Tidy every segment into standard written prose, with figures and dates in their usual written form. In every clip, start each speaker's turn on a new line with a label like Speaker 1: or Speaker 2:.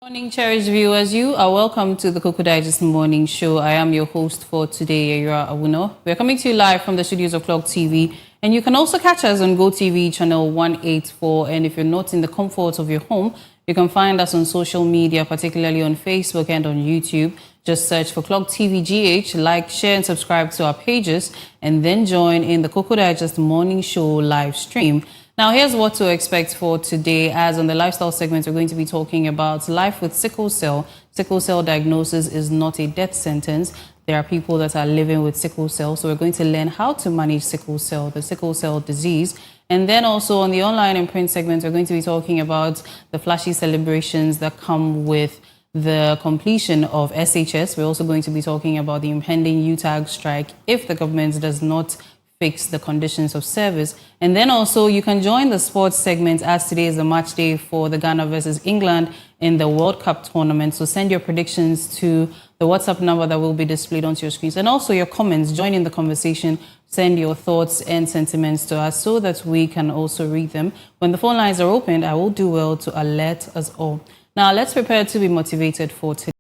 Speaker 1: Morning, cherished viewers. You are welcome to the Koko Digest Morning Show. I am your host for today, Yura Awuno. We are coming to you live from the studios of Clock TV, and you can also catch us on GoTV channel 184. And if you're not in the comfort of your home, you can find us on social media, particularly on Facebook and on YouTube. Just search for Clock TV GH, like, share, and subscribe to our pages, and then join in the Koko Digest Morning Show live stream. Now, here's what to expect for today. As on the lifestyle segment, we're going to be talking about life with sickle cell. Sickle cell diagnosis is not a death sentence. There are people that are living with sickle cell. So we're going to learn how to manage sickle cell, the sickle cell disease. And then also on the online and print segment, we're going to be talking about the flashy celebrations that come with the completion of SHS. We're also going to be talking about the impending UTAG strike if the government does not fix the conditions of service. And then also you can join the sports segment, as today is the match day for the Ghana versus England in the World Cup tournament. So send your predictions to the WhatsApp number that will be displayed onto your screens, and also your comments. Join in the conversation. Send your thoughts and sentiments to us so that we can also read them. When the phone lines are opened, I will do well to alert us all. Now let's prepare to be motivated for today.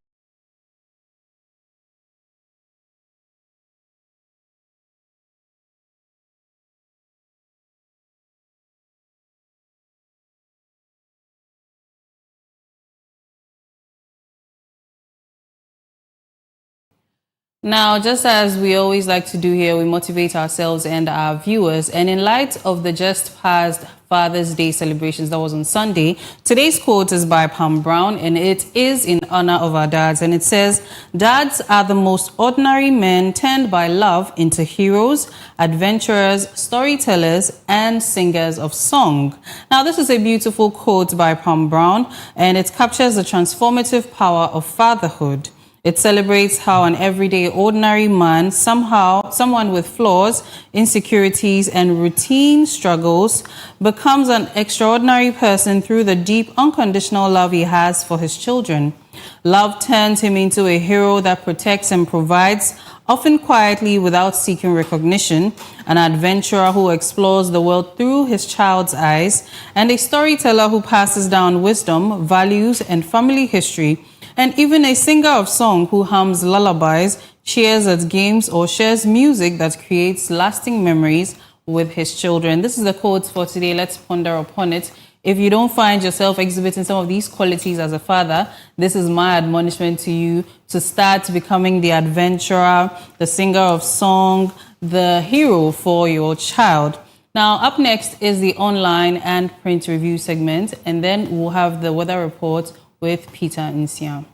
Speaker 1: Now, just as we always like to do here, we motivate ourselves and our viewers. And in light of the just past Father's Day celebrations that was on Sunday, today's quote is by Pam Brown, and it is in honor of our dads. And it says, "Dads are the most ordinary men turned by love into heroes, adventurers, storytellers, and singers of song." Now, this is a beautiful quote by Pam Brown, and it captures the transformative power of fatherhood. It celebrates how an everyday ordinary man, someone with flaws, insecurities, and routine struggles, becomes an extraordinary person through the deep, unconditional love he has for his children. Love turns him into a hero that protects and provides, often quietly without seeking recognition, an adventurer who explores the world through his child's eyes, and a storyteller who passes down wisdom, values, and family history, and even a singer of song who hums lullabies, cheers at games, or shares music that creates lasting memories with his children. This is the quote for today. Let's ponder upon it. If you don't find yourself exhibiting some of these qualities as a father, this is my admonishment to you to start becoming the adventurer, the singer of song, the hero for your child. Now, up next is the online and print review segment, and then we'll have the weather report with Peter Nsia.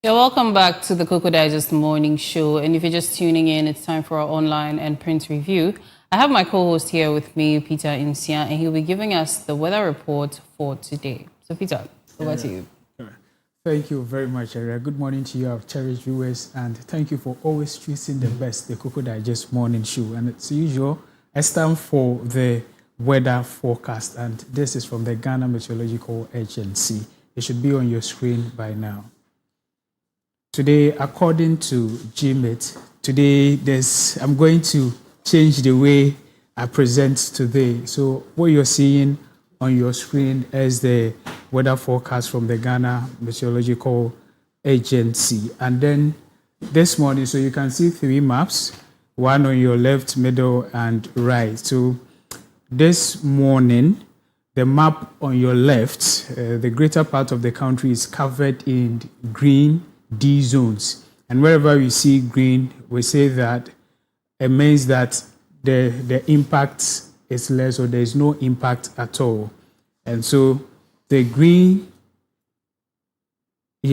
Speaker 1: Yeah, welcome back to the Koko Digest Morning Show. And if you're just tuning in, it's time for our online and print review. I have my co-host here with me, Peter Insia, and he'll be giving us the weather report for today. So, Peter, over to you.
Speaker 2: Thank you very much, Area. Good morning to you, our cherished viewers, and thank you for always choosing the best, the Koko Digest Morning Show. And as usual, it's time for the weather forecast, and this is from the Ghana Meteorological Agency. It should be on your screen by now. Today, according to GMIT, I'm going to change the way I present today. So what you're seeing on your screen is the weather forecast from the Ghana Meteorological Agency. And then this morning, so you can see 3 maps, one on your left, middle, and right. So this morning, the map on your left, the greater part of the country is covered in green D zones. And wherever we see green, we say that it means that the impact is less or there is no impact at all. And so the green,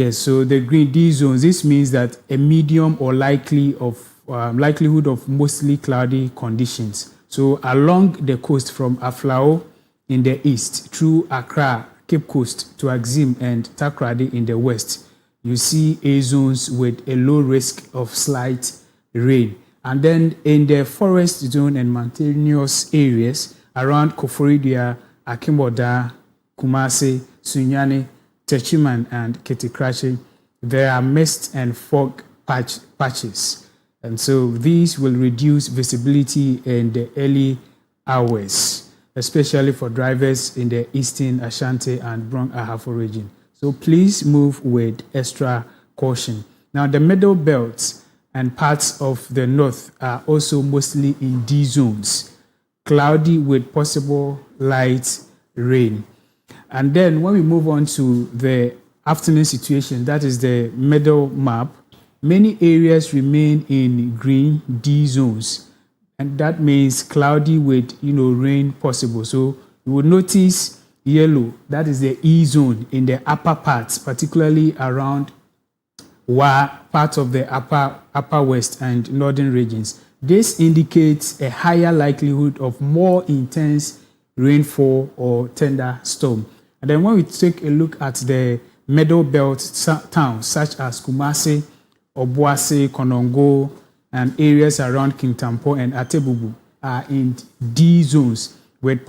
Speaker 2: so the green D zones, this means that a medium or likelihood of mostly cloudy conditions. So along the coast from Aflao in the east through Accra, Cape Coast to Axim and Takoradi in the west, you see A zones with a low risk of slight rain. And then in the forest zone and mountainous areas around Koforidua, Akimboda, Kumasi, Sunyani, Techiman, and Ketikrachi, there are mist and fog patches. And so these will reduce visibility in the early hours, especially for drivers in the eastern Ashanti and Brong Ahafo region. So please move with extra caution. Now, the middle belt and parts of the north are also mostly in D zones, cloudy with possible light rain. And then when we move on to the afternoon situation, that is the middle map, many areas remain in green D zones. And that means cloudy with, rain possible. So you will notice yellow, that is the E zone in the upper parts, particularly around part of the upper west and northern regions. This indicates a higher likelihood of more intense rainfall or thunderstorm. And then when we take a look at the middle belt towns such as Kumasi, Obuasi, Konongo, and areas around Kintampo and Atebubu are in D zones with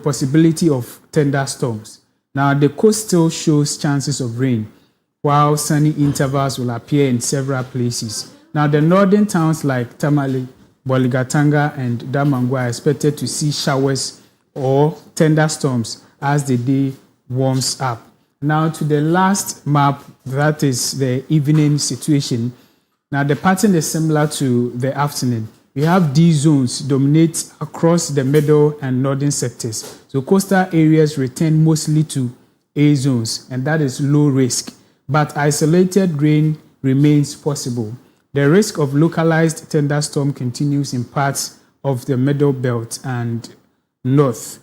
Speaker 2: possibility of thunderstorms. Now, the coast still shows chances of rain, while sunny intervals will appear in several places. Now, the northern towns like Tamale, Boligatanga, and Damangwa are expected to see showers or thunderstorms as the day warms up. Now, to the last map, that is the evening situation. Now, the pattern is similar to the afternoon. We have D zones dominate across the middle and northern sectors. So coastal areas return mostly to A zones, and that is low risk. But isolated rain remains possible. The risk of localized thunderstorm continues in parts of the middle belt and north.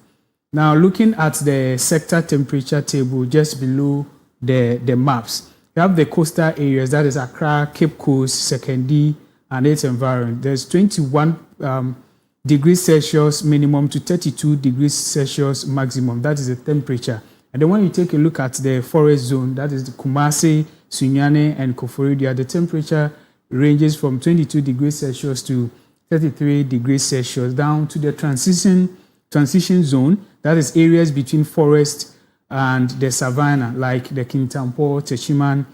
Speaker 2: Now, looking at the sector temperature table just below the maps, we have the coastal areas, that is Accra, Cape Coast, Sekondi, and its environment. There's 21 degrees Celsius minimum to 32 degrees Celsius maximum. That is the temperature. And then when you take a look at the forest zone, that is the Kumasi, Sunyani, and Koforidua, the temperature ranges from 22 degrees Celsius to 33 degrees Celsius down to the transition zone, that is areas between forest and the savanna, like the Kintampo, Techiman,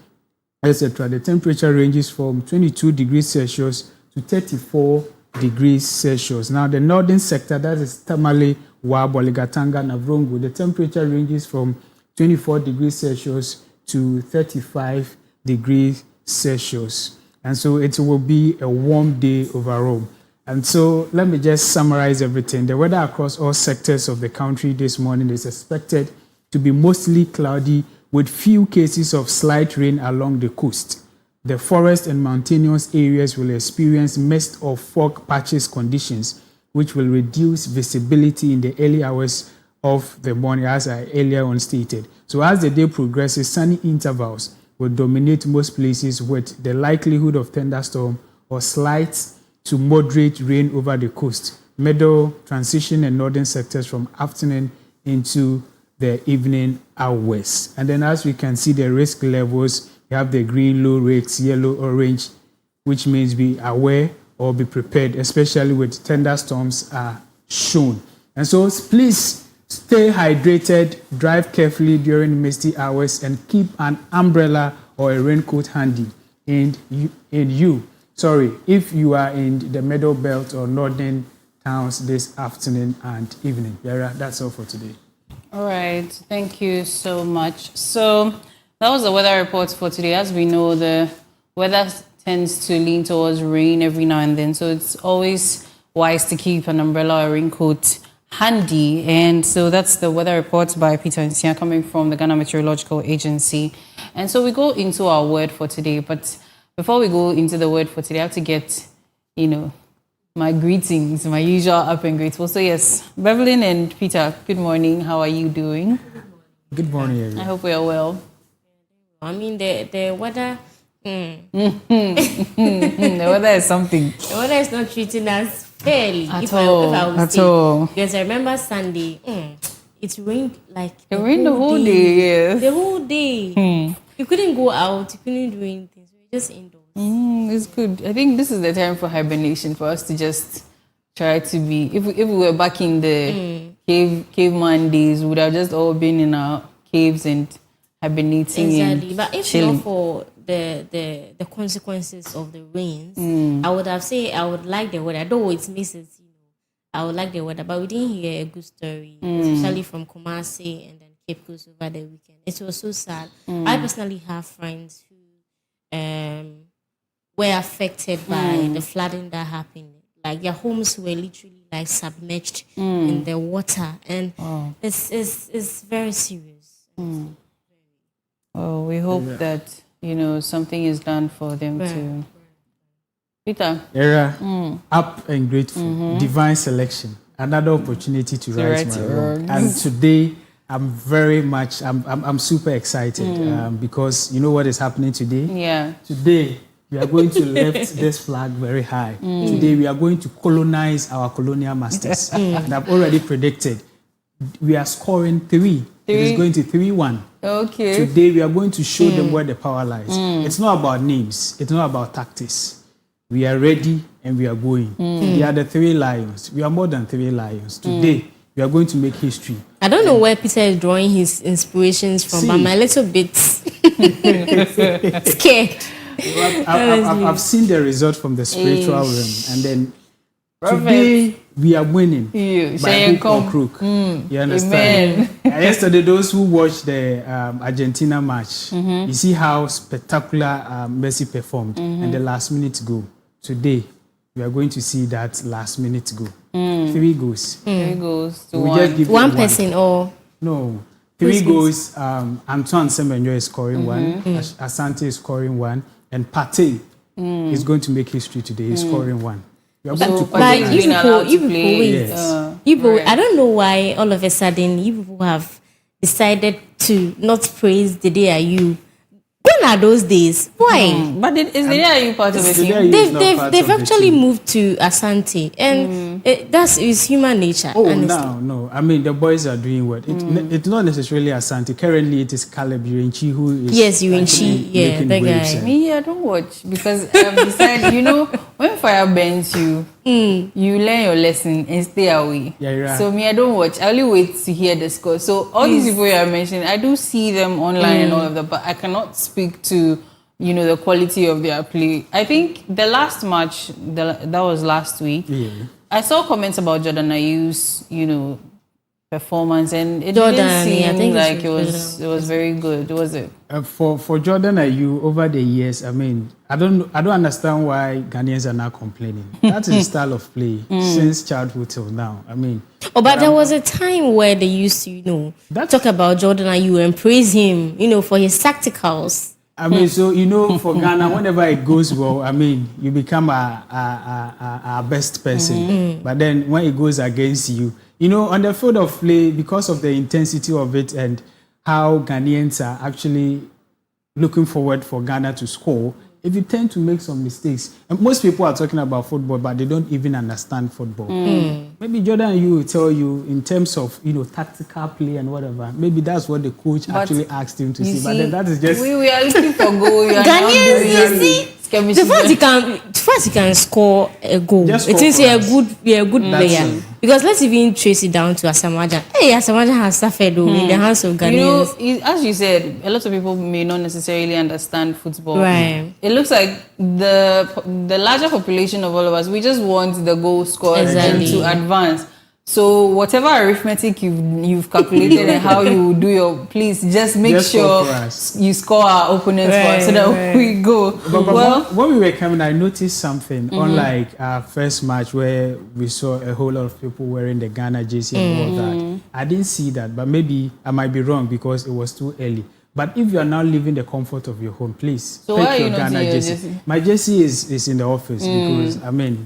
Speaker 2: etc. The temperature ranges from 22 degrees Celsius to 34 degrees Celsius. Now, the northern sector, that is Tamale, Boligatanga, Navrongo, the temperature ranges from 24 degrees Celsius to 35 degrees Celsius. And so it will be a warm day overall. And so let me just summarize everything. The weather across all sectors of the country this morning is expected to be mostly cloudy with few cases of slight rain along the coast. The forest and mountainous areas will experience mist or fog patches conditions, which will reduce visibility in the early hours of the morning, as I earlier on stated. So as the day progresses, sunny intervals will dominate most places with the likelihood of thunderstorm or slight to moderate rain over the coast, middle, transition, and northern sectors from afternoon into the evening hours. And then as we can see the risk levels, you have the green, low risks, yellow, orange, which means be aware or be prepared, especially with thunderstorms are shown. And so please stay hydrated, drive carefully during misty hours, and keep an umbrella or a raincoat handy. And if you are in the middle belt or northern towns this afternoon and evening. Yara, that's all for today.
Speaker 1: All right, thank you so much. So that was the weather report for today. As we know, the weather tends to lean towards rain every now and then, so it's always wise to keep an umbrella or raincoat handy. And so that's the weather report by Peter Nsia coming from the Ghana Meteorological Agency. And so we go into our word for today, but before we go into the word for today, I have to get, my greetings, my usual up and grateful. So yes, Bevelyn and Peter, good morning. How are you doing?
Speaker 2: Good morning, everyone.
Speaker 1: I hope we are well.
Speaker 3: I mean, the weather...
Speaker 1: The weather is something.
Speaker 3: The weather is not treating us fairly.
Speaker 1: At all.
Speaker 3: Because I remember Sunday, it rained like
Speaker 1: it rained the whole day, yes.
Speaker 3: The whole day. You couldn't go out, you couldn't do anything. So you're just indoors.
Speaker 1: It's good. I think this is the time for hibernation, for us to just try to be, if we were back in the caveman days, we would have just all been in our caves and hibernating.
Speaker 3: Exactly. But if not for the consequences of the rains, I would have said I would like the weather. Though it makes it, I would like the weather, but we didn't hear a good story, especially from Kumasi and then Cape Coast over the weekend. It was so sad. I personally have friends who were affected by the flooding that happened. Like their homes were literally like submerged in the water, and it's very serious.
Speaker 1: Oh, we hope that something is done for them too. Peter,
Speaker 2: up and grateful, divine selection, another opportunity to right my wrong. And today, I'm super excited because you know what is happening today?
Speaker 1: Yeah.
Speaker 2: Today, we are going to lift this flag very high. Today, we are going to colonize our colonial masters. And I've already predicted we are scoring 3. It is going to 3-1.
Speaker 1: Okay.
Speaker 2: Today, we are going to show them where the power lies. It's not about names. It's not about tactics. We are ready and we are going. We are the 3 lions. We are more than 3 lions. Today, we are going to make history.
Speaker 3: I don't know where Peter is drawing his inspirations from, but I'm a little bit scared.
Speaker 2: I've seen the result from the spiritual realm. And then today, we are winning by hook or crook. You understand? Yesterday, those who watched the Argentina match, you see how spectacular Messi performed and the last minute goal. Today, we are going to see that last minute goal. 3 goals.
Speaker 1: 3 goals to
Speaker 2: we
Speaker 1: 1.
Speaker 2: Just give
Speaker 3: one person or?
Speaker 2: No. 3 goals. Antoine Semenyo is scoring 1. Asante is scoring 1. And Partey is going to make history today. He's scoring 1.
Speaker 3: But you people, I don't know why all of a sudden you people have decided to not praise the day are you. When are those days? Why?
Speaker 1: But is the day are you part of it?
Speaker 3: They've actually moved to Asante, and that is human nature.
Speaker 2: Oh,
Speaker 3: honestly.
Speaker 2: no. I mean, the boys are doing well. It's not necessarily Asante. Currently, it is Caleb Urenchi who is.
Speaker 3: Yes, Urenchi. Yeah, that guy.
Speaker 1: Me, I don't watch because I've decided, when fire burns you, you learn your lesson and stay away.
Speaker 2: Yeah, you're right.
Speaker 1: So me, I don't watch. I only wait to hear the score. So all these people you are mentioning, I do see them online and all of that, but I cannot speak to the quality of their play. I think the last match that was last week. Yeah. I saw comments about Jordan Ayew's performance, and it didn't seem like it was very good, was it?
Speaker 2: For Jordan Ayew over the years, I mean, I don't understand why Ghanaians are now complaining. That is the style of play since childhood till now. I mean,
Speaker 3: but there was a time where they used to talk about Jordan Ayew and praise him, for his tacticals.
Speaker 2: I mean, so for Ghana, whenever it goes well, I mean, you become a best person. But then when it goes against you, on the field of play, because of the intensity of it and how Ghanaians are actually looking forward for Ghana to score, if you tend to make some mistakes, and most people are talking about football, but they don't even understand football. Maybe Jordan, you will tell you in terms of tactical play and whatever. Maybe that's what the coach actually asked him to see. But then that is just
Speaker 1: we are looking for goal.
Speaker 3: Ghanaians, you see, the first he can score a goal. It is a good player. Because let's even trace it down to Asamaja. Hey, Asamaja has suffered in the hands of Ghanaians.
Speaker 1: As you said, a lot of people may not necessarily understand football.
Speaker 3: Right.
Speaker 1: It looks like the larger population of all of us, we just want the goal scored and to advance. So whatever arithmetic you've calculated and how you do your, please just make sure you score our opponents for us so that we go.
Speaker 2: But when we were coming, I noticed something. Unlike our first match where we saw a whole lot of people wearing the Ghana jersey and all that, I didn't see that. But maybe I might be wrong because it was too early. But if you are now leaving the comfort of your home, please pick your Ghana jersey. My jersey is in the office because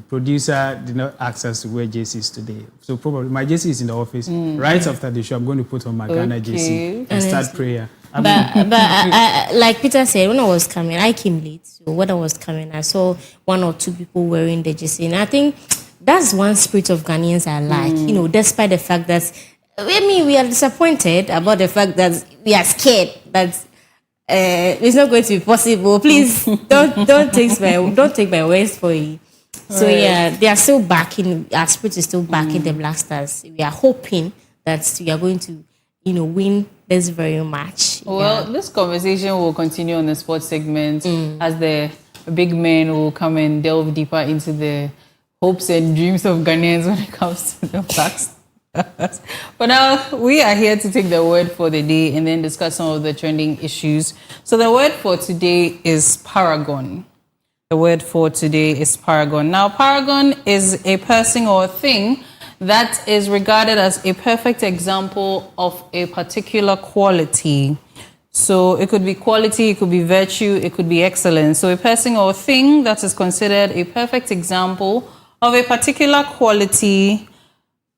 Speaker 2: producer did not ask us to wear jerseys today. So probably my jersey is in the office. Right after the show, I'm going to put on my Ghana jersey and start prayer.
Speaker 3: But like Peter said, when I was coming, I came late. So when I was coming, I saw 1 or 2 people wearing the jersey, and I think that's one spirit of Ghanaians I like. Despite the fact that we are disappointed about the fact that we are scared that it's not going to be possible. Please don't take my words for it. So they are still backing. Our spirit is still backing the Black Stars. We are hoping that we are going to, win this very match.
Speaker 1: Well, this conversation will continue on the sports segment as the big men will come and delve deeper into the hopes and dreams of Ghanaians when it comes to the Black Stars. But now we are here to take the word for the day and then discuss some of the trending issues. So the word for today is paragon. The word for today is paragon. Now, paragon is a person or a thing that is regarded as a perfect example of a particular quality. So it could be quality, it could be virtue, it could be excellence. So a person or a thing that is considered a perfect example of a particular quality,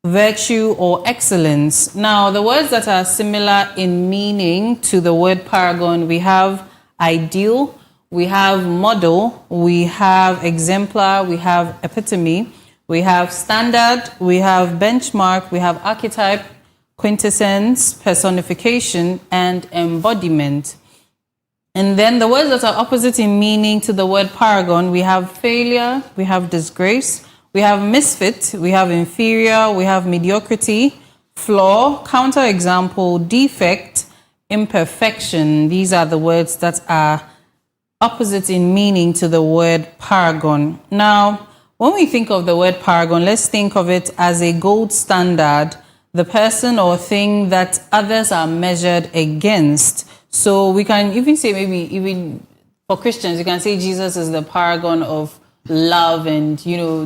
Speaker 1: virtue, or excellence. Now, the words that are similar in meaning to the word paragon, we have ideal, we have model, we have exemplar, we have epitome, we have standard, we have benchmark, we have archetype, quintessence, personification, and embodiment. And then the words that are opposite in meaning to the word paragon, we have failure, we have disgrace, we have misfit, we have inferior, we have mediocrity, flaw, counterexample, defect, imperfection. These are the words that are opposite in meaning to the word paragon. Now, when we think of the word paragon, let's think of it as a gold standard, the person or thing that others are measured against. So we can even say, maybe even for Christians, you can say Jesus is the paragon of love and,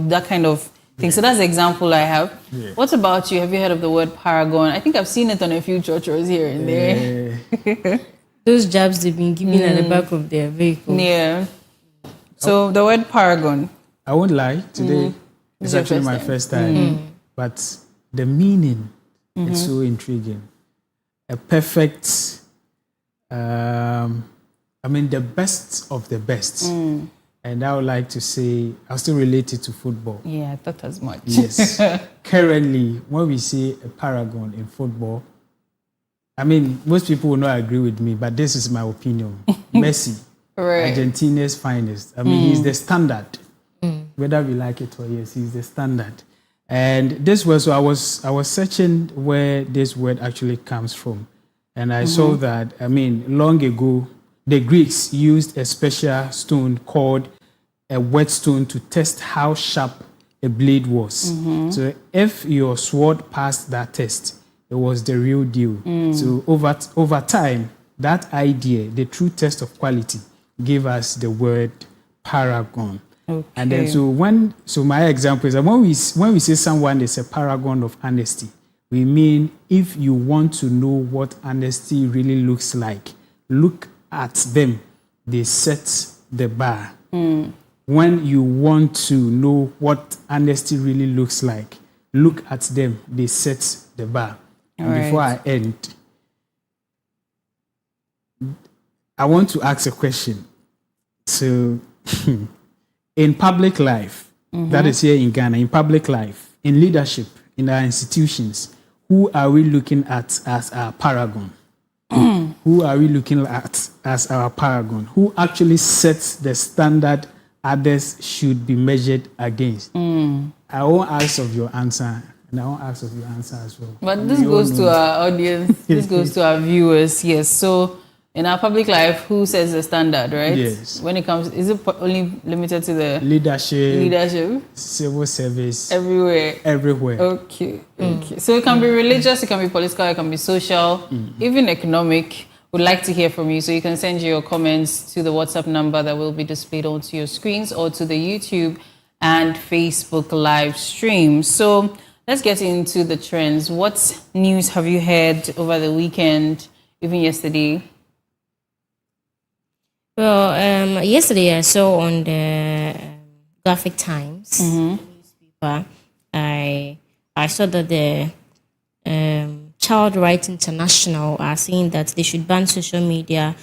Speaker 1: that kind of thing. So that's the example I have. Yeah. What about you? Have you heard of the word paragon? I think I've seen it on a few churches here and there.
Speaker 3: Those jabs they've been giving at the back of their vehicle.
Speaker 1: Yeah. So the word paragon.
Speaker 2: I won't lie, today it's actually my first time. But the meaning is so intriguing. A perfect, the best of the best. And I would like to say, I'll still relate it to football.
Speaker 1: Yeah, I thought as much.
Speaker 2: Yes. Currently, when we say a paragon in football, most people will not agree with me, but this is my opinion. Messi, Argentina's finest. He's the standard. Whether we like it or yes, he's the standard. And this was, so I was searching where this word actually comes from. And I saw that, long ago, the Greeks used a special stone called a whetstone to test how sharp a blade was. So if your sword passed that test, it was the real deal. So over time, that idea, the true test of quality, gave us the word paragon. Okay. And then so my example is that when we say someone is a paragon of honesty, we mean if you want to know what honesty really looks like, look at them. They set the bar. When you want to know what honesty really looks like, look at them. They set the bar. And before I end, I want to ask a question. So, in public life, that is here in Ghana, in public life, in leadership, in our institutions, who are we looking at as our paragon? Who are we looking at as our paragon? Who actually sets the standard others should be measured against? I won't ask of your answer, and I won't ask of your answer as well.
Speaker 1: But this goes to our audience. This goes to our viewers. Yes. So in our public life, who sets the standard, right?
Speaker 2: Yes.
Speaker 1: When it comes, is it only limited to the
Speaker 2: leadership, civil service, everywhere?
Speaker 1: Okay. Okay. So it can be religious, it can be political, it can be social, even economic. We'd like to hear from you. So you can send your comments to the WhatsApp number that will be displayed onto your screens or to the YouTube and Facebook live stream. So let's get into the trends. What news have you heard over the weekend, even yesterday?
Speaker 3: Well, yesterday I saw on the Graphic Times newspaper, I saw that the Child Rights International are saying that they should ban social media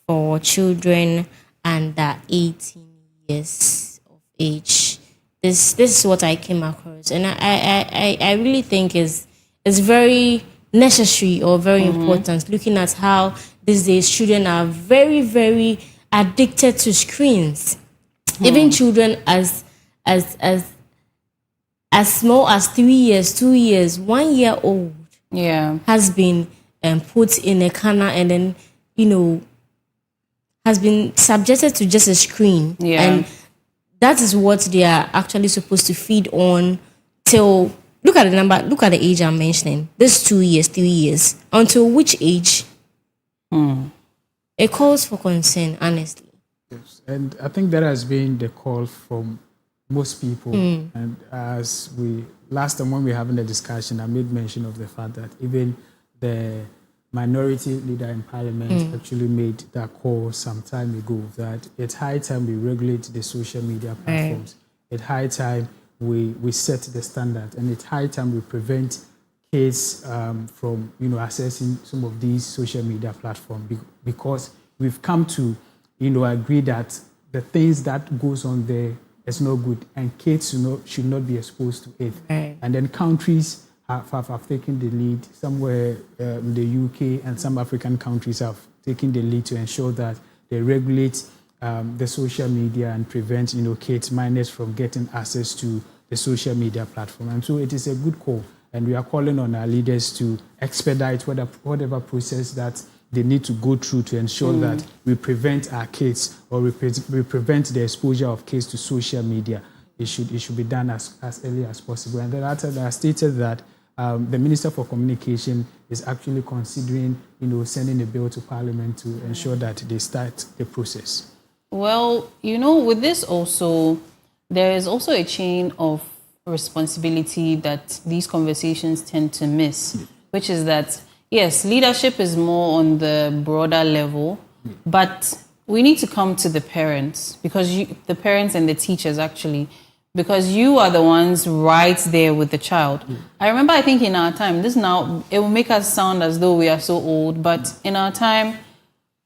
Speaker 3: for children under 18 years of age. This is what I came across, and I really think is very necessary or very important, looking at how these days children are very, very addicted to screens. Even children as small as 3 years, 2 years, 1 year old has been put in a corner and then, has been subjected to just a screen. And that is what they are actually supposed to feed on till, look at the number, look at the age I'm mentioning. This 2 years, 3 years. Until which age? It calls for concern, honestly.
Speaker 2: Yes. And I think that has been the call from most people. And as last time when we were having the discussion, I made mention of the fact that even the minority leader in parliament actually made that call some time ago, that it's high time we regulate the social media platforms. It's high time we set the standard, and it's high time we prevent kids from accessing some of these social media platforms, because we've come to agree that the things that goes on there is not good, and kids should not be exposed to it. And then countries have taken the lead. Somewhere in the UK and some African countries have taken the lead to ensure that they regulate the social media and prevent kids, minors from getting access to the social media platform. And so it is a good call, and we are calling on our leaders to expedite whatever process that they need to go through to ensure that we prevent our kids, or we prevent the exposure of kids to social media. It should be done as early as possible. And then after that, I stated that the Minister for Communication is actually considering, sending a bill to Parliament to ensure that they start the process.
Speaker 1: Well, with this also, there is also a chain of responsibility that these conversations tend to miss, which is that, yes, leadership is more on the broader level, but we need to come to the parents, because the parents and the teachers actually, because you are the ones right there with the child. I remember, I think in our time, it will make us sound as though we are so old, but in our time,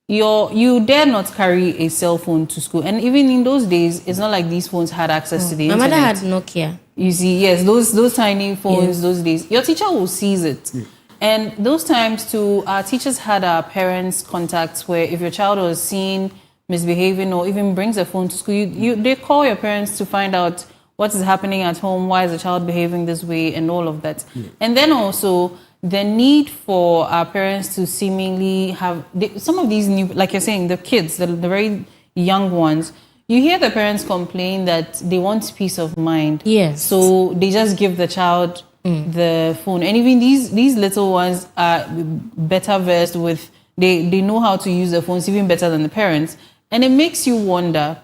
Speaker 1: you dare not carry a cell phone to school. And even in those days, it's not like these phones had access to the internet.
Speaker 3: My mother had Nokia.
Speaker 1: You see, yes, those tiny phones, those days, your teacher will seize it. And those times too, our teachers had our parents' contacts, where if your child was seen misbehaving or even brings a phone to school, they call your parents to find out what is happening at home, why is the child behaving this way, and all of that. And then also the need for our parents to seemingly have some of these new, like you're saying, the kids, the very young ones, you hear the parents complain that they want peace of mind.
Speaker 3: Yes.
Speaker 1: So they just give the child the phone. And even these little ones are better versed with, they know how to use the phones even better than the parents. And it makes you wonder,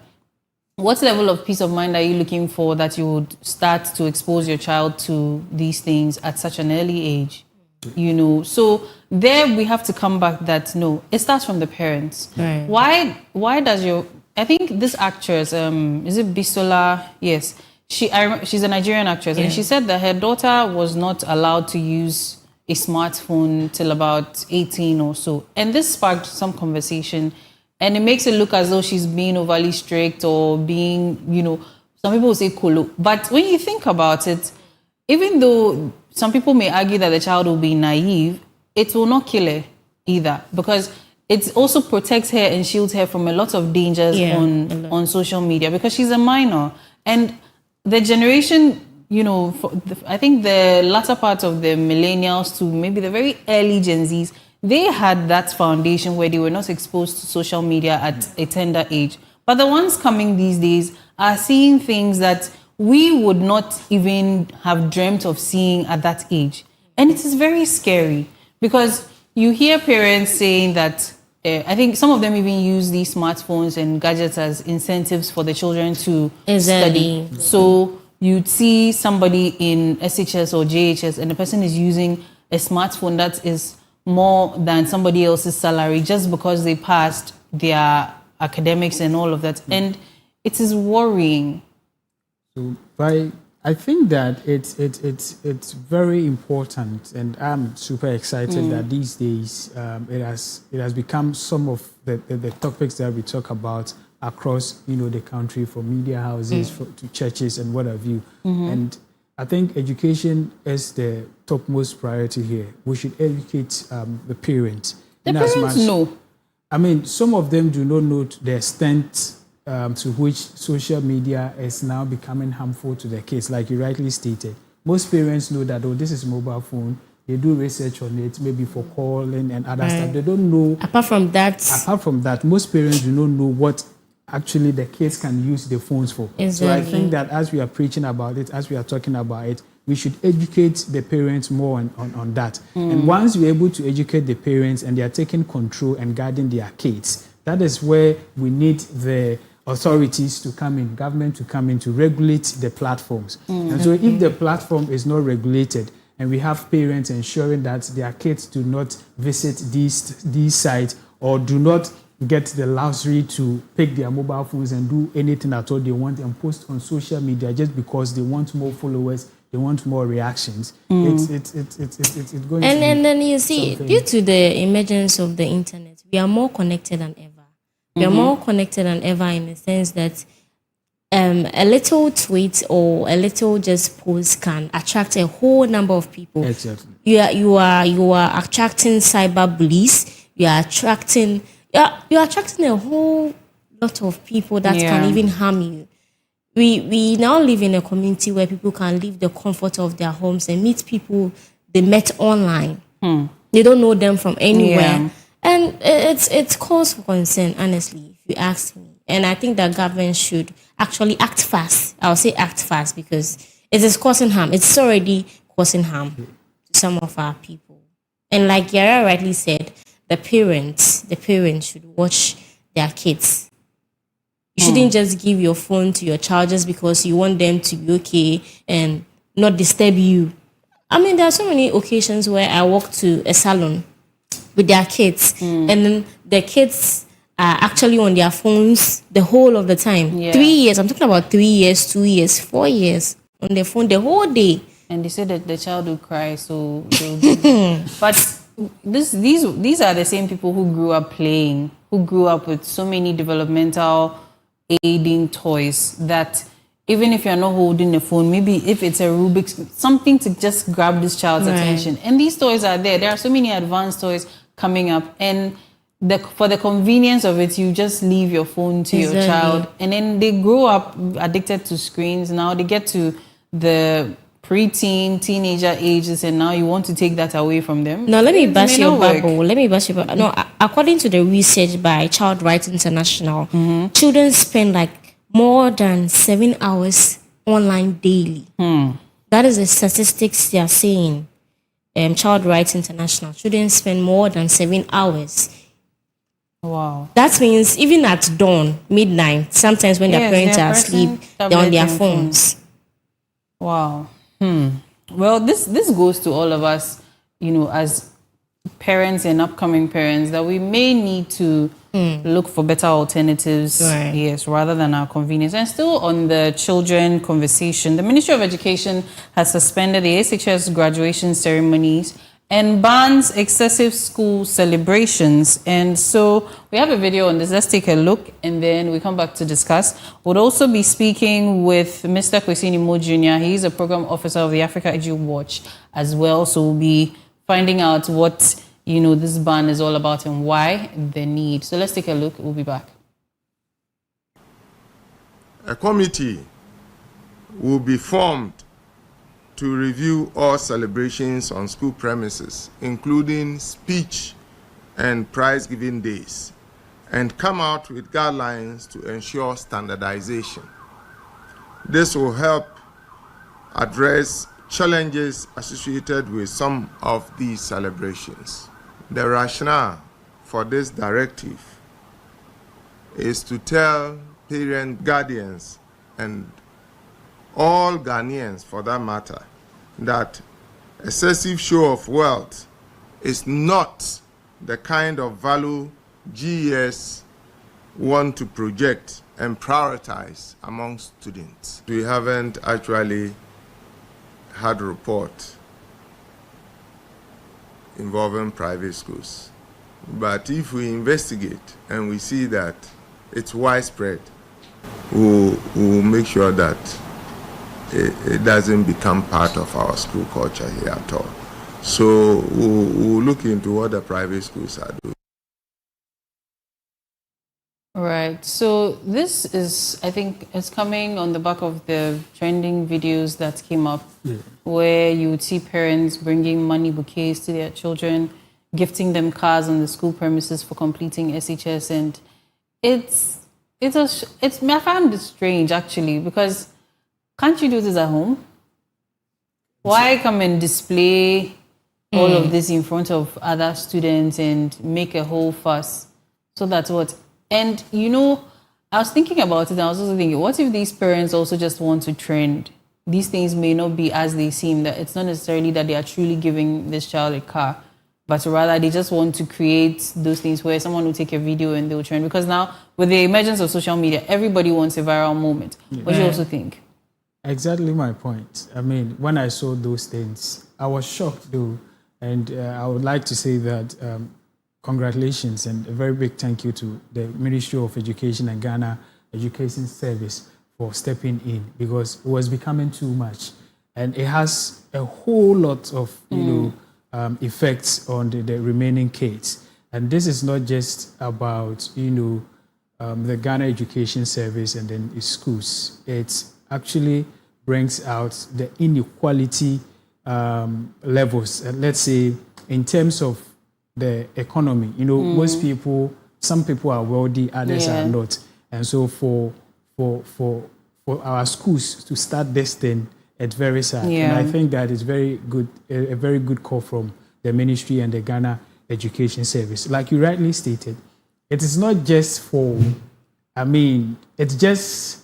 Speaker 1: what level of peace of mind are you looking for that you would start to expose your child to these things at such an early age? So there we have to come back that, no, it starts from the parents.
Speaker 3: Right.
Speaker 1: Why does I think this actress, is it Bisola? Yes. She's a Nigerian actress, and she said that her daughter was not allowed to use a smartphone till about 18 or so. And this sparked some conversation. And it makes it look as though she's being overly strict or being, some people will say kolo. But when you think about it, even though some people may argue that the child will be naive, it will not kill her either, because it also protects her and shields her from a lot of dangers on social media, because she's a minor. And the generation, I think the latter part of the millennials to maybe the very early Gen Zs, they had that foundation where they were not exposed to social media at a tender age. But the ones coming these days are seeing things that we would not even have dreamt of seeing at that age. And it is very scary, because you hear parents saying that, I think some of them even use these smartphones and gadgets as incentives for the children to study. So you'd see somebody in SHS or JHS and the person is using a smartphone that is more than somebody else's salary just because they passed their academics and all of that. And it is worrying.
Speaker 2: So I think that it's very important, and I'm super excited that these days it has become some of the topics that we talk about across the country, from media houses to churches and what have you. And I think education is the topmost priority here. We should educate the parents.
Speaker 1: The parents know.
Speaker 2: I mean, some of them do not know the extent to which social media is now becoming harmful to their kids, like you rightly stated. Most parents know that, this is a mobile phone. They do research on it, maybe for calling and other stuff. They don't know.
Speaker 3: Apart from that,
Speaker 2: most parents do not know what actually the kids can use the phones for.
Speaker 3: Exactly.
Speaker 2: So I think that as we are preaching about it, as we are talking about it, we should educate the parents more on that. And once we're able to educate the parents and they are taking control and guiding their kids, that is where we need the authorities to come in, government to come in to regulate the platforms. And so if the platform is not regulated and we have parents ensuring that their kids do not visit these sites or do not get the luxury to pick their mobile phones and do anything at all they want and post on social media just because they want more followers, they want more reactions. It's going
Speaker 3: and then you see, due to the emergence of the internet, we are more connected than ever. We are more connected than ever in the sense that a little tweet or a little just post can attract a whole number of people.
Speaker 2: Exactly.
Speaker 3: You are attracting cyber bullies. You are attracting a whole lot of people that can even harm you. We now live in a community where people can leave the comfort of their homes and meet people they met online. They don't know them from anywhere. Yeah. And it's cause for concern, honestly, if you ask me. And I think that government should actually act fast. I'll say act fast because it is causing harm. It's already causing harm to some of our people. And like Yara rightly said, the parents should watch their kids. You shouldn't just give your phone to your child just because you want them to be okay and not disturb you. I mean, there are so many occasions where I walk to a salon with their kids, and then the kids are actually on their phones the whole of the time. 3 years, I'm talking about 3 years, 2 years, 4 years on their phone the whole day.
Speaker 1: And they say that the child will cry, so but these are the same people who grew up playing, who grew up with so many developmental aiding toys that even if you're not holding the phone, maybe if it's a Rubik's, something to just grab this child's attention. And these toys are there. There are so many advanced toys coming up. And for the convenience of it, you just leave your phone to your child. And then they grow up addicted to screens. Now they get to the preteen, teenager ages, and now you want to take that away from them.
Speaker 3: Now, let me bust your bubble. No, according to the research by Child Rights International, children spend like more than 7 hours online daily. That is the statistics they are saying. Child Rights International. Children spend more than 7 hours.
Speaker 1: Wow.
Speaker 3: That means even at dawn, midnight, sometimes when their parents are asleep, they're on their phones.
Speaker 1: Wow. Well, this goes to all of us, as parents and upcoming parents, that we may need to look for better alternatives, yes, rather than our convenience. And still on the children conversation, the Ministry of Education has suspended the SHS graduation ceremonies and bans excessive school celebrations. And so we have a video on this. Let's take a look and then we come back to discuss. We'll also be speaking with Mr. Kwesini Mo Jr. He's a program officer of the Africa Edu Watch as well. So we'll be finding out what, this ban is all about and why the need. So let's take a look. We'll be back.
Speaker 4: A committee will be formed to review all celebrations on school premises, including speech and prize-giving days, and come out with guidelines to ensure standardization. This will help address challenges associated with some of these celebrations. The rationale for this directive is to tell parents, guardians, and all Ghanaians, for that matter, that excessive show of wealth is not the kind of value GES want to project and prioritize among students. We haven't actually had a report involving private schools. But if we investigate and we see that it's widespread, we'll make sure that it doesn't become part of our school culture here at all. So we'll look into what the private schools are doing.
Speaker 1: Right. So this is, I think, it's coming on the back of the trending videos that came up, where you would see parents bringing money bouquets to their children, gifting them cars on the school premises for completing SHS, and I found it strange actually, because can't you do this at home? Why come and display all of this in front of other students and make a whole fuss? So that's what. And, I was thinking about it, and I was also thinking, what if these parents also just want to trend? These things may not be as they seem, that it's not necessarily that they are truly giving this child a car, but rather they just want to create those things where someone will take a video and they'll trend. Because now, with the emergence of social media, everybody wants a viral moment. What do you also think?
Speaker 2: Exactly my point. I mean, when I saw those things, I was shocked though. And I would like to say that congratulations and a very big thank you to the Ministry of Education and Ghana Education Service for stepping in, because it was becoming too much. And it has a whole lot of, effects on the remaining kids. And this is not just about, the Ghana Education Service and then its schools. It's actually brings out the inequality levels. Let's say in terms of the economy, most people, some people are wealthy, others are not. And so for our schools to start this thing, it's very sad. And I think that is very good, a very good call from the ministry and the Ghana Education Service. Like you rightly stated, it is not just for, it's just,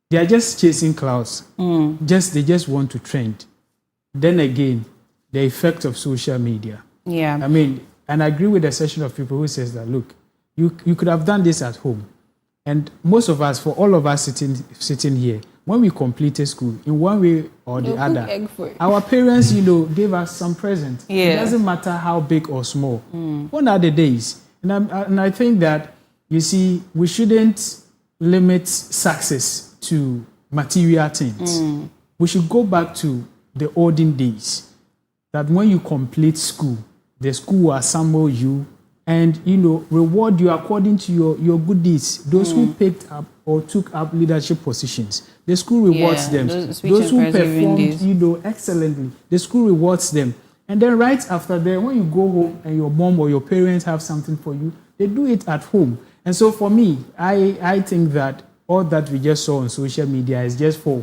Speaker 2: they are just chasing clouds. They just want to trend. Then again, the effect of social media. And I agree with the section of people who says that, look, you could have done this at home. And most of us, for all of us sitting here, when we completed school, in one way or the other, our parents, gave us some present. It doesn't matter how big or small. One are the days. And I think that, you see, we shouldn't limit success to material things. We should go back to the olden days, that when you complete school, the school will assemble you and, reward you according to your good deeds. Those who picked up or took up leadership positions, the school rewards them. Those who performed, excellently, the school rewards them. And then right after that, when you go home and your mom or your parents have something for you, they do it at home. And so for me, I think that all that we just saw on social media is just for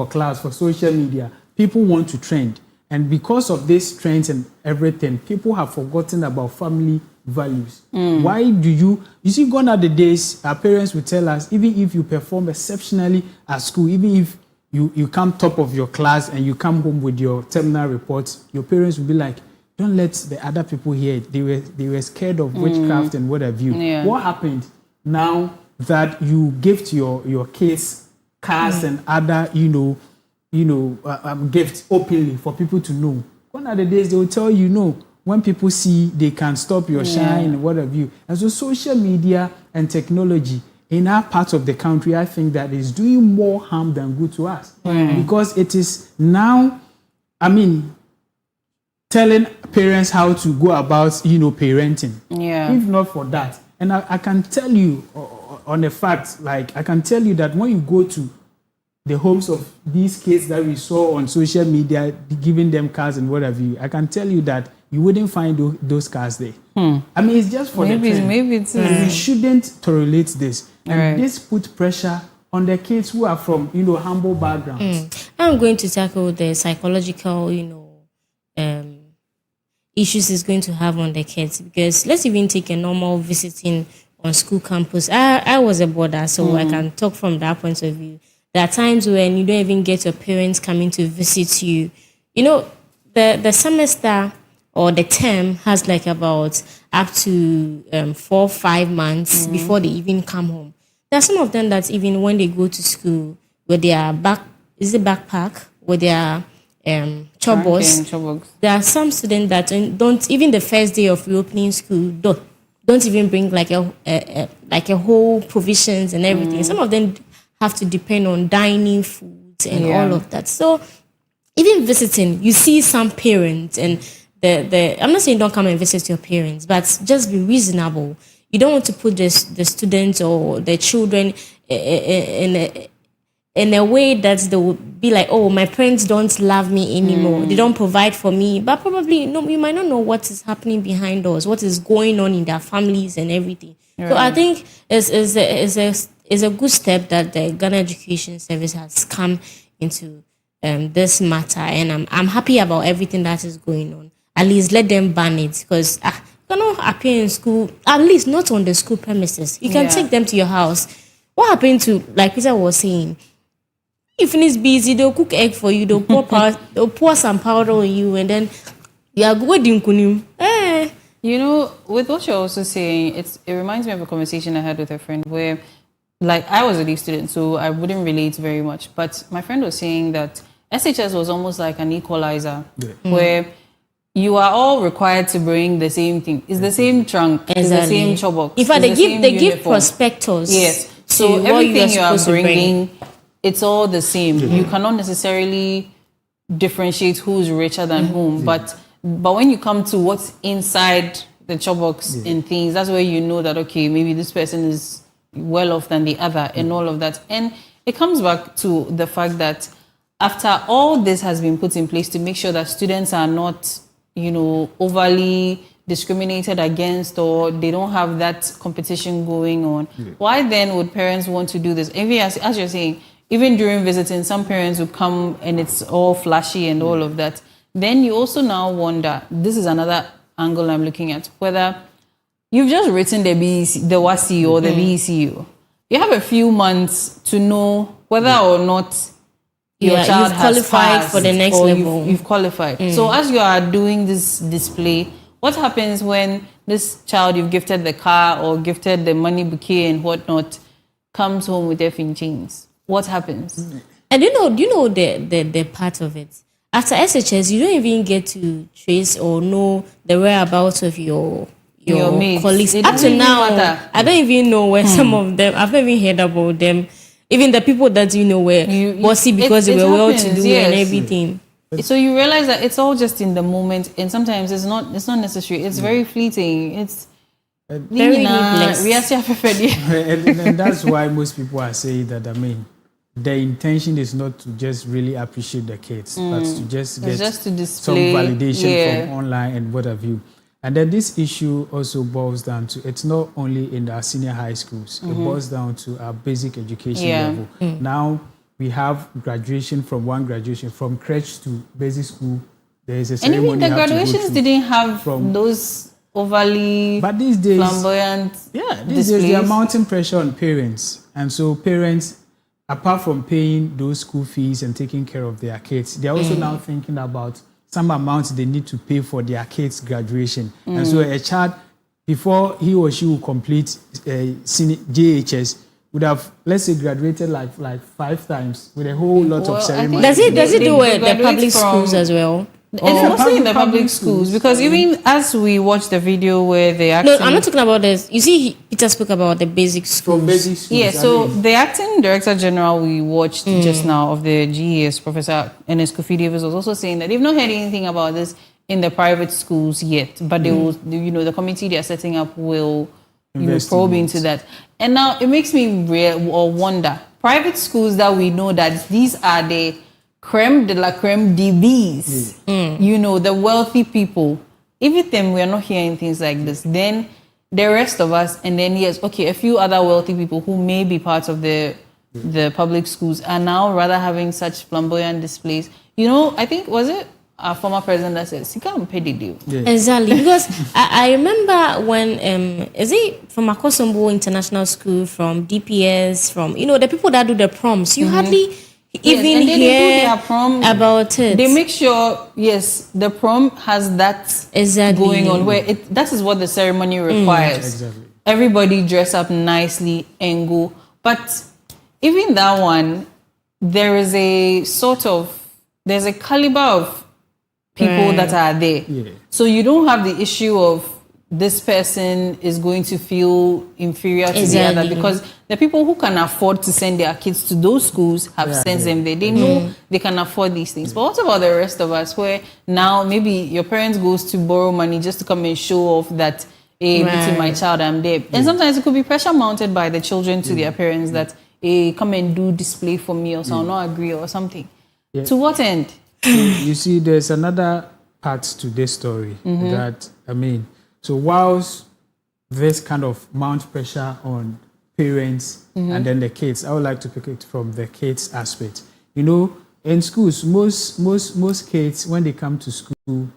Speaker 2: class, for social media. People want to trend. And because of these trends and everything, people have forgotten about family values. Why do you see, gone are the days our parents would tell us, even if you perform exceptionally at school, even if you come top of your class and you come home with your terminal reports, your parents will be like, don't let the other people hear it. They were scared of witchcraft and what have you. What happened now that you give to your kids cars and other, gifts openly for people to know? When Gone are the days they will tell you, no, when people see, they can stop your shine and what have you. And so social media and technology in our part of the country, I think that is doing more harm than good to us. Because it is now, telling parents how to go about, parenting.
Speaker 1: Yeah.
Speaker 2: If not for that. And I can tell you on a fact, like I can tell you that when you go to the homes of these kids that we saw on social media, giving them cars and what have you, I can tell you that you wouldn't find those cars there. It's just for the trend.
Speaker 1: Maybe it's
Speaker 2: We shouldn't tolerate this. And this put pressure on the kids who are from, humble backgrounds.
Speaker 3: I'm going to tackle the psychological, issues it's going to have on the kids, because let's even take a normal visiting on school campus. I was a boarder, so I can talk from that point of view. There are times when you don't even get your parents coming to visit you. The semester or the term has like about up to 4 or 5 months before they even come home. There are some of them that even when they go to school with their backpack, with their chobos. There are some students that don't even the first day of reopening school don't even bring like a whole provisions and everything. Some of them have to depend on dining foods and all of that. So even visiting, you see some parents and I'm not saying don't come and visit your parents, but just be reasonable. You don't want to put the students or the children in a way that they will be like, oh, my parents don't love me anymore. They don't provide for me. But probably you might not know what is happening behind doors, what is going on in their families and everything. Right. So I think it's a good step that the Ghana Education Service has come into this matter, and I'm happy about everything that is going on. At least let them ban it, because cannot appear in school, at least not on the school premises. You can take them to your house. What happened to, like Peter was saying, if it's busy, they'll cook egg for you, they'll pour some powder on you, and then you are going kunim.
Speaker 1: With what you're also saying, it reminds me of a conversation I had with a friend where, like, I was a D student, so I wouldn't relate very much. But my friend was saying that SHS was almost like an equalizer, where you are all required to bring the same thing. It's the same trunk, it's the same chobok.
Speaker 3: In fact, they give prospectus.
Speaker 1: Yes. So everything you are bringing, it's all the same. You cannot necessarily differentiate who's richer than whom. But when you come to what's inside the choboks and things, that's where you know that, okay, maybe this person is well off than the other and all of that. And it comes back to the fact that after all this has been put in place to make sure that students are not, overly discriminated against, or they don't have that competition going on, why then would parents want to do this? Even as you're saying, even during visiting, some parents will come and it's all flashy and all of that. Then you also now wonder, this is another angle I'm looking at, whether you've just written the BEC, the WASI or the BECU. You have a few months to know whether or not your child has
Speaker 3: qualified
Speaker 1: passed
Speaker 3: for the next level.
Speaker 1: You've qualified. So as you are doing this display, what happens when this child you've gifted the car or gifted the money bouquet and whatnot comes home with their chains? What happens?
Speaker 3: And do you know the part of it? After SHS, you don't even get to trace or know the whereabouts of your colleagues. Up to now, I don't even know where some of them. I've never even heard about them. Even the people that were bossy because they were well-to-do and everything.
Speaker 1: So you realize that it's all just in the moment, and sometimes it's not necessary. It's very fleeting. It's
Speaker 3: very needless.
Speaker 2: And that's why most people are saying that, the intention is not to just really appreciate the kids, but to just get
Speaker 1: to display,
Speaker 2: some validation from online and what have you. And then this issue also boils down to, it's not only in our senior high schools, it boils down to our basic education level. Now we have graduation from crèche to basic school. There is a ceremony.
Speaker 1: And even the graduations didn't have those overly flamboyant
Speaker 2: these days they are mounting pressure on parents. And so parents, apart from paying those school fees and taking care of their kids, they're also now thinking about some amount they need to pay for their kids' graduation. And so a child, before he or she will complete JHS, would have, let's say, graduated like 5 times with a whole lot of ceremonies.
Speaker 3: Does it do it the public schools as well?
Speaker 1: It's mostly in the public schools because even as we watch the video where they actually...
Speaker 3: No, I'm not talking about this. You see, Peter spoke about the basic schools.
Speaker 2: From basic schools.
Speaker 1: Yeah, so the acting director general we watched just now of the GES, Professor Ernest Kofi Davis, was also saying that they've not heard anything about this in the private schools yet, but they will, the committee they are setting up will, probe into that. And now it makes me wonder, private schools that we know that these are the creme de la creme DBs, the wealthy people. Even then we are not hearing things like this, then the rest of us, and then yes, okay, a few other wealthy people who may be part of the public schools are now rather having such flamboyant displays. I think, was it our former president that said, "Sika and pay the deal."
Speaker 3: Exactly, because I remember when is it from Akosombo International School, from DPS, from the people that do the proms, you hardly even
Speaker 1: and then
Speaker 3: hear
Speaker 1: they do their prom,
Speaker 3: about it.
Speaker 1: They make sure, yes, the prom has that
Speaker 3: exactly
Speaker 1: going on where that is what the ceremony requires.
Speaker 2: Exactly.
Speaker 1: Everybody dress up nicely and go. But even that one, there's a caliber of people that are there.
Speaker 2: Yeah.
Speaker 1: So you don't have the issue of this person is going to feel inferior to the other, because the people who can afford to send their kids to those schools have sent them there. They know they can afford these things. But what about the rest of us, where now maybe your parents goes to borrow money just to come and show off that, hey, meeting my child, I'm there. And sometimes it could be pressure mounted by the children to their parents that, hey, come and do display for me, or so I'll not agree or something. Yeah. To what end?
Speaker 2: You see, there's another part to this story that, so whilst this kind of mount pressure on parents and then the kids, I would like to pick it from the kids aspect. In schools, most kids, when they come to school,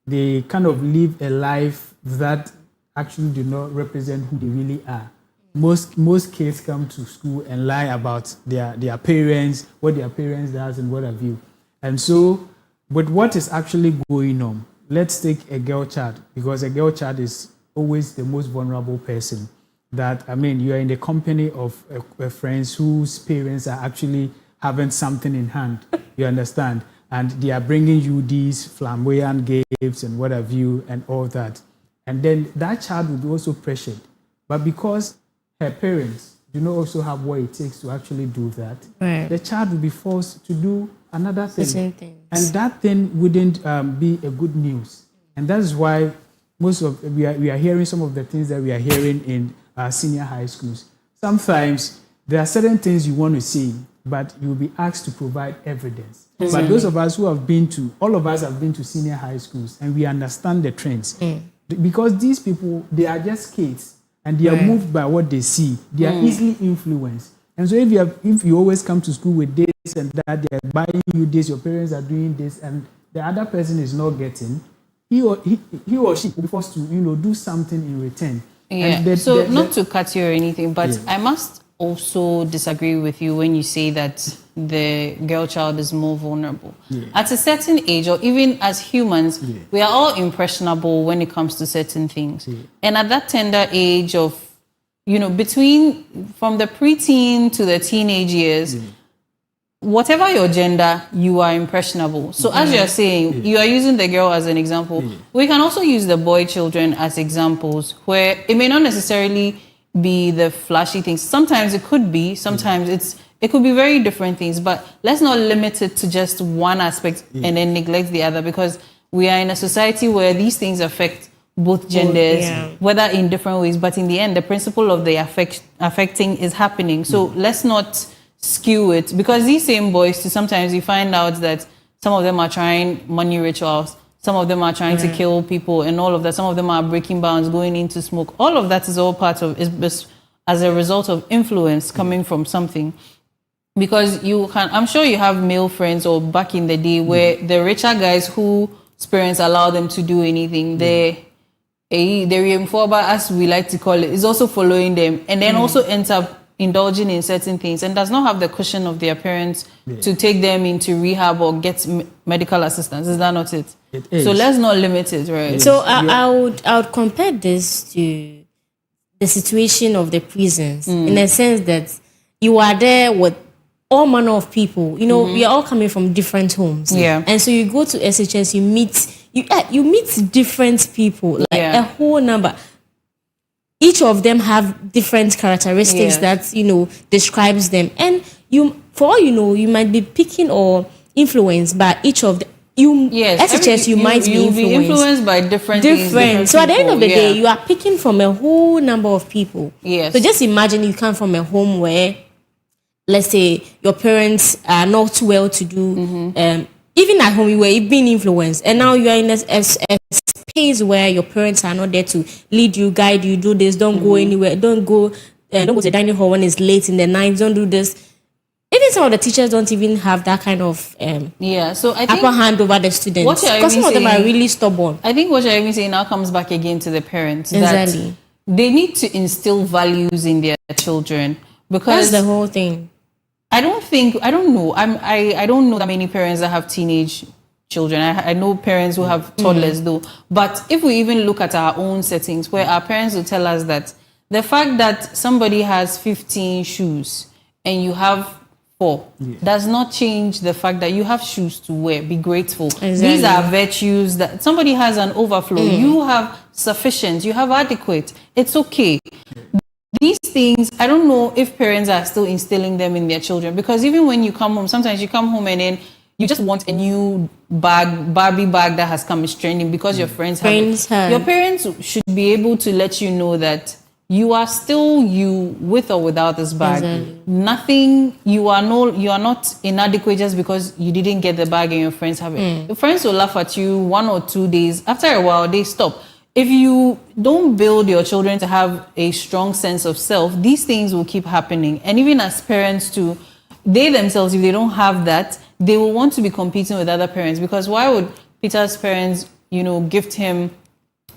Speaker 2: they kind of live a life that actually do not represent who they really are. Most kids come to school and lie about their parents, what their parents does and what have you. And so, but what is actually going on? Let's take a girl child, because a girl child is always the most vulnerable person. That, you are in the company of friends whose parents are actually having something in hand, you understand? And they are bringing you these flamboyant gifts and what have you and all that. And then that child will be also pressured. But because her parents do not also have what it takes to actually do that, the child will be forced to do another thing. And that thing wouldn't be a good news. And that's why we are hearing some of the things that we are hearing in senior high schools. Sometimes there are certain things you want to say, but you will be asked to provide evidence. But those of us who have all of us have been to senior high schools, and we understand the trends. Because these people, they are just kids, and they are moved by what they see. They are easily influenced. And so if you always come to school with this and that, they are buying you this, your parents are doing this, and the other person is not getting, he or she will be forced to do something in return.
Speaker 1: Yeah. Not to cut you or anything, but I must also disagree with you when you say that the girl child is more vulnerable. At a certain age, or even as humans, we are all impressionable when it comes to certain things. And at that tender age of, from the preteen to the teenage years, whatever your gender, you are impressionable. So as you're saying, you are using the girl as an example. We can also use the boy children as examples, where it may not necessarily be the flashy things. Sometimes it could be, sometimes it could be very different things, but let's not limit it to just one aspect and then neglect the other, because we are in a society where these things affect both genders, whether in different ways, but in the end, the principle of the affecting is happening. So let's not skew it, because these same boys, sometimes you find out that some of them are trying money rituals, some of them are trying to kill people and all of that. Some of them are breaking bounds, going into smoke. All of that is all part of, is as a result of influence coming from something. Because I'm sure you have male friends, or back in the day, where the richer guys whose parents allow them to do anything, the reinformer, as we like to call it, is also following them, and then also ends up indulging in certain things, and does not have the cushion of their parents to take them into rehab or get medical assistance. Is that not it?
Speaker 2: It is.
Speaker 1: So let's not limit it, right?
Speaker 3: So I would compare this to the situation of the prisons, in the sense that you are there with all manner of people. You know, we are all coming from different homes.
Speaker 1: Yeah.
Speaker 3: And so you go to SHS, you meet different people, like
Speaker 1: Yeah.
Speaker 3: a whole number. Each of them have different characteristics
Speaker 1: Yes.
Speaker 3: that describes them. And for all you know, you might be picking or influenced by each of them. SHS, you might
Speaker 1: you'll
Speaker 3: be
Speaker 1: be influenced by different things,
Speaker 3: So at the end of the
Speaker 1: people,
Speaker 3: day, you are picking from a whole number of people.
Speaker 1: Yes.
Speaker 3: So just imagine you come from a home where, let's say, your parents are not well to do. Even at home, you were being influenced, and now you are in a space where your parents are not there to lead you, guide you, do this, don't go anywhere, don't go to the dining hall when it's late in the night, don't do this. Even some of the teachers don't even have that kind of
Speaker 1: So I think
Speaker 3: upper hand over the students,
Speaker 1: what you're
Speaker 3: because some of them are
Speaker 1: saying-
Speaker 3: really stubborn.
Speaker 1: I think what you're even saying now comes back again to the parents.
Speaker 3: Exactly.
Speaker 1: That they need to instill values in their children, because
Speaker 3: That's the whole thing.
Speaker 1: I don't know. I don't know that many parents that have teenage children. I know parents who have toddlers though. But if we even look at our own settings, where our parents will tell us that the fact that somebody has 15 shoes and you have 4 does not change the fact that you have shoes to wear. Be grateful.
Speaker 3: Exactly.
Speaker 1: These are virtues that somebody has an overflow. You have sufficient. You have adequate. It's okay. These things, I don't know if parents are still instilling them in their children, because even when you come home, sometimes you come home and then you just want a new Barbie bag that has come is trending because your friends have it. Your parents should be able to let you know that you are still you, with or without this bag.
Speaker 3: Exactly.
Speaker 1: Nothing, you are not inadequate just because you didn't get the bag and your friends have it. Your friends will laugh at you 1 or 2 days. After a while, they stop. If you don't build your children to have a strong sense of self, these things will keep happening. And even as parents too, they themselves, if they don't have that, they will want to be competing with other parents. Because why would Peter's parents, gift him,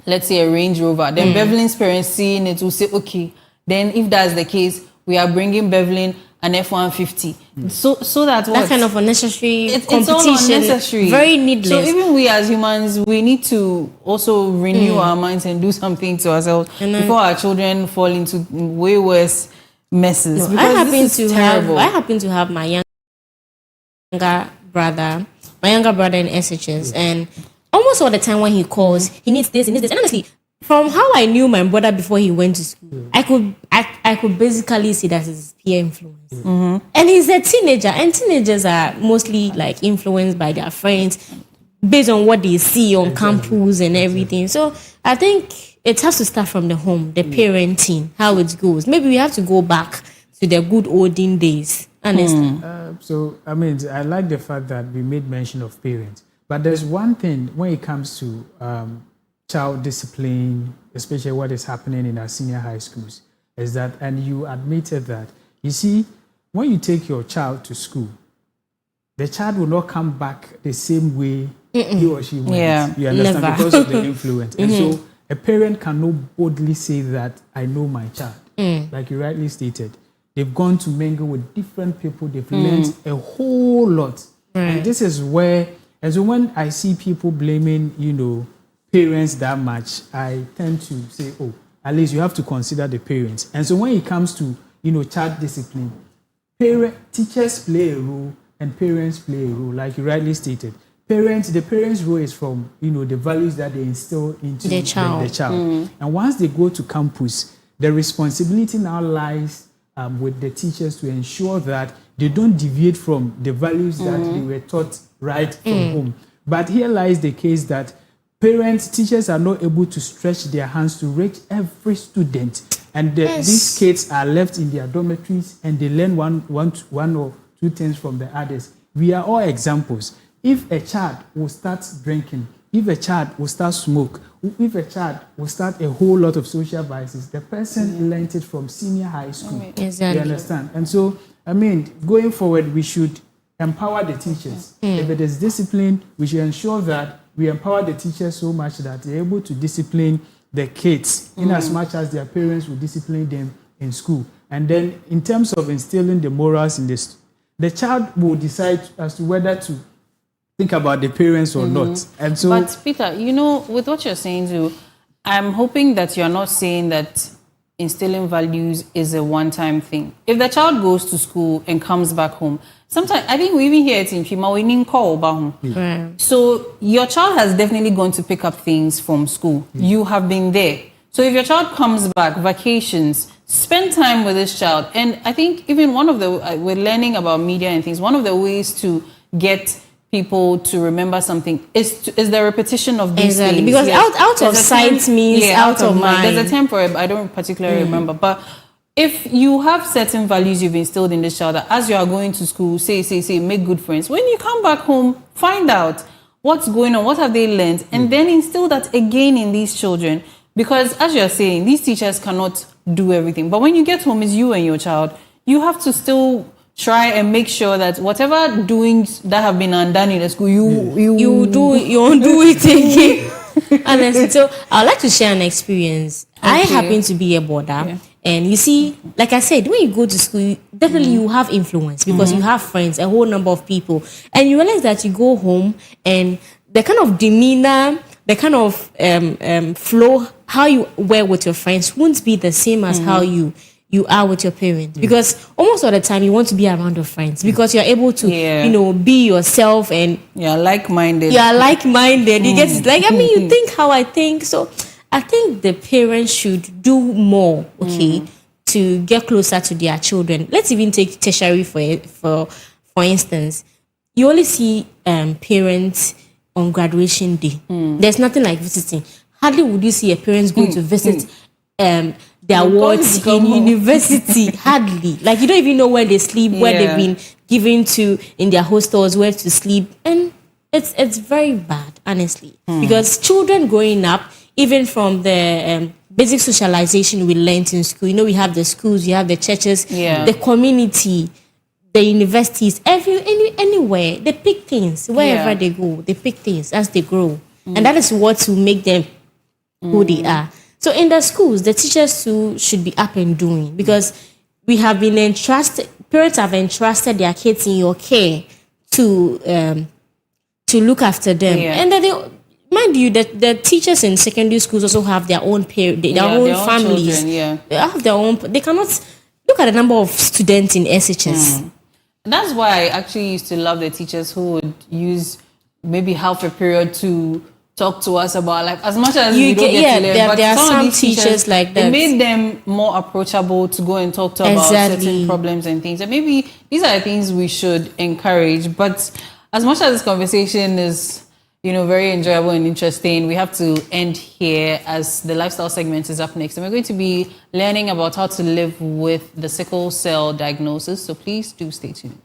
Speaker 1: let's say, a Range Rover? Then Bevelyn's parents seeing it will say, okay, then if that's the case, we are bringing Bevelyn an F-150. So that
Speaker 3: That kind of unnecessary competition,
Speaker 1: it's all unnecessary.
Speaker 3: very needless.
Speaker 1: So even we as humans, we need to also renew our minds and do something to ourselves before our children fall into way worse messes.
Speaker 3: I
Speaker 1: Because
Speaker 3: happen
Speaker 1: this is terrible.
Speaker 3: I happen to have my younger brother in SHS, and almost all the time when he calls, he needs this, he needs this. And honestly, from how I knew my brother before he went to school, I could basically see that it's peer influence. And he's a teenager, and teenagers are mostly like influenced by their friends based on what they see on campus and everything. So I think it has to start from the home, the parenting, how it goes. Maybe we have to go back to the good olden days. Honestly.
Speaker 2: I like the fact that we made mention of parents. But there's one thing when it comes to child discipline, especially what is happening in our senior high schools, is that, and you admitted that, you see, when you take your child to school, the child will not come back the same way he or she went.
Speaker 1: Yeah.
Speaker 2: You understand?
Speaker 3: Never.
Speaker 2: Because of the influence. And so a parent cannot boldly say that, I know my child. Like you rightly stated. They've gone to mingle with different people. They've learned a whole lot. And this is where, and so when I see people blaming, parents that much, I tend to say, oh, at least you have to consider the parents. And so when it comes to, child discipline, teachers play a role and parents play a role, like you rightly stated. The parents' role is from, the values that they instill into
Speaker 3: the child.
Speaker 2: And once they go to campus, the responsibility now lies with the teachers to ensure that they don't deviate from the values that they were taught right from home. But here lies the case that teachers are not able to stretch their hands to reach every student. And these kids are left in their dormitories and they learn one or two things from the others. We are all examples. If a child will start drinking, if a child will start smoke, if a child will start a whole lot of social vices, the person learned it from senior high school.
Speaker 3: Exactly.
Speaker 2: You understand? And so, going forward, we should empower the teachers. If it is discipline, we should ensure that we empower the teachers so much that they're able to discipline the kids in as much as their parents will discipline them in school. And then in terms of instilling the morals in this, the child will decide as to whether to think about the parents or not. And so,
Speaker 1: but Peter, with what you're saying too, I'm hoping that you're not saying that instilling values is a one-time thing. If the child goes to school and comes back home, sometimes I think we even hear it in Fima, we need call about home.
Speaker 3: Right.
Speaker 1: So your child has definitely gone to pick up things from school. You have been there. So if your child comes back, vacations, spend time with this child. And I think even one of the, we're learning about media and things, one of the ways to get people to remember something is the repetition of these things.
Speaker 3: Because out of
Speaker 1: There's a
Speaker 3: sight means out of mind.
Speaker 1: There's a term for it, but I don't particularly remember. But if you have certain values you've instilled in this child, that as you are going to school, say, make good friends. When you come back home, find out what's going on, what have they learned, and then instill that again in these children. Because as you're saying, these teachers cannot do everything. But when you get home, it's you and your child. You have to still try and make sure that whatever doings that have been undone in the school, you
Speaker 3: won't do it again. Honestly, so I'd like to share an experience. I happen to be a boarder, and you see, like I said, when you go to school, definitely you have influence because you have friends, a whole number of people, and you realize that you go home and the kind of demeanor, the kind of flow, how you were with your friends won't be the same as how you are with your parents, because almost all the time you want to be around your friends because you're able to, be yourself, and
Speaker 1: you're like-minded.
Speaker 3: You get like, I mean, you think how I think. So I think the parents should do more, to get closer to their children. Let's even take tertiary for instance. You only see parents on graduation day. There's nothing like visiting. Hardly would you see a parents go to visit their wards in university. Hardly. Like, you don't even know where they sleep, where they've been given to in their hostels, where to sleep. And it's very bad, honestly. Because children growing up, even from the basic socialization we learned in school, we have the schools, you have the churches, the community, the universities, anywhere, they pick things. Wherever they go, they pick things as they grow. And that is what will make them who they are. So in the schools, the teachers too should be up and doing, because we have been entrusted, parents have entrusted their kids in your care to look after them. And then mind you, that the teachers in secondary schools also have their own their own families.
Speaker 1: Children,
Speaker 3: They have their own. They cannot look at the number of students in SHS.
Speaker 1: That's why I actually used to love the teachers who would use maybe half a period to talk to us about, like, as much as we don't get to learn. But
Speaker 3: there are
Speaker 1: some of
Speaker 3: some
Speaker 1: these
Speaker 3: teachers like that.
Speaker 1: It made them more approachable to go and talk to about certain problems and things. And maybe these are the things we should encourage. But as much as this conversation is, very enjoyable and interesting, we have to end here, as the lifestyle segment is up next. And we're going to be learning about how to live with the sickle cell diagnosis. So please do stay tuned.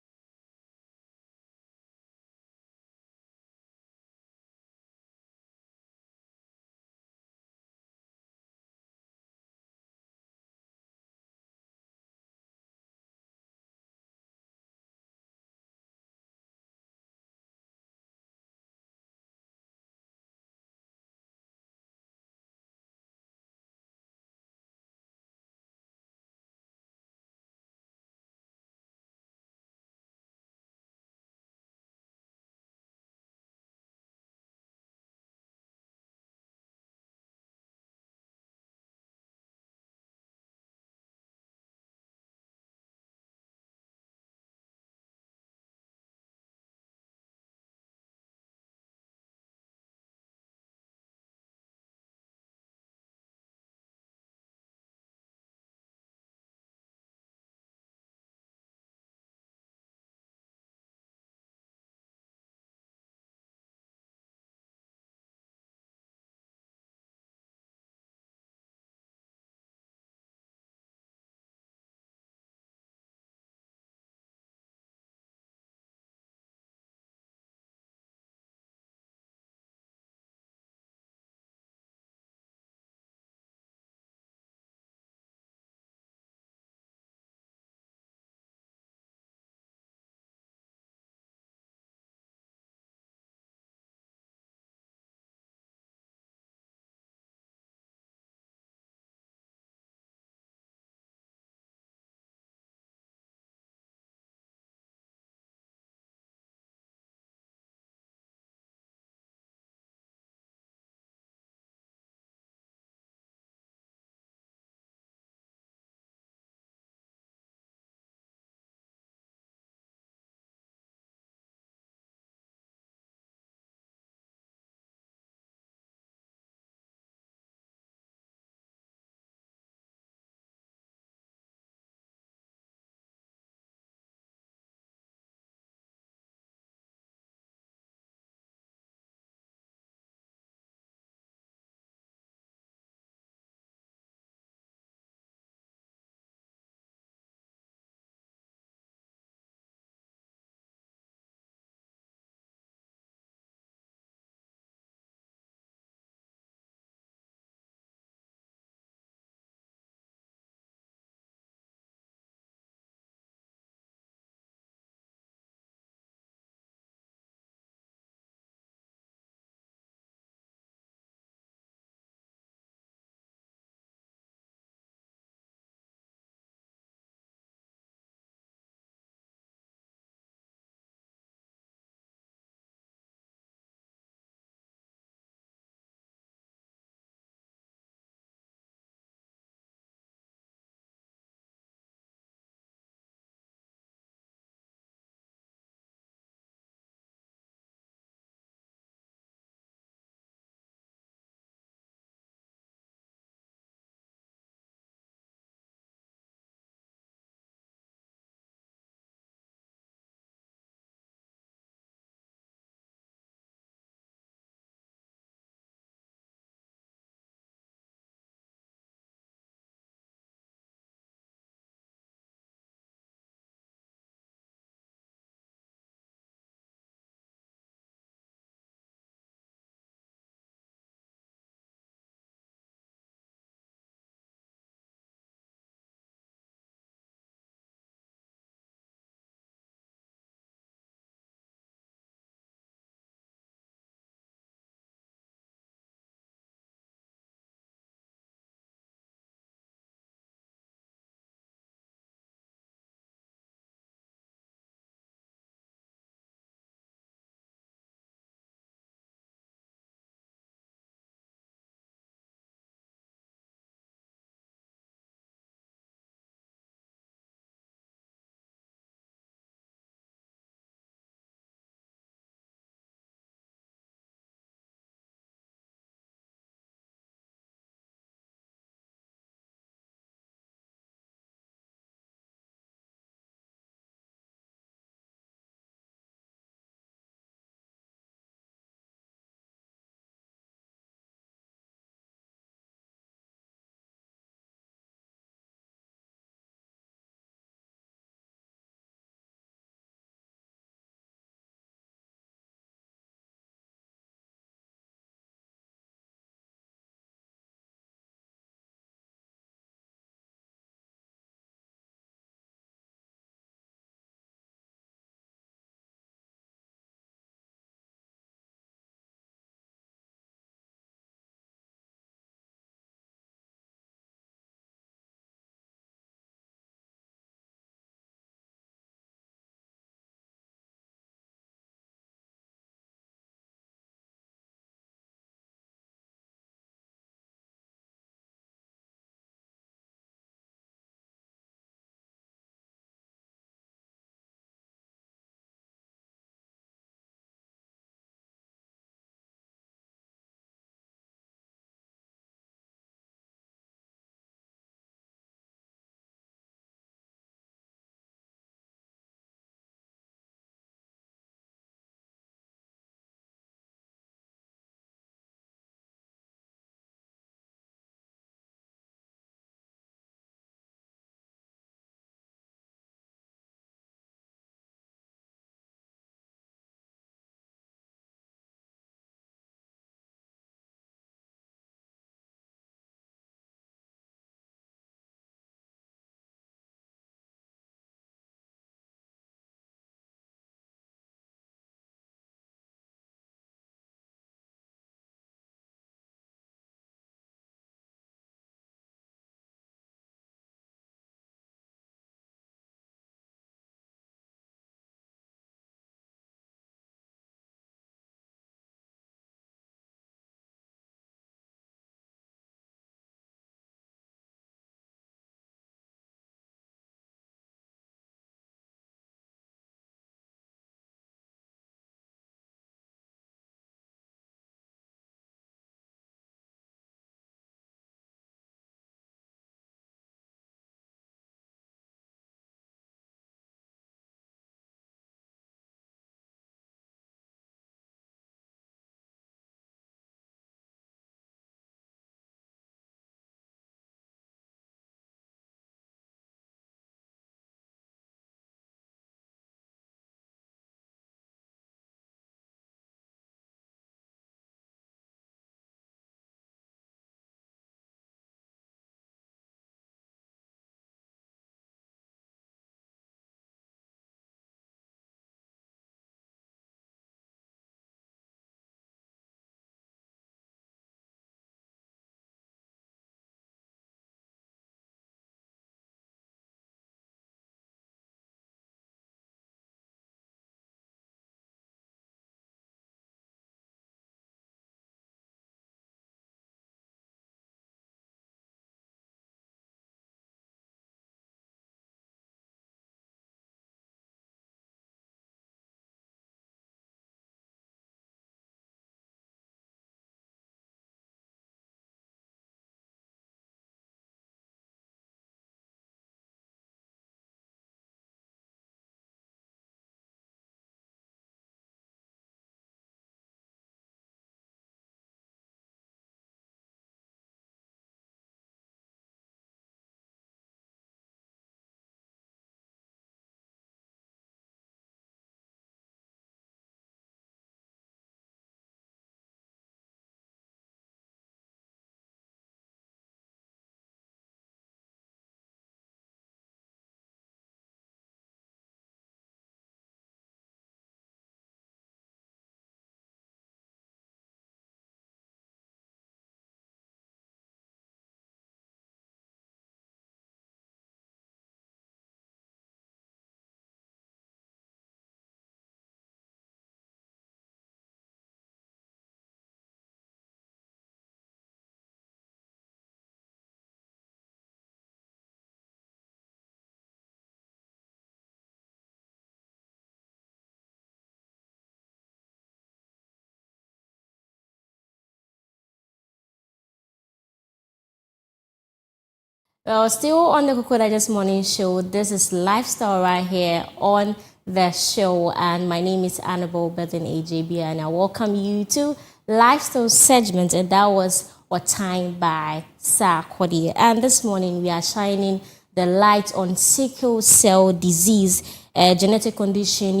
Speaker 3: Well, still on the Koko Digest Morning Show. This is Lifestyle right here on the show, and my name is Annabelle Bethan AJB, and I welcome you to Lifestyle segment, and that was What Time by Sarkodie. And this morning we are shining the light on sickle cell disease, a genetic condition,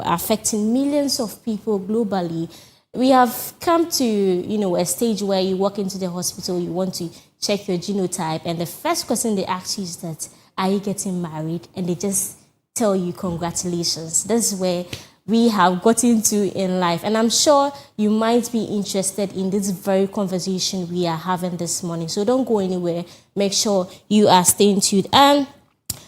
Speaker 3: affecting millions of people globally. We have come to, a stage where you walk into the hospital, you want to check your genotype, and the first question they ask you is that, are you getting married? And they just tell you, congratulations. This is where we have gotten to in life. And I'm sure you might be interested in this very conversation we are having this morning. So don't go anywhere. Make sure you are staying tuned. And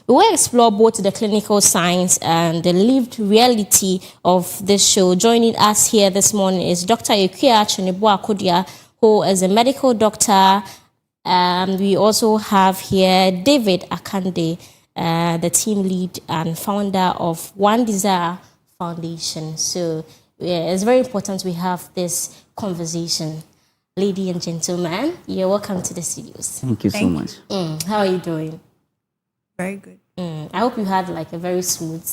Speaker 3: we will explore both the clinical science and the lived reality of this show. Joining us here this morning is Dr. Ekuya Cheneboa-Kodia, who is a medical doctor. We also have here David Akande, the team lead and founder of One Desire Foundation. So it's very important we have this conversation. Lady and gentlemen, you're welcome to the studios.
Speaker 5: Thank you so much.
Speaker 3: How are you doing?
Speaker 6: Very good.
Speaker 3: I hope you had like a very smooth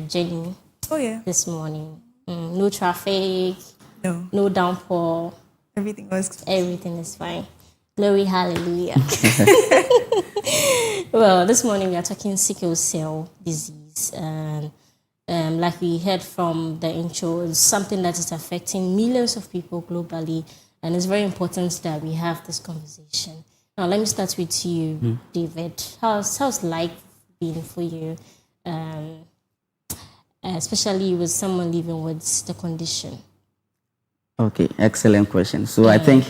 Speaker 3: journey
Speaker 6: Oh yeah.
Speaker 3: this morning. No traffic,
Speaker 6: No,
Speaker 3: no downpour.
Speaker 6: everything was.
Speaker 3: Everything is fine. Glory, hallelujah. Well, this morning we are talking sickle cell disease. And like we heard from the intro, it's something that is affecting millions of people globally. And it's very important that we have this conversation. Now, let me start with you, David. How's life been for you? Especially with someone living with the condition.
Speaker 5: Okay, excellent question. So I think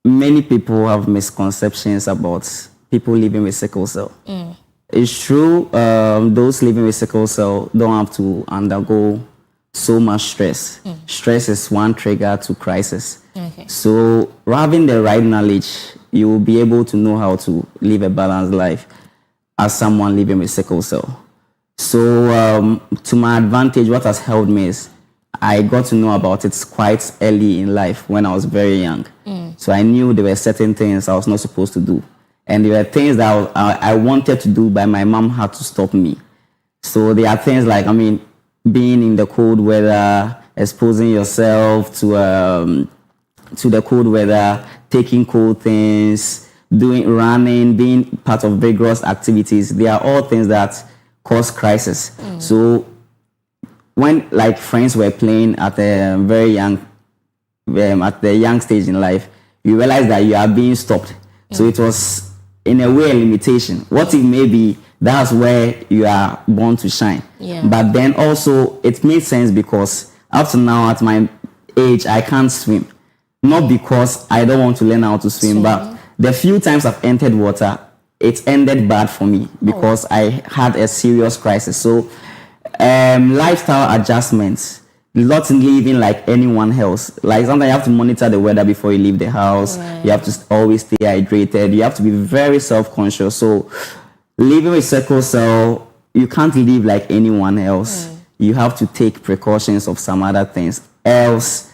Speaker 5: many people have misconceptions about people living with sickle cell. It's true, those living with sickle cell don't have to undergo so much stress. Stress is one trigger to crisis.
Speaker 3: Okay.
Speaker 5: So having the right knowledge, you will be able to know how to live a balanced life as someone living with sickle cell. So to my advantage, what has helped me is I got to know about it quite early in life when I was very young. So I knew there were certain things I was not supposed to do. And there were things that I wanted to do, but my mom had to stop me. So there are things like, being in the cold weather, exposing yourself to the cold weather, taking cold things, running, being part of vigorous activities. They are all things that cause crisis. So when like friends were playing at a very young, at the young stage in life, you realize that you are being stopped. So it was in a way a limitation. What if maybe that's where you are born to shine?
Speaker 3: Yeah.
Speaker 5: But then also it made sense because up to now at my age I can't swim. Not because I don't want to learn how to swim, but the few times I've entered water, it ended bad for me because I had a serious crisis. So lifestyle adjustments, not living like anyone else. Like sometimes you have to monitor the weather before you leave the house.
Speaker 3: Right.
Speaker 5: You have to always stay hydrated. You have to be very self-conscious. So living with sickle cell, you can't live like anyone else. You have to take precautions of some other things. Else,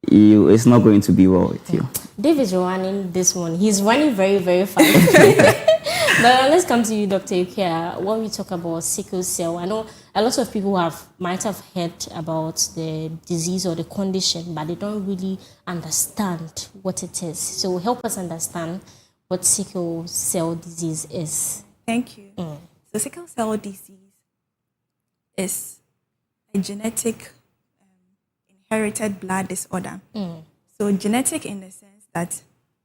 Speaker 5: it's not going to be well with you.
Speaker 3: David's running this one. He's running very, very fast. But let's come to you, Dr. Ekuya. When we talk about sickle cell, I know a lot of people might have heard about the disease or the condition, but they don't really understand what it is. So help us understand what sickle cell disease is.
Speaker 6: Thank you. So sickle cell disease is a genetic inherited blood disorder. So genetic in the sense that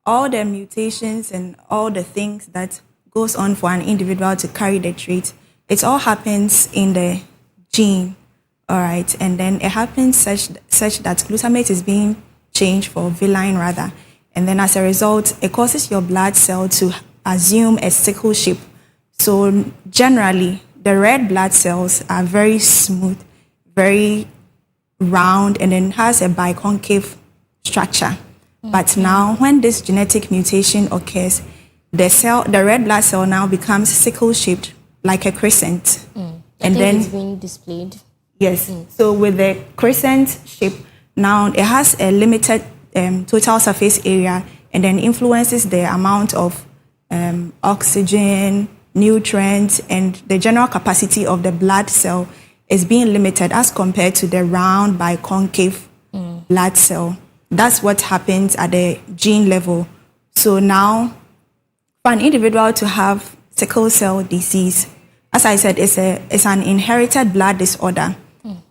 Speaker 6: all the mutations and all the things that goes on for an individual to carry the trait, it all happens in the gene, all right? And then it happens such that glutamate is being changed for valine rather. And then as a result, it causes your blood cell to assume a sickle shape. So generally, the red blood cells are very smooth, very round, and then has a biconcave structure. But now when this genetic mutation occurs, the red blood cell now becomes sickle-shaped, like a crescent.
Speaker 3: And then it's being displayed.
Speaker 6: Yes. So with the crescent shape, now it has a limited total surface area, and then influences the amount of oxygen, nutrients, and the general capacity of the blood cell is being limited as compared to the round biconcave blood cell. That's what happens at the gene level. So now, for an individual to have sickle cell disease, as I said, it's an inherited blood disorder,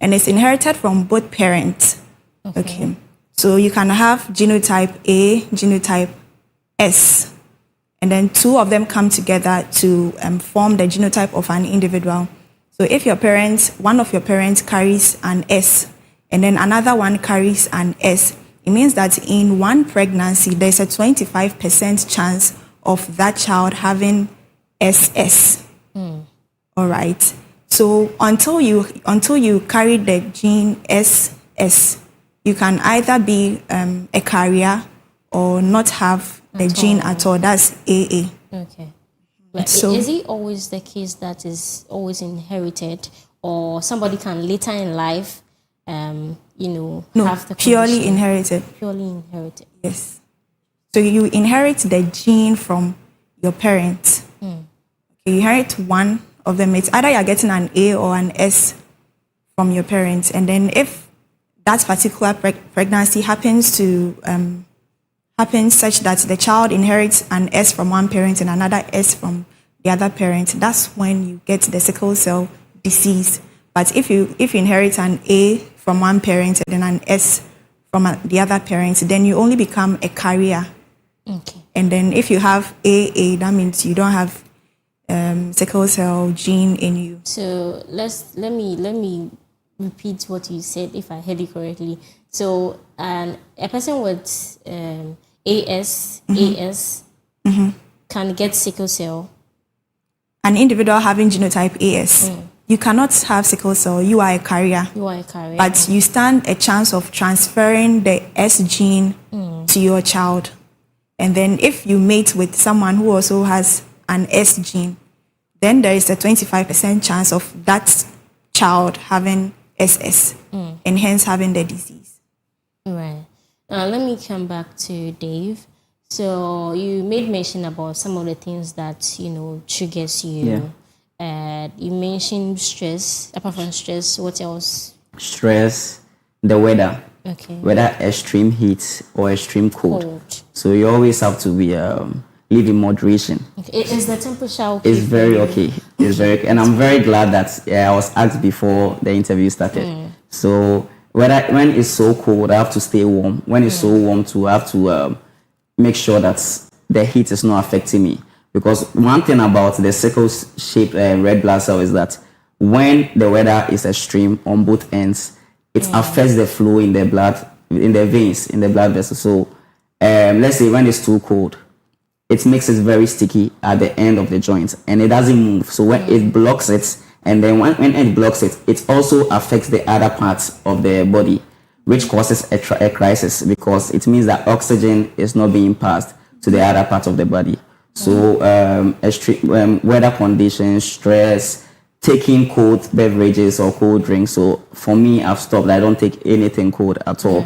Speaker 6: and it's inherited from both parents. Okay. So you can have genotype A, genotype S, and then two of them come together to form the genotype of an individual. So if one of your parents carries an S, and then another one carries an S, it means that in one pregnancy, there's a 25% chance of that child having SS. All right. So until you carry the gene SS, you can either be a carrier or not have the gene at all. That's AA.
Speaker 3: Okay. But is it always the case that is always inherited, or somebody can later in life, have the
Speaker 6: purely
Speaker 3: condition?
Speaker 6: inherited.
Speaker 3: Purely inherited.
Speaker 6: Yes. So you inherit the gene from your parents. You inherit one of them. It's either you're getting an A or an S from your parents, and then if that particular pregnancy happens such that the child inherits an S from one parent and another S from the other parent, that's when you get the sickle cell disease. But if you inherit an A from one parent and then an S from the other parent, then you only become a carrier.
Speaker 3: Okay.
Speaker 6: And then if you have AA, that means you don't have sickle cell gene in you.
Speaker 3: So let me repeat what you said if I heard it correctly. So a person with AS can get sickle cell.
Speaker 6: An individual having genotype AS, you cannot have sickle cell. You are a carrier. But you stand a chance of transferring the S gene to your child. And then if you mate with someone who also has an S gene, then there is a 25% chance of that child having SS and hence having the disease.
Speaker 3: Right. Let me come back to Dave. So you made mention about some of the things that, triggers you.
Speaker 5: Yeah.
Speaker 3: You mentioned stress. Apart from stress, what else?
Speaker 5: Stress, the weather.
Speaker 3: Okay.
Speaker 5: Whether extreme heat or extreme cold. So you always have to be live in moderation.
Speaker 3: Okay. Is the temperature okay?
Speaker 5: It's very okay. It's very, and I'm very glad that I was asked before the interview started. So when it's so cold, I have to stay warm. When it's so warm too, I have to make sure that the heat is not affecting me. Because one thing about the sickle-shaped red blood cell is that when the weather is extreme on both ends, it affects the flow in the blood, in the veins, in the blood vessels. So let's say when it's too cold, it makes it very sticky at the end of the joint and it doesn't move. So when it blocks it, and then when it blocks it, it also affects the other parts of the body, which causes a crisis because it means that oxygen is not being passed to the other part of the body. So extreme weather conditions, stress, taking cold beverages or cold drinks. So for me, I've stopped. I don't take anything cold at all.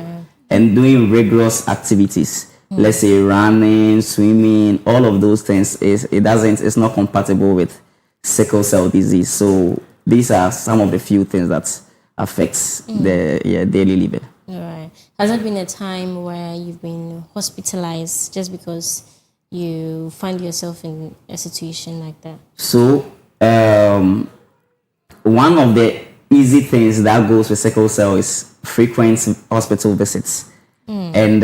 Speaker 5: And doing rigorous activities, let's say running, swimming, all of those things, it's not compatible with sickle cell disease. So these are some of the few things that affects the daily living.
Speaker 3: All right. Has there been a time where you've been hospitalized just because you find yourself in a situation like that? So
Speaker 5: one of the easy things that goes with sickle cell is frequent hospital visits. And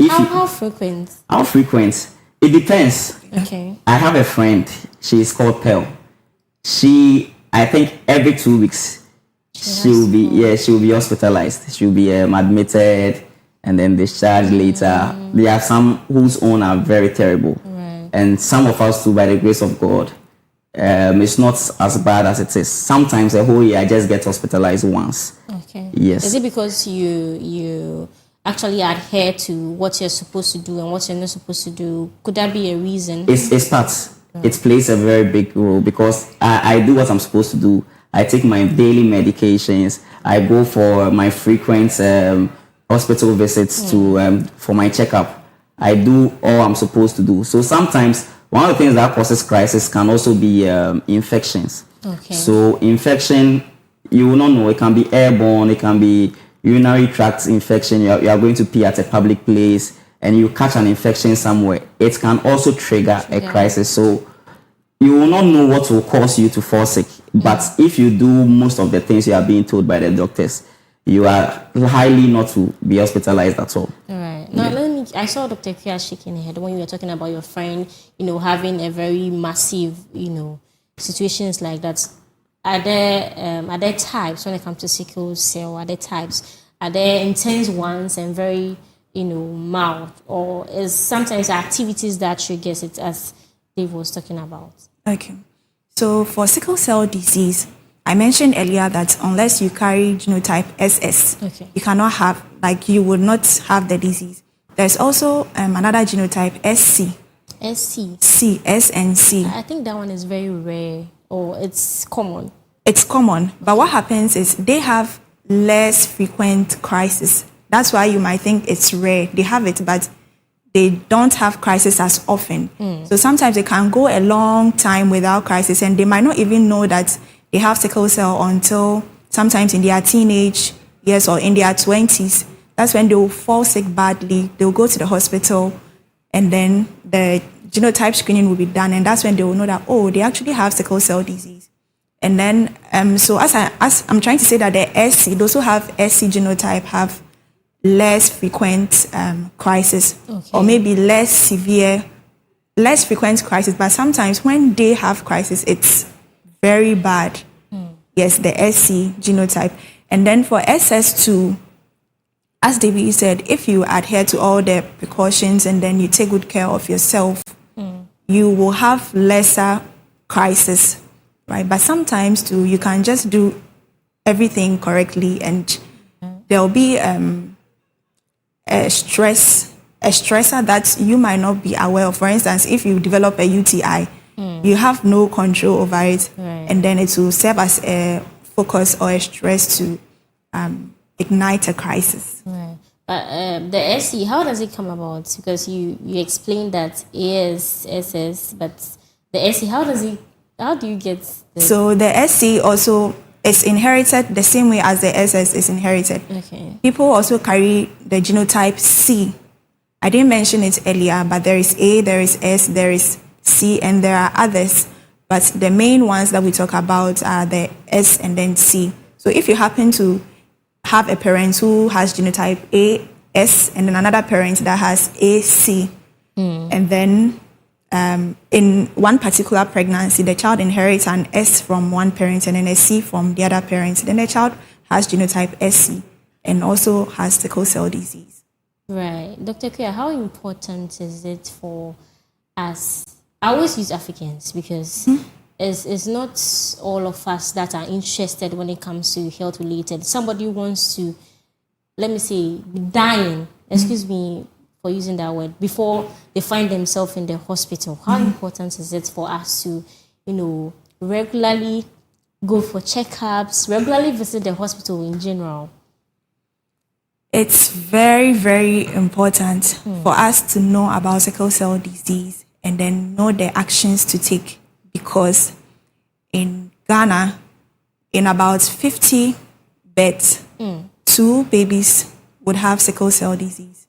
Speaker 3: how frequent?
Speaker 5: How frequent? It depends.
Speaker 3: Okay.
Speaker 5: I have a friend. She's called Pearl. I think every 2 weeks she'll be hospitalized. She'll be admitted and then discharged later. There are some whose own are very terrible, and some of us too, by the grace of God, it's not as bad as it is. Sometimes a whole year I just get hospitalized once.
Speaker 3: Okay.
Speaker 5: Yes.
Speaker 3: Is it because you actually adhere to what you're supposed to do and what you're not supposed to do? Could that be a reason?
Speaker 5: It's part. It plays a very big role because I do what I'm supposed to do. I take my daily medications. I go for my frequent hospital visits for my checkup. I do all I'm supposed to do. So sometimes one of the things that causes crisis can also be infections.
Speaker 3: Okay.
Speaker 5: So infection, you will not know. It can be airborne. It can be urinary tract infection. You are going to pee at a public place and you catch an infection somewhere. It can also trigger a crisis. So you will not know what will cause you to fall sick. But if you do most of the things you are being told by the doctors, you are highly not to be hospitalized at all.
Speaker 3: All right. Now, I saw Dr. Kia shaking her head when you were talking about your friend, having a very massive, situations like that. Are there types when it comes to sickle cell? Are there types? Are there intense ones and very, mild? Or is sometimes activities that triggers it, as Dave was talking about?
Speaker 6: Okay. So for sickle cell disease, I mentioned earlier that unless you carry genotype SS, you cannot have, you would not have the disease. There's also another genotype SC.
Speaker 3: SC?
Speaker 6: C, S and C.
Speaker 3: I think that one is very rare, or it's common.
Speaker 6: It's common, but what happens is they have less frequent crisis. That's why you might think it's rare. They have it, but they don't have crisis as often. So sometimes they can go a long time without crisis, and they might not even know that they have sickle cell until sometimes in their teenage years or in their 20s. That's when they will fall sick badly. They'll go to the hospital, and then the genotype screening will be done, and that's when they will know that, they actually have sickle cell disease. And then, so as I'm trying to say that the SC, those who have SC genotype have less frequent crisis, or maybe less frequent crisis. But sometimes when they have crisis, it's very bad. Yes, the SC genotype. And then for SS2, as David said, if you adhere to all the precautions and then you take good care of yourself, you will have lesser crisis, right? But sometimes too, you can just do everything correctly, and there'll be a stressor that you might not be aware of. For instance, if you develop a UTI, you have no control over it, and then it will serve as a focus or a stress to ignite a crisis.
Speaker 3: Right. But the SC, how does it come about? Because you explained that AS, SS, but the SC, how do you get this?
Speaker 6: So the SC also is inherited the same way as the SS is inherited.
Speaker 3: Okay.
Speaker 6: People also carry the genotype C. I didn't mention it earlier, but there is A, there is S, there is C, and there are others. But the main ones that we talk about are the S and then C. So if you happen to have a parent who has genotype A, S, and then another parent that has A, C, and then in one particular pregnancy, the child inherits an S from one parent and then a C from the other parent, then the child has genotype SC and also has sickle cell disease.
Speaker 3: Right. Dr. Kia, how important is it for us? I always use Africans because it's not all of us that are interested when it comes to health related. Somebody wants to, let me say, dying, excuse me for using that word, before they find themselves in the hospital. How important is it for us to, regularly go for checkups, regularly visit the hospital in general?
Speaker 6: It's very, very important for us to know about sickle cell disease and then know the actions to take, because in Ghana, in about 50 births, 2 babies would have sickle cell disease.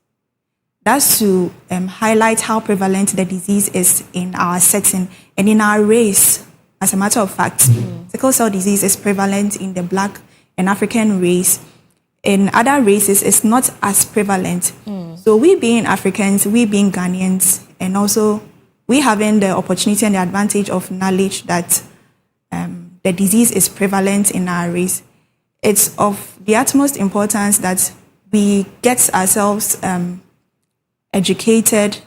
Speaker 6: That's to highlight how prevalent the disease is in our setting and in our race. As a matter of fact, sickle cell disease is prevalent in the Black and African race. In other races, it's not as prevalent. So we being Africans, we being Ghanaians, and also we having the opportunity and the advantage of knowledge that the disease is prevalent in our race, it's of the utmost importance that we get ourselves educated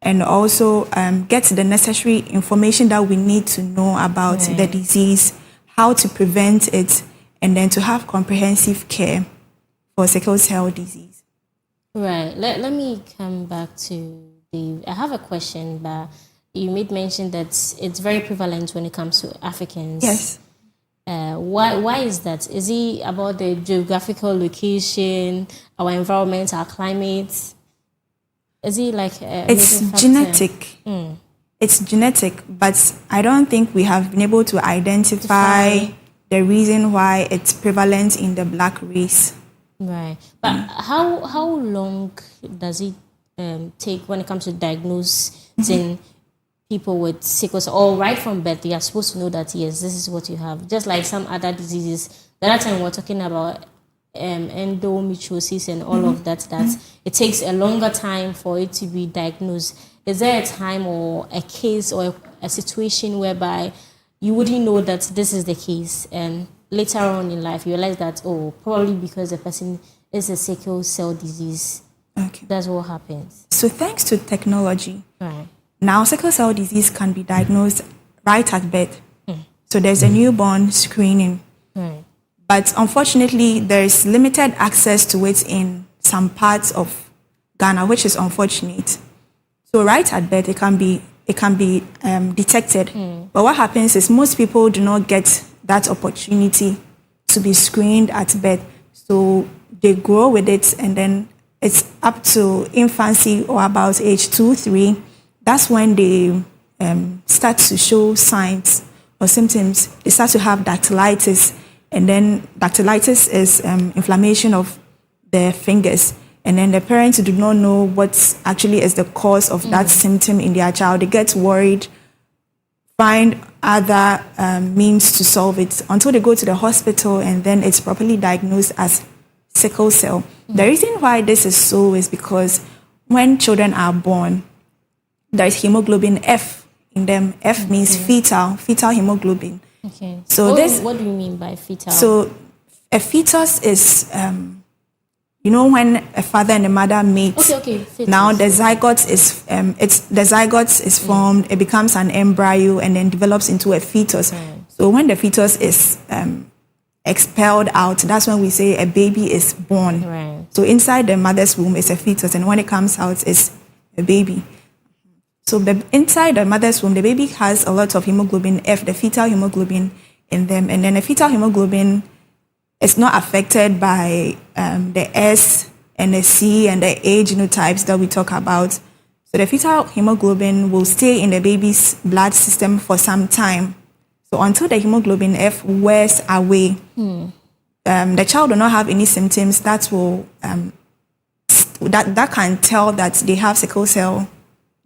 Speaker 6: and also get the necessary information that we need to know about the disease, how to prevent it, and then to have comprehensive care for sickle cell disease.
Speaker 3: Right. Let me come back to Dave. I have a question, but you made mention that it's very prevalent when it comes to Africans.
Speaker 6: Yes.
Speaker 3: Why is that? Is it about the geographical location, our environment, our climate? Is it like
Speaker 6: it's genetic? it's genetic, but I don't think we have been able to identify the reason why it's prevalent in the black race.
Speaker 3: Right. But how long does it take when it comes to diagnosing people with sickle cell? Or right from birth, they are supposed to know that, yes, this is what you have. Just like some other diseases. The other time we were talking about endometriosis and all of that, it takes a longer time for it to be diagnosed. Is there a time or a case or a situation whereby you wouldn't know that this is the case, and later on in life you realize that, oh, probably because the person is a sickle cell disease, that's what happens?
Speaker 6: So thanks to technology,
Speaker 3: Right.
Speaker 6: now sickle cell disease can be diagnosed right at birth. So there's a newborn screening.
Speaker 3: Right.
Speaker 6: But unfortunately, there's limited access to it in some parts of Ghana, which is unfortunate. So right at birth, it can be detected. But what happens is most people do not get that opportunity to be screened at birth. So they grow with it, and then it's up to infancy or about age 2, 3. That's when they start to show signs or symptoms. They start to have dactylitis. And then dactylitis is inflammation of the fingers. And then the parents do not know what actually is the cause of that symptom in their child. They get worried, find other means to solve it until they go to the hospital, and then it's properly diagnosed as sickle cell. The reason why this is so is because when children are born, there is hemoglobin F in them. F means fetal hemoglobin.
Speaker 3: Okay.
Speaker 6: So
Speaker 3: what do you mean by fetal?
Speaker 6: So a fetus is, when a father and a mother meet.
Speaker 3: Okay. Fetus.
Speaker 6: Now the zygote is formed. It becomes an embryo and then develops into a fetus.
Speaker 3: Right.
Speaker 6: So when the fetus is expelled out, that's when we say a baby is born.
Speaker 3: Right.
Speaker 6: So inside the mother's womb is a fetus, and when it comes out, it's a baby. So inside the mother's womb, the baby has a lot of hemoglobin F, the fetal hemoglobin in them. And then the fetal hemoglobin is not affected by the S and the C and the A genotypes that we talk about. So the fetal hemoglobin will stay in the baby's blood system for some time. So until the hemoglobin F wears away, the child will not have any symptoms that will that can tell that they have sickle cell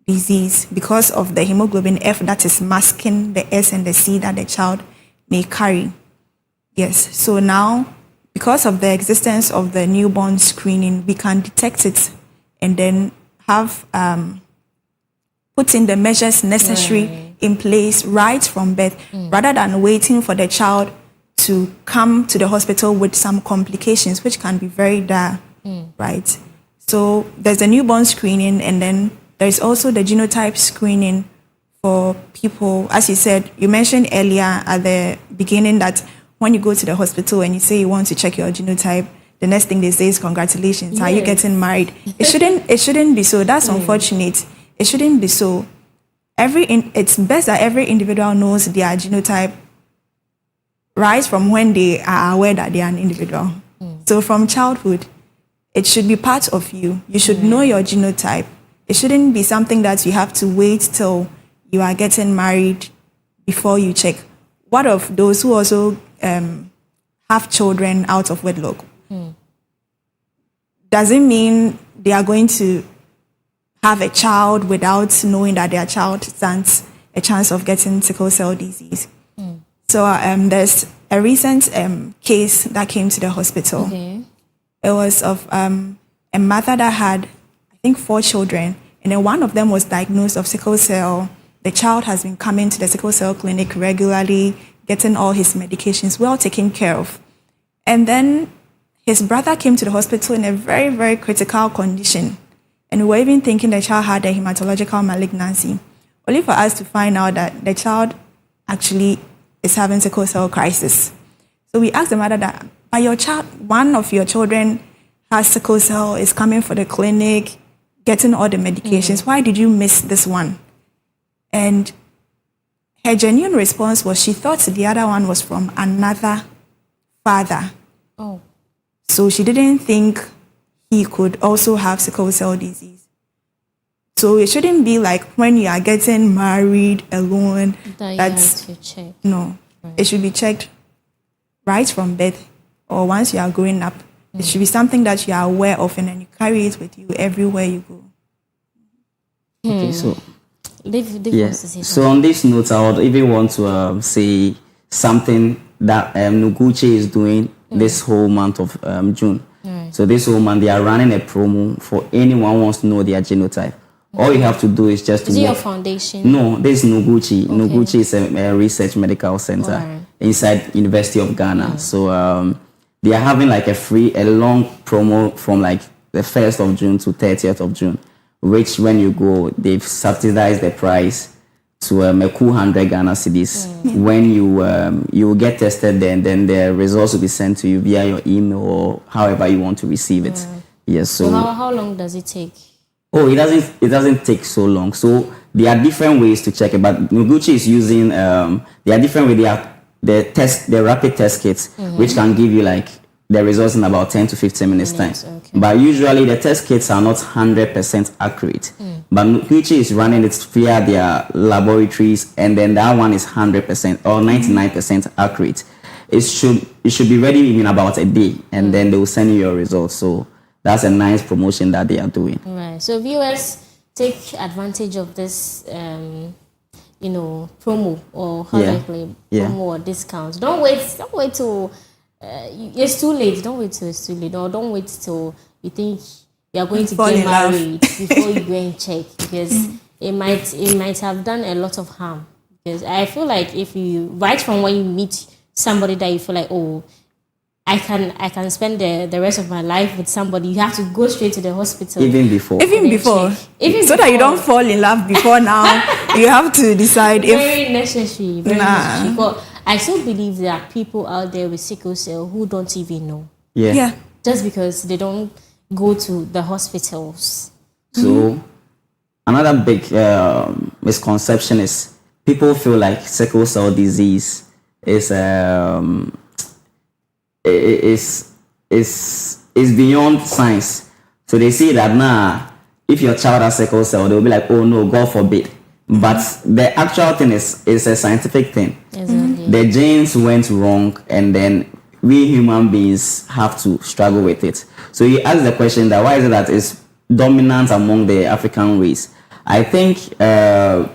Speaker 6: disease because of the hemoglobin F that is masking the S and the C that the child may carry. Yes, so now because of the existence of the newborn screening, we can detect it and then have put in the measures necessary in place right from birth, rather than waiting for the child to come to the hospital with some complications, which can be very dire, right? So there's a newborn screening, and then there's also the genotype screening for people. As you said, you mentioned earlier at the beginning that when you go to the hospital and you say you want to check your genotype, the next thing they say is congratulations,
Speaker 3: yes.
Speaker 6: Are you getting married? It shouldn't be so. That's unfortunate. It shouldn't be so. It's best that every individual knows their genotype right from when they are aware that they are an individual. So from childhood, it should be part of you. You should know your genotype. It shouldn't be something that you have to wait till you are getting married before you check. What of those who also have children out of wedlock? Does it mean they are going to have a child without knowing that their child stands a chance of getting sickle cell disease? So there's a recent case that came to the hospital.
Speaker 3: Okay.
Speaker 6: It was of a mother that had, I think, 4 children, and then one of them was diagnosed of sickle cell. The child has been coming to the sickle cell clinic regularly, getting all his medications well taken care of. And then his brother came to the hospital in a very, very critical condition. And we were even thinking the child had a hematological malignancy, only for us to find out that the child actually is having sickle cell crisis. So we asked the mother that, but your child, one of your children has sickle cell, is coming for the clinic, getting all the medications. Why did you miss this one? And her genuine response was she thought the other one was from another father.
Speaker 3: Oh.
Speaker 6: So she didn't think he could also have sickle cell disease. So it shouldn't be like when you are getting married alone.
Speaker 3: That's to check.
Speaker 6: No. It should be checked right from birth or once you are growing up. It should be something that you are aware of and then you carry it with you everywhere you go.
Speaker 5: Okay, so
Speaker 3: Yeah.
Speaker 5: So on this note, I would even want to say something that Noguchi is doing this whole month of June. So this whole month they are running a promo for anyone who wants to know their genotype. All you have to do is just
Speaker 3: Is it your foundation?
Speaker 5: No, this is Noguchi. Noguchi is a research medical center inside University of Ghana. So they are having like a long promo from like the 1st of June to 30th of June, which when you go, they've subsidized the price to a cool 100 Ghana cedis. When you will get tested, then the results will be sent to you via your email or however you want to receive it. Yes. So
Speaker 3: how long does it take?
Speaker 5: Oh, it doesn't take so long. So there are different ways to check it, but Noguchi is using there are different ways. They are the rapid test kits, which can give you like the results in about 10 to 15 minutes time.
Speaker 3: Okay.
Speaker 5: But usually the test kits are not 100% accurate. But Noguchi is running it via their laboratories, and then that one is 100% or 99% accurate. It should be ready in about a day, and then they will send you your results. So that's a nice promotion that they are doing.
Speaker 3: Right. So viewers, take advantage of this, promo or how do I play promo or discounts. Don't wait till it's too late. Don't wait till it's too late. Or don't wait till you think you are going to get married before you go and check, because it might have done a lot of harm. Because I feel like if you right from when you meet somebody that you feel like, oh, I can spend the rest of my life with somebody, you have to go straight to the hospital.
Speaker 5: Even before.
Speaker 6: So that you don't fall in love before now. You have to decide
Speaker 3: very necessary. But I still believe there are people out there with sickle cell who don't even know.
Speaker 6: Yeah.
Speaker 3: Just because they don't go to the hospitals.
Speaker 5: So another big misconception is people feel like sickle cell disease is beyond science. So they say that if your child has sickle cell, they'll be like, oh no, God forbid. But the actual thing is a scientific thing.
Speaker 3: Exactly.
Speaker 5: The genes went wrong, and then we human beings have to struggle with it. So you ask the question that why is it that it's dominant among the African race? I think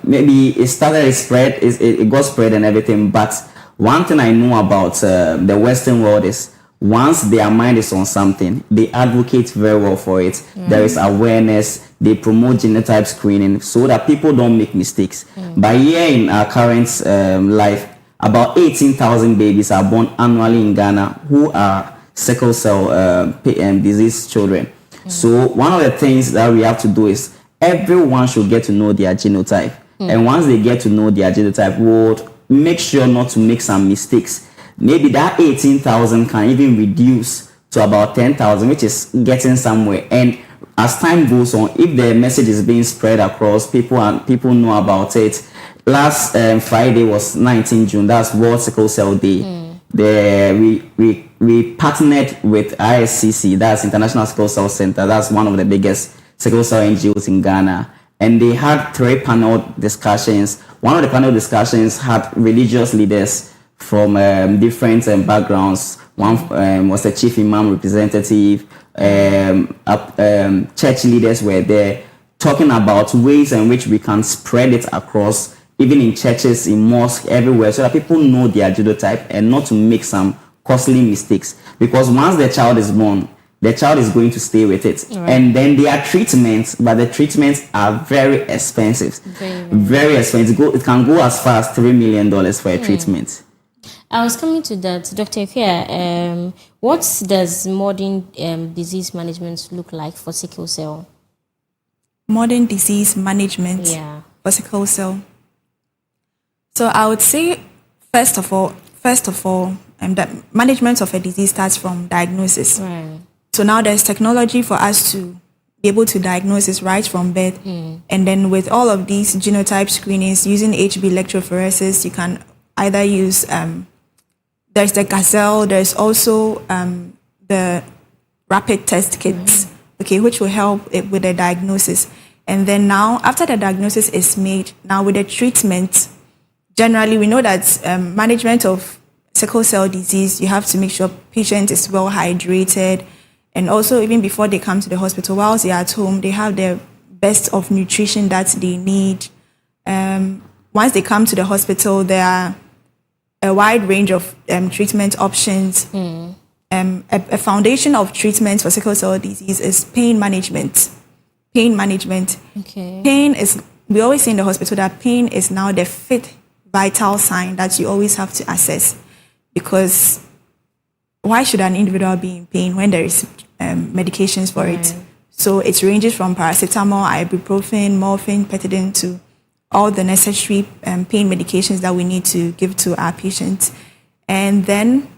Speaker 5: maybe it got spread and everything. But one thing I know about the Western world is once their mind is on something, they advocate very well for it. There is awareness. They promote genotype screening so that people don't make mistakes. But here in our current life, about 18,000 babies are born annually in Ghana who are sickle cell disease children. So one of the things that we have to do is everyone should get to know their genotype. And once they get to know their genotype, we'll make sure not to make some mistakes. Maybe that 18,000 can even reduce to about 10,000, which is getting somewhere. And as time goes on, if the message is being spread across, people know about it. Last Friday was 19 June. That's World Sickle Cell Day. We partnered with ISCC, that's International Sickle Cell Center. That's one of the biggest sickle cell NGOs in Ghana. And they had 3 panel discussions. One of the panel discussions had religious leaders from different backgrounds. One was a chief imam representative. Church leaders were there talking about ways in which we can spread it across, even in churches, in mosques, everywhere, so that people know their genotype and not to make some costly mistakes. Because once the child is born, the child is going to stay with it. Right. And then there are treatments, but the treatments are very expensive. Very expensive. It can go as far as $3 million for a treatment.
Speaker 3: I was coming to that, Dr. Ikuya. What does modern disease management look like for sickle cell?
Speaker 6: Modern disease management for sickle cell. So I would say, first of all, that management of a disease starts from diagnosis. Right. So now there's technology for us to be able to diagnose it right from birth. And then with all of these genotype screenings, using HB electrophoresis, you can either use, there's the Gazelle, there's also the rapid test kits, which will help with the diagnosis. And then now, after the diagnosis is made, now with the treatment, generally we know that management of sickle cell disease, you have to make sure patient is well hydrated. And also, even before they come to the hospital, whilst they're at home, they have the best of nutrition that they need. Once they come to the hospital, there are a wide range of treatment options. A foundation of treatment for sickle cell disease is pain management. Pain management.
Speaker 3: Okay.
Speaker 6: Pain is, we always say in the hospital that pain is now the fifth vital sign that you always have to assess. Because why should an individual be in pain when there is medications for it? So it ranges from paracetamol, ibuprofen, morphine, petadine to all the necessary pain medications that we need to give to our patients. And then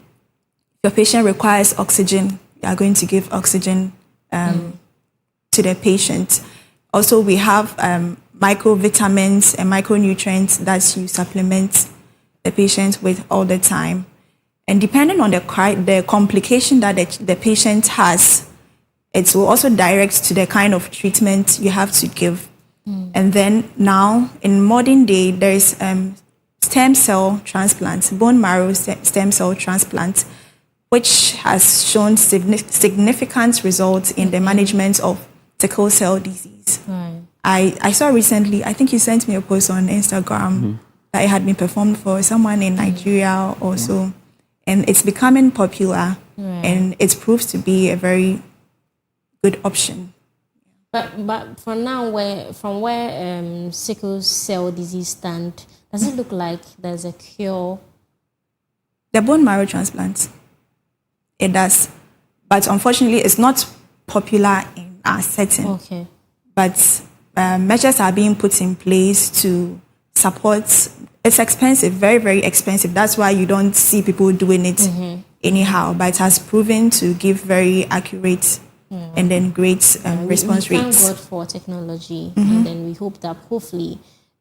Speaker 6: if your patient requires oxygen, you are going to give oxygen to the patient. Also, we have microvitamins and micronutrients that you supplement the patient with all the time. And depending on the complication that the patient has, it will also direct to the kind of treatment you have to give. And then now, in modern day, there is stem cell transplant, bone marrow stem cell transplant, which has shown significant results in the management of sickle cell disease. I saw recently, I think you sent me a post on Instagram that it had been performed for someone in Nigeria also. And it's becoming popular, and it proves to be a very good option.
Speaker 3: But for now, from where sickle cell disease stand, does it look like there's a cure?
Speaker 6: The bone marrow transplant, it does, but unfortunately, it's not popular in our setting.
Speaker 3: Okay.
Speaker 6: But measures are being put in place to support. It's expensive, very, very expensive. That's why you don't see people doing it anyhow. But it has proven to give very accurate and then great response
Speaker 3: we
Speaker 6: rates.
Speaker 3: Thank God for technology, and then we hope that hopefully,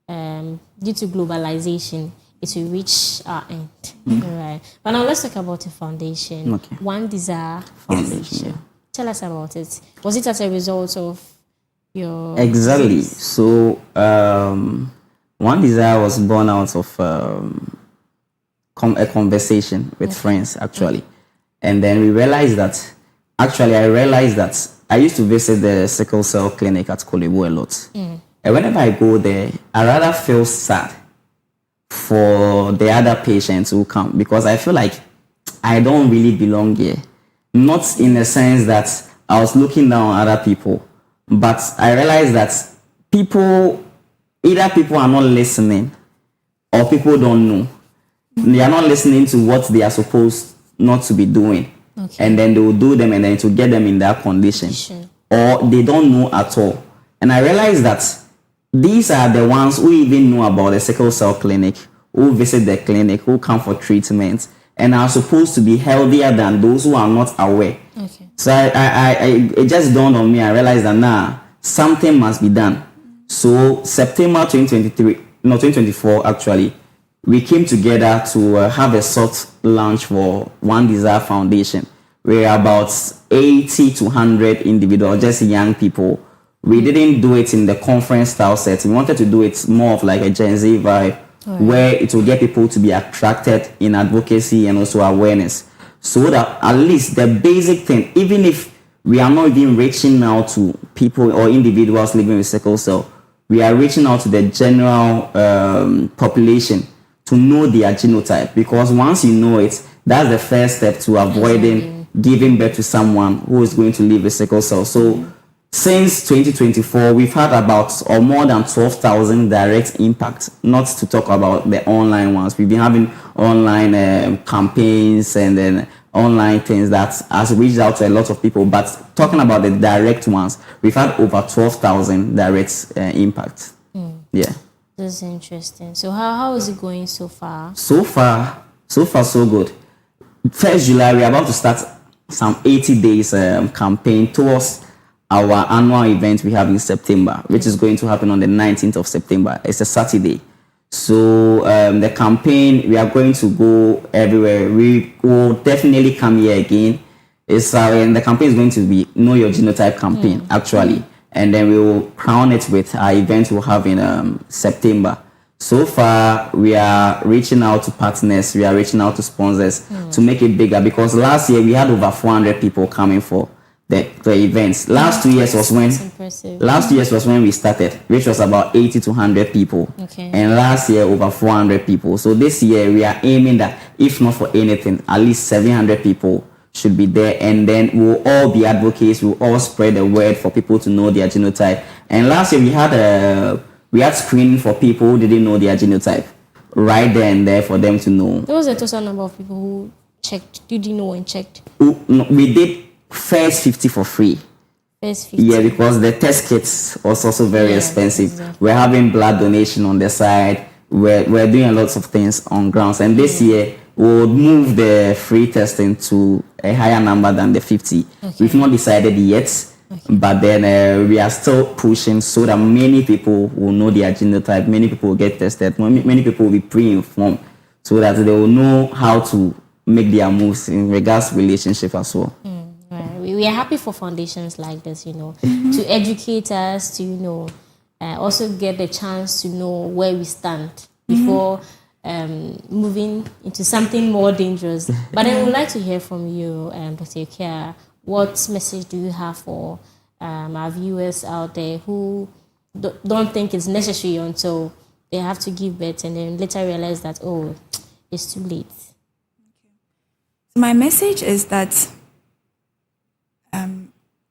Speaker 3: due to globalization, it will reach our end. Right. But now let's talk about the foundation.
Speaker 5: Okay.
Speaker 3: One Desire
Speaker 5: Foundation. Yeah.
Speaker 3: Tell us about it. Was it as a result of your
Speaker 5: Exactly.
Speaker 3: disease?
Speaker 5: So, One Desire was born out of a conversation with friends, actually. And then I realized that I used to visit the sickle cell clinic at Kolebu a lot. And whenever I go there, I rather feel sad for the other patients who come, because I feel like I don't really belong here. Not in the sense that I was looking down on other people, but I realized that either people are not listening or people don't know. They are not listening to what they are supposed not to be doing.
Speaker 3: Okay.
Speaker 5: And then they will do them, and then to get them in that condition.
Speaker 3: Sure.
Speaker 5: Or they don't know at all. And I realized that these are the ones who even know about the sickle cell clinic, who visit the clinic, who come for treatment, and are supposed to be healthier than those who are not aware.
Speaker 3: Okay.
Speaker 5: So it just dawned on me. I realized that something must be done. So September 2024 actually, we came together to have a soft launch for One Desire Foundation. We're about 80 to 100 individuals, just young people. We didn't do it in the conference style setting. We wanted to do it more of like a Gen Z vibe, where it will get people to be attracted in advocacy and also awareness. So that at least the basic thing, even if we are not even reaching out to people or individuals living with sickle cell, we are reaching out to the general population to know their genotype. Because once you know it, that's the first step to avoiding giving birth to someone who is going to live with sickle cell. So since 2024, we've had about or more than 12,000 direct impacts, not to talk about the online ones. We've been having online campaigns and then online things that has reached out to a lot of people. But talking about the direct ones, we've had over 12,000 direct impacts. Yeah.
Speaker 3: This is interesting. So how is it going so far?
Speaker 5: So far, so good. 1st July, we're about to start some 80 days campaign towards our annual event we have in September, which is going to happen on the 19th of September. It's a Saturday. So the campaign, we are going to go everywhere. We will definitely come here again. And the campaign is going to be Know Your Genotype campaign, actually. and then we will crown it with our event we'll have in September. So far, we are reaching out to partners, we are reaching out to sponsors to make it bigger, because last year we had over 400 people coming for the events. Last 2 years was when we started, which was about 80 to 100 people.
Speaker 3: Okay.
Speaker 5: And last year over 400 people. So this year we are aiming that, if not for anything, at least 700 people should be there, and then we'll all be advocates, we'll all spread the word for people to know their genotype. And last year we had screening for people who didn't know their genotype, right there and there for them to know.
Speaker 3: There was a total number of people who checked. Did you know and checked?
Speaker 5: We did first 50 for free.
Speaker 3: First 50.
Speaker 5: Yeah, because the test kits was also very expensive.
Speaker 3: Exactly.
Speaker 5: We're having blood donation on the side. We're doing lots of things on grounds. And this year, we'll move the free testing to a higher number than the 50.
Speaker 3: Okay.
Speaker 5: We've not decided yet. Okay. But then we are still pushing so that many people will know their genotype, many people will get tested, many people will be pre-informed, so that they will know how to make their moves in regards to relationship as well.
Speaker 3: Right. We are happy for foundations like this, to educate us, to, also get the chance to know where we stand before moving into something more dangerous. But I would like to hear from you, Dr. Okia. What message do you have for our viewers out there who don't think it's necessary until they have to give birth and then later realize that, oh, it's too late?
Speaker 6: My message is that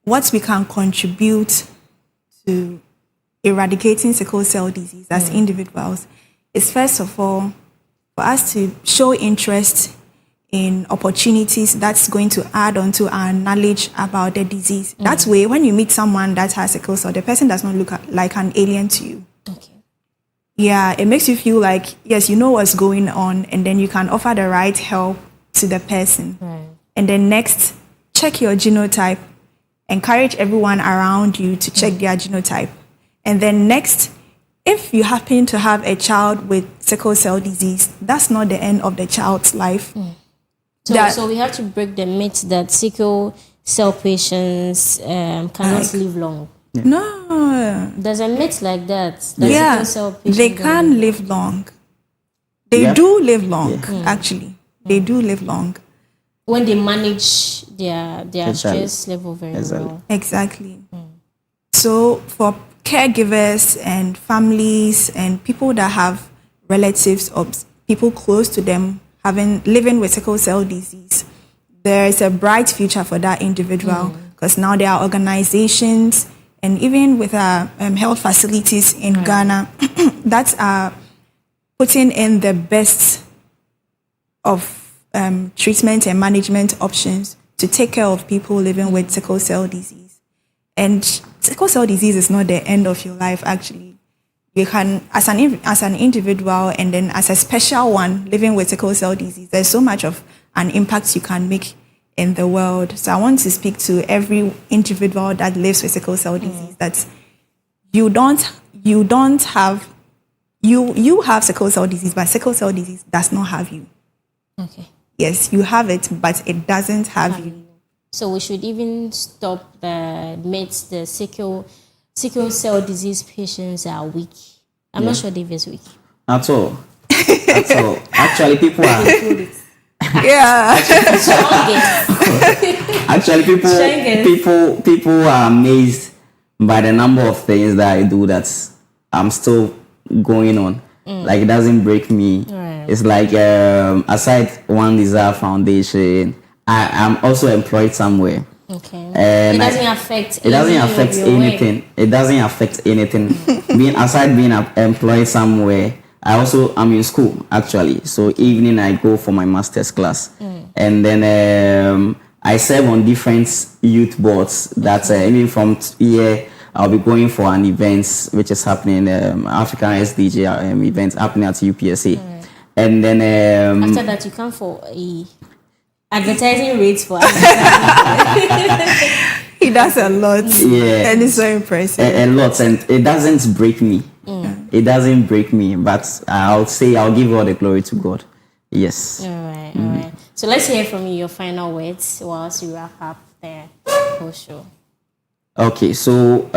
Speaker 6: what we can contribute to eradicating sickle cell disease as individuals is, first of all, for us to show interest in opportunities that's going to add on to our knowledge about the disease. That way, when you meet someone that has sickle cell, the person does not look like an alien to you.
Speaker 3: Okay.
Speaker 6: Yeah, it makes you feel like, yes, you know what's going on, and then you can offer the right help to the person.
Speaker 3: Right.
Speaker 6: And then next, check your genotype. Encourage everyone around you to check their genotype. And then next, if you happen to have a child with sickle cell disease, that's not the end of the child's life.
Speaker 3: So we have to break the myth that sickle cell patients cannot live long.
Speaker 6: Yeah. No.
Speaker 3: There's a myth like that.
Speaker 6: Yeah,
Speaker 3: sickle cell patients
Speaker 6: they can live long. They do live long, actually. They do live long.
Speaker 3: When they manage their stress level very well.
Speaker 6: Exactly. So for caregivers and families and people that have relatives or people close to them living with sickle cell disease, there is a bright future for that individual, because now there are organizations and even with our health facilities in Ghana that are putting in the best of treatment and management options to take care of people living with sickle cell disease. And sickle cell disease is not the end of your life, actually. You can, as an individual and then as a special one living with sickle cell disease, there's so much of an impact you can make in the world. So I want to speak to every individual that lives with sickle cell disease that you have sickle cell disease, but sickle cell disease does not have you.
Speaker 3: Okay.
Speaker 6: Yes, you have it, but it doesn't have you.
Speaker 3: So we should even stop the myths. The sickle cell disease patients are weak. I'm not sure Dave is weak.
Speaker 5: At all. At all. Actually, people are. Actually, people are amazed by the number of things that I do that I'm still going on. Like, it doesn't break me.
Speaker 3: Right.
Speaker 5: It's like, aside One Desire Foundation, I'm also employed somewhere.
Speaker 3: Okay.
Speaker 5: And
Speaker 3: it doesn't affect
Speaker 5: anything. It doesn't affect anything. Being employed somewhere, I'm in school actually. So evening I go for my master's class, and then I serve on different youth boards. That even from here I'll be going for an event which is happening, African SDJ event happening at UPSA, and then
Speaker 3: after that you come for a advertising rates for advertising.
Speaker 6: He does a lot.
Speaker 5: Yeah.
Speaker 6: And it's so impressive.
Speaker 5: A lot, and it doesn't break me. It doesn't break me, but I'll give all the glory to God. Yes.
Speaker 3: All right. So let's hear from you your final words whilst we wrap up the whole show.
Speaker 5: Okay, so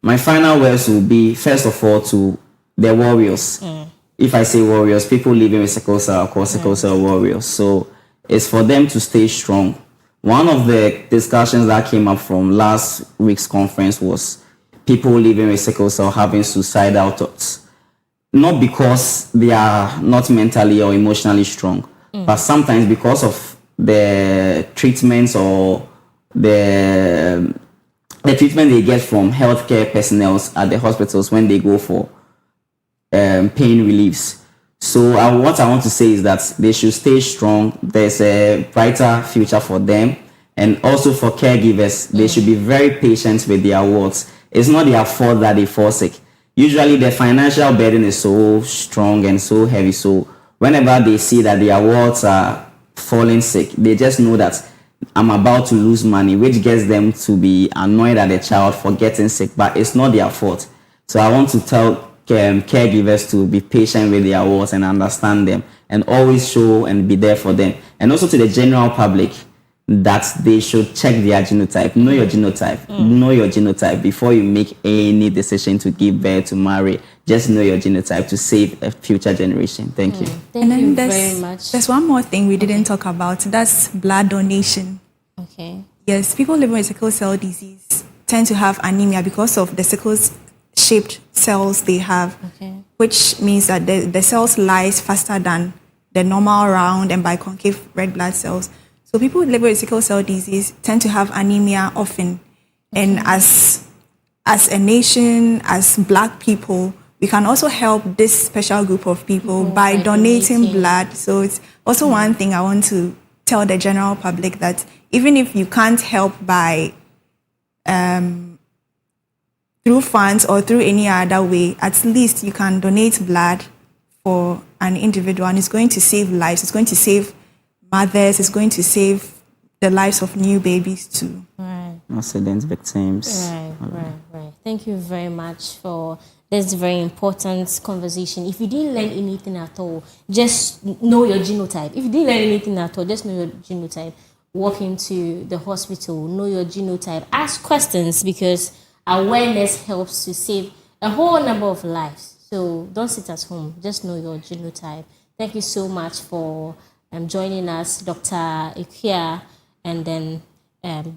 Speaker 5: my final words will be, first of all, to the warriors. If I say warriors, people living with sickle cell are called sickle cell warriors. So it's for them to stay strong. One of the discussions that came up from last week's conference was people living with sickle cell having suicidal thoughts. Not because they are not mentally or emotionally strong, but sometimes because of the treatments or the treatment they get from healthcare personnel at the hospitals when they go for pain reliefs. So what I want to say is that they should stay strong. There's a brighter future for them. And also for caregivers, they should be very patient with their wards. It's not their fault that they fall sick. Usually the financial burden is so strong and so heavy. So whenever they see that their wards are falling sick, they just know that I'm about to lose money, which gets them to be annoyed at the child for getting sick, but it's not their fault. So I want to tell caregivers to be patient with their wards and understand them and always show and be there for them. And also to the general public, that they should check their genotype. Know your genotype. Know your genotype before you make any decision to give birth, to marry. Just know your genotype to save a future generation. Thank you.
Speaker 3: Thank
Speaker 6: And
Speaker 3: you
Speaker 6: then
Speaker 3: very much.
Speaker 6: there's one more thing we didn't talk about. That's blood donation.
Speaker 3: Okay.
Speaker 6: Yes, people living with sickle cell disease tend to have anemia because of the sickle-shaped cells they have, which means that the cells lyse faster than the normal round and biconcave red blood cells. So people living with sickle cell disease tend to have anemia often. And as a nation, as Black people, we can also help this special group of people by donating blood. So it's also one thing I want to tell the general public, that even if you can't help by through funds or through any other way, at least you can donate blood for an individual, and it's going to save lives. It's going to save mothers. It's going to save the lives of new babies too.
Speaker 3: Right.
Speaker 5: Accident victims.
Speaker 3: Right. Thank you very much for this very important conversation. If you didn't learn anything at all, just know your genotype. If you didn't learn anything at all, just know your genotype. Walk into the hospital, know your genotype. Ask questions, because awareness helps to save a whole number of lives. So don't sit at home. Just know your genotype. Thank you so much for joining us, Dr. Ikuya, and then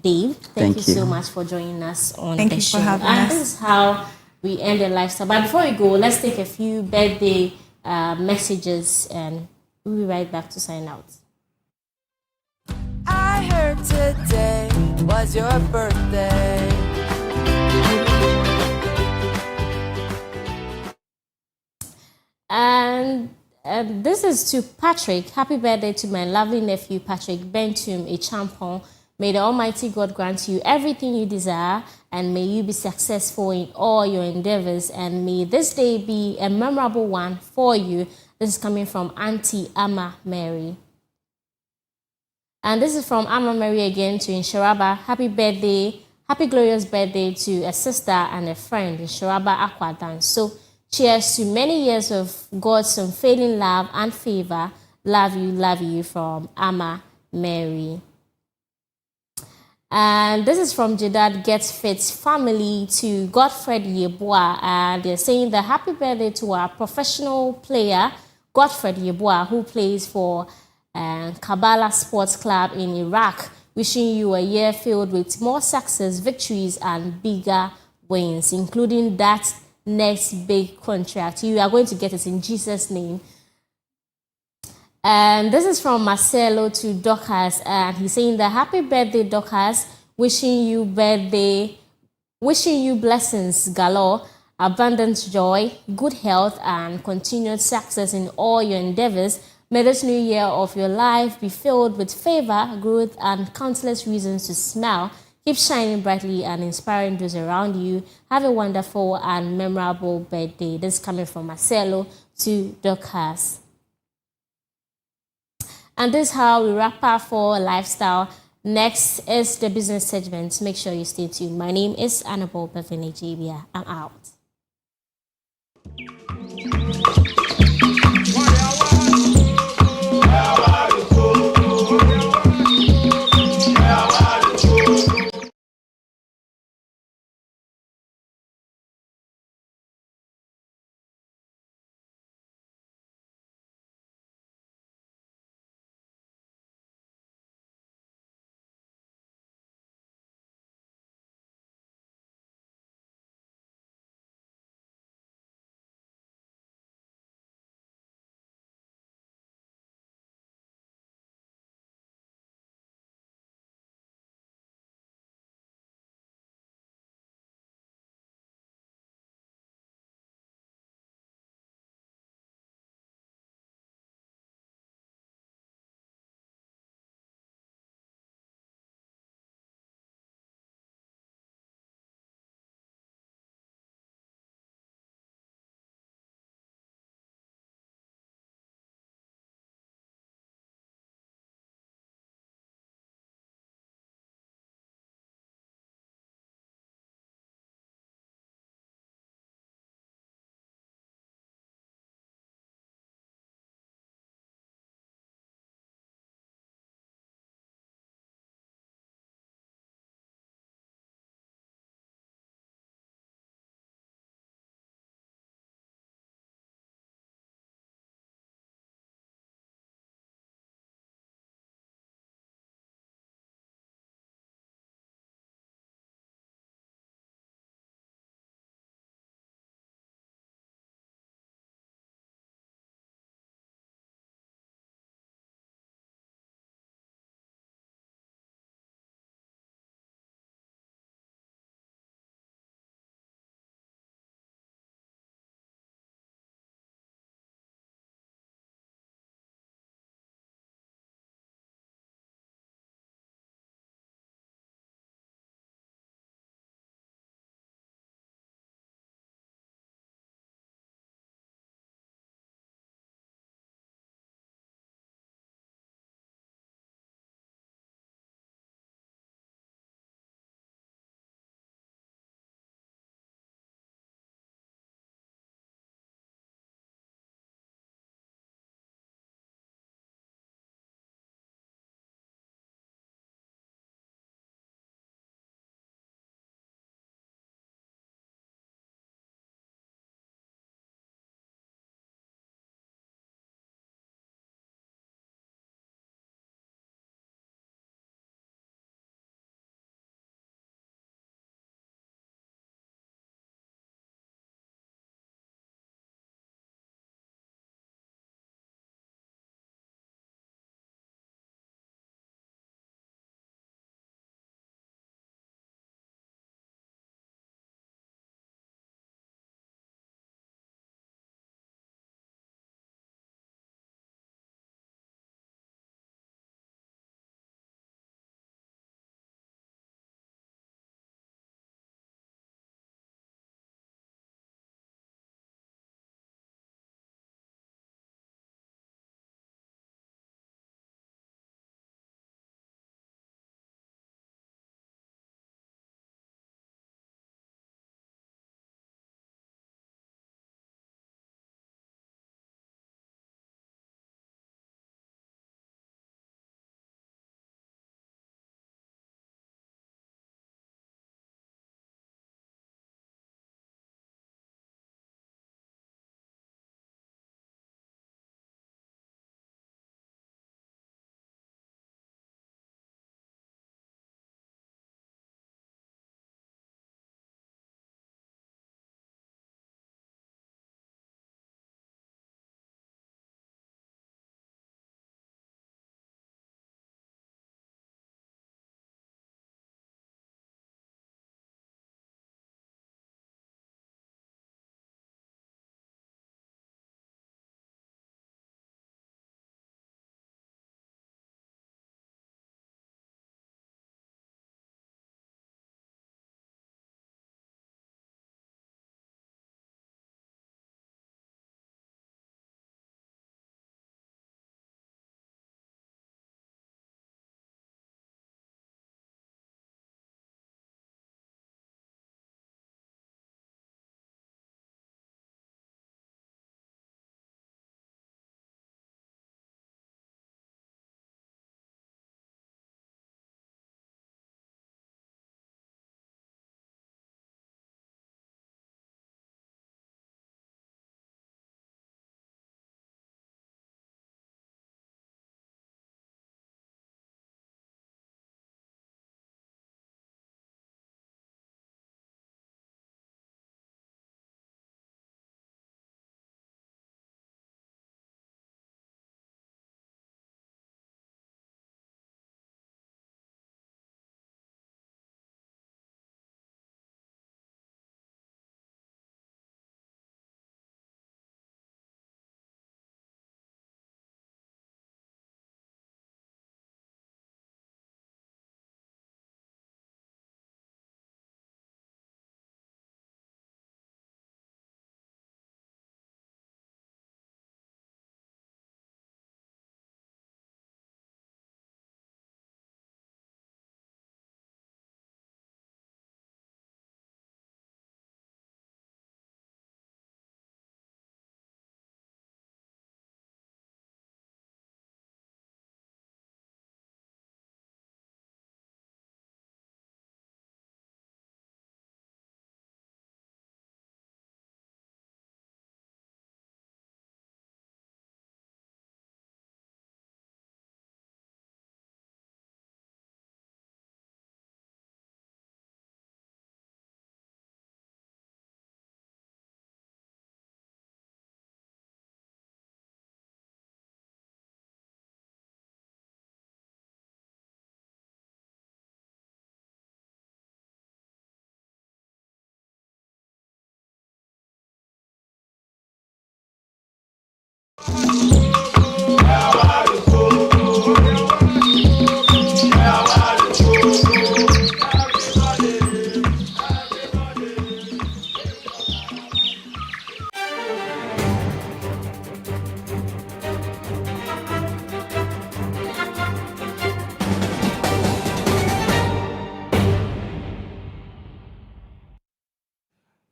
Speaker 3: Dave. Thank you so much for joining us on
Speaker 6: Thank
Speaker 3: the
Speaker 6: you
Speaker 3: show.
Speaker 6: for having
Speaker 3: And
Speaker 6: us.
Speaker 3: this is how we end the lifestyle. But before we go, let's take a few birthday messages, and we'll be right back to sign out.
Speaker 7: I heard today was your birthday.
Speaker 3: And this is to Patrick. Happy birthday to my lovely nephew, Patrick Bentum, a champion. May the Almighty God grant you everything you desire, and may you be successful in all your endeavors, and may this day be a memorable one for you. This is coming from Auntie Amma Mary. And this is from Amma Mary again to Inshiraba. Happy birthday, happy glorious birthday to a sister and a friend, Inshiraba Akwadan. So cheers to many years of God's unfailing love and favor. Love you from Amma Mary. And this is from Jedad Gets Fit's family to Godfred Yeboah. And they're saying the happy birthday to our professional player, Godfred Yeboah, who plays for Kabbalah Sports Club in Iraq. Wishing you a year filled with more success, victories, and bigger wins, including that next big contract. You are going to get it in Jesus' name. And this is from Marcelo to Dorcas, and he's saying the happy birthday, Dorcas. Wishing you blessings galore, abundant joy, good health, and continued success in all your endeavors. May this new year of your life be filled with favor, growth, and countless reasons to smile. Keep shining brightly and inspiring those around you. Have a wonderful and memorable birthday. This is coming from Marcelo to Dorcas. And this is how we wrap up for Lifestyle. Next is the business segment. Make sure you stay tuned. My name is Annabelle Bevene Jabia. I'm out.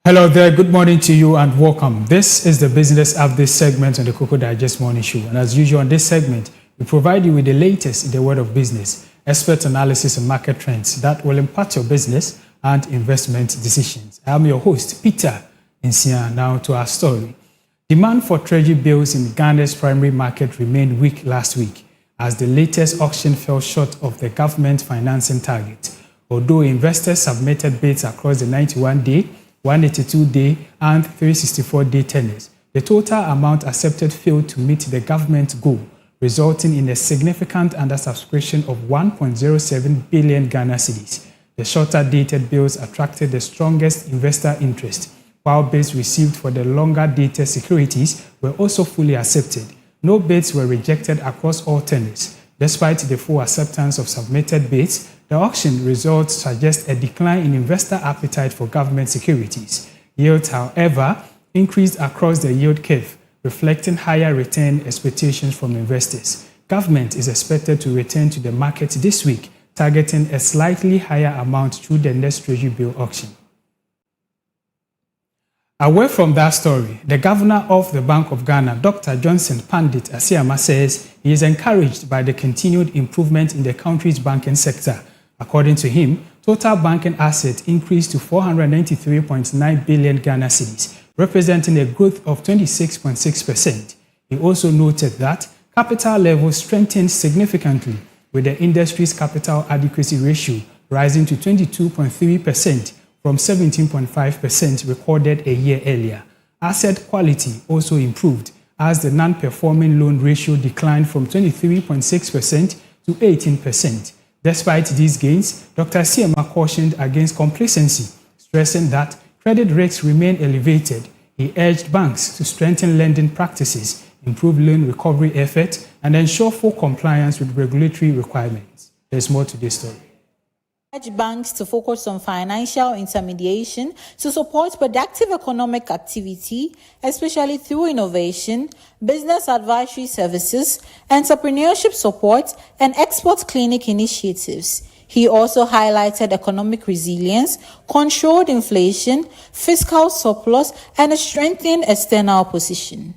Speaker 2: Hello there, good morning to you and welcome. This is the Business Update segment on the Koko Digest Morning Show. And as usual on this segment, we provide you with the latest in the world of business, expert analysis and market trends that will impact your business and investment decisions. I am your host, Peter Nsia. Now to our story. Demand for treasury bills in Ghana's primary market remained weak last week as the latest auction fell short of the government financing target. Although investors submitted bids across the 91-day, 182-day and 364-day tenors, the total amount accepted failed to meet the government goal, resulting in a significant undersubscription of 1.07 billion Ghana cedis. The shorter-dated bills attracted the strongest investor interest, while bids received for the longer-dated securities were also fully accepted. No bids were rejected across all tenors. Despite the full acceptance of submitted bids, the auction results suggest a decline in investor appetite for government securities. Yields, however, increased across the yield curve, reflecting higher return expectations from investors. Government is expected to return to the market this week, targeting a slightly higher amount through the next treasury bill auction. Away from that story, the governor of the Bank of Ghana, Dr. Johnson Pandit Asiama, says he is encouraged by the continued improvement in the country's banking sector. According to him, total banking assets increased to 493.9 billion Ghana cedis, representing a growth of 26.6%. He also noted that capital levels strengthened significantly, with the industry's capital adequacy ratio rising to 22.3% from 17.5% recorded a year earlier. Asset quality also improved as the non-performing loan ratio declined from 23.6% to 18%. Despite these gains, Dr. Asiama cautioned against complacency, stressing that credit risks remain elevated. He urged banks to strengthen lending practices, improve loan recovery efforts, and ensure full compliance with regulatory requirements. There's more to this story.
Speaker 8: Banks to focus on financial intermediation to support productive economic activity, especially through innovation, business advisory services, entrepreneurship support, and export clinic initiatives. He also highlighted economic resilience, controlled inflation, fiscal surplus, and a strengthened external position.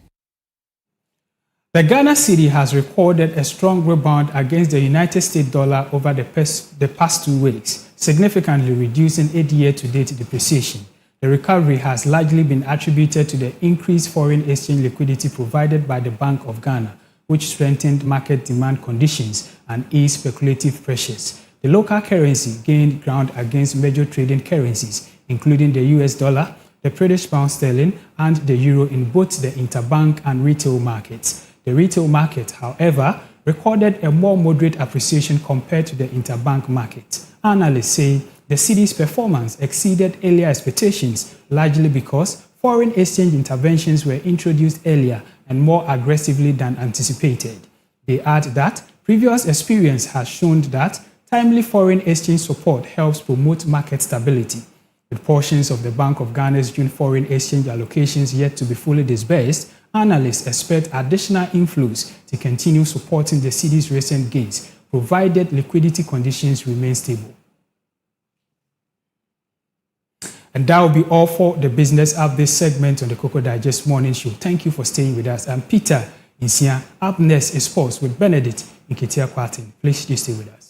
Speaker 2: The Ghana cedi has recorded a strong rebound against the United States dollar over the past 2 weeks, significantly reducing its year-to-date depreciation. The recovery has largely been attributed to the increased foreign exchange liquidity provided by the Bank of Ghana, which strengthened market demand conditions and eased speculative pressures. The local currency gained ground against major trading currencies, including the US dollar, the British pound sterling, and the euro in both the interbank and retail markets. The retail market, however, recorded a more moderate appreciation compared to the interbank market. Analysts say the cedi's performance exceeded earlier expectations, largely because foreign exchange interventions were introduced earlier and more aggressively than anticipated. They add that previous experience has shown that timely foreign exchange support helps promote market stability. With portions of the Bank of Ghana's June foreign exchange allocations yet to be fully disbursed, analysts expect additional inflows to continue supporting the cedi's recent gains, provided liquidity conditions remain stable. And that will be all for the Business Update segment on the Koko Digest Morning Show. Thank you for staying with us. I'm Peter Nsia. Up next is Sports with Benedict Nketia-Kwarteng. Please stay with us.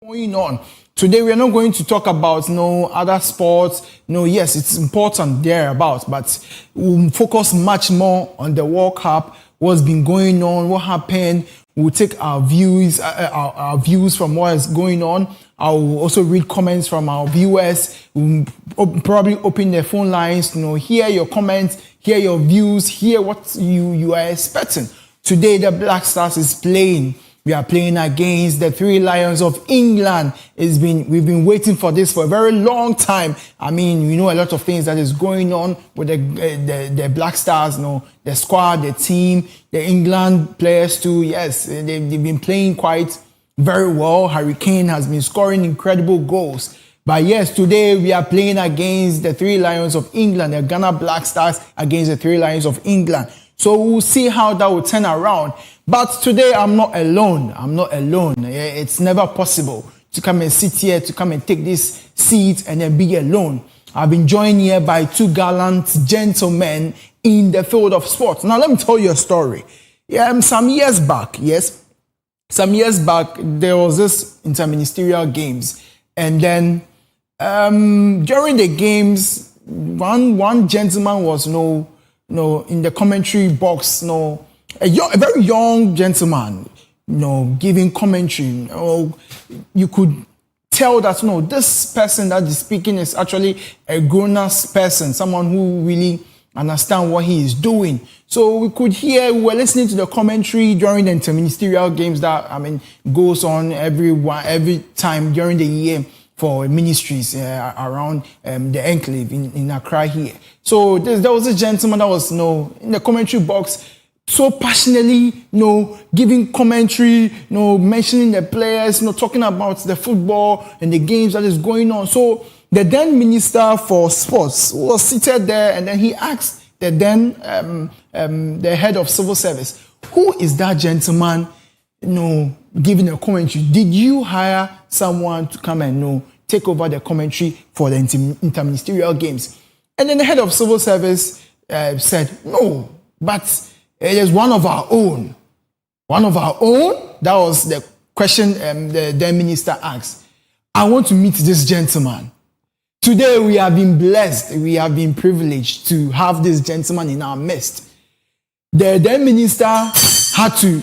Speaker 9: Going on today, we are not going to talk about other sports. Yes, it's important thereabouts, but we'll focus much more on the World Cup, what's been going on, what happened. We'll take our views from what is going on. I'll also read comments from our viewers. We'll probably open their phone lines, hear your comments, hear your views, hear what you are expecting. Today, the Black Stars is playing. We are playing against the Three Lions of England. We've been waiting for this for a very long time. I mean, we know a lot of things that is going on with the Black Stars, the squad, the team, the England players too. Yes, they've been playing quite very well. Harry Kane has been scoring incredible goals. But yes, today we are playing against the Three Lions of England, the Ghana Black Stars against the Three Lions of England. So we'll see how that will turn around. But today I'm not alone. It's never possible to come and sit here, to come and take this seat and then be alone. I've been joined here by two gallant gentlemen in the field of sports. Now let me tell you a story. Some years back, yes, some years back, there was this interministerial games, and then during the games, one gentleman was in the commentary box, a very young gentleman, giving commentary. You could tell that this person that is speaking is actually a grown-ass person, someone who really understand what he is doing. So we were listening to the commentary during the interministerial games that goes on every time during the year for ministries around the enclave in Accra here. So there was a gentleman that was in the commentary box, so passionately giving commentary, mentioning the players, talking about the football and the games that is going on. So the then Minister for Sports was seated there, and then he asked the then the head of civil service, who is that gentleman giving a commentary? Did you hire someone to come and take over the commentary for the interministerial games? And then the head of civil service said, no, but it is one of our own. One of our own? That was the question the then minister asked. I want to meet this gentleman. Today we have been blessed, we have been privileged to have this gentleman in our midst. The then minister had to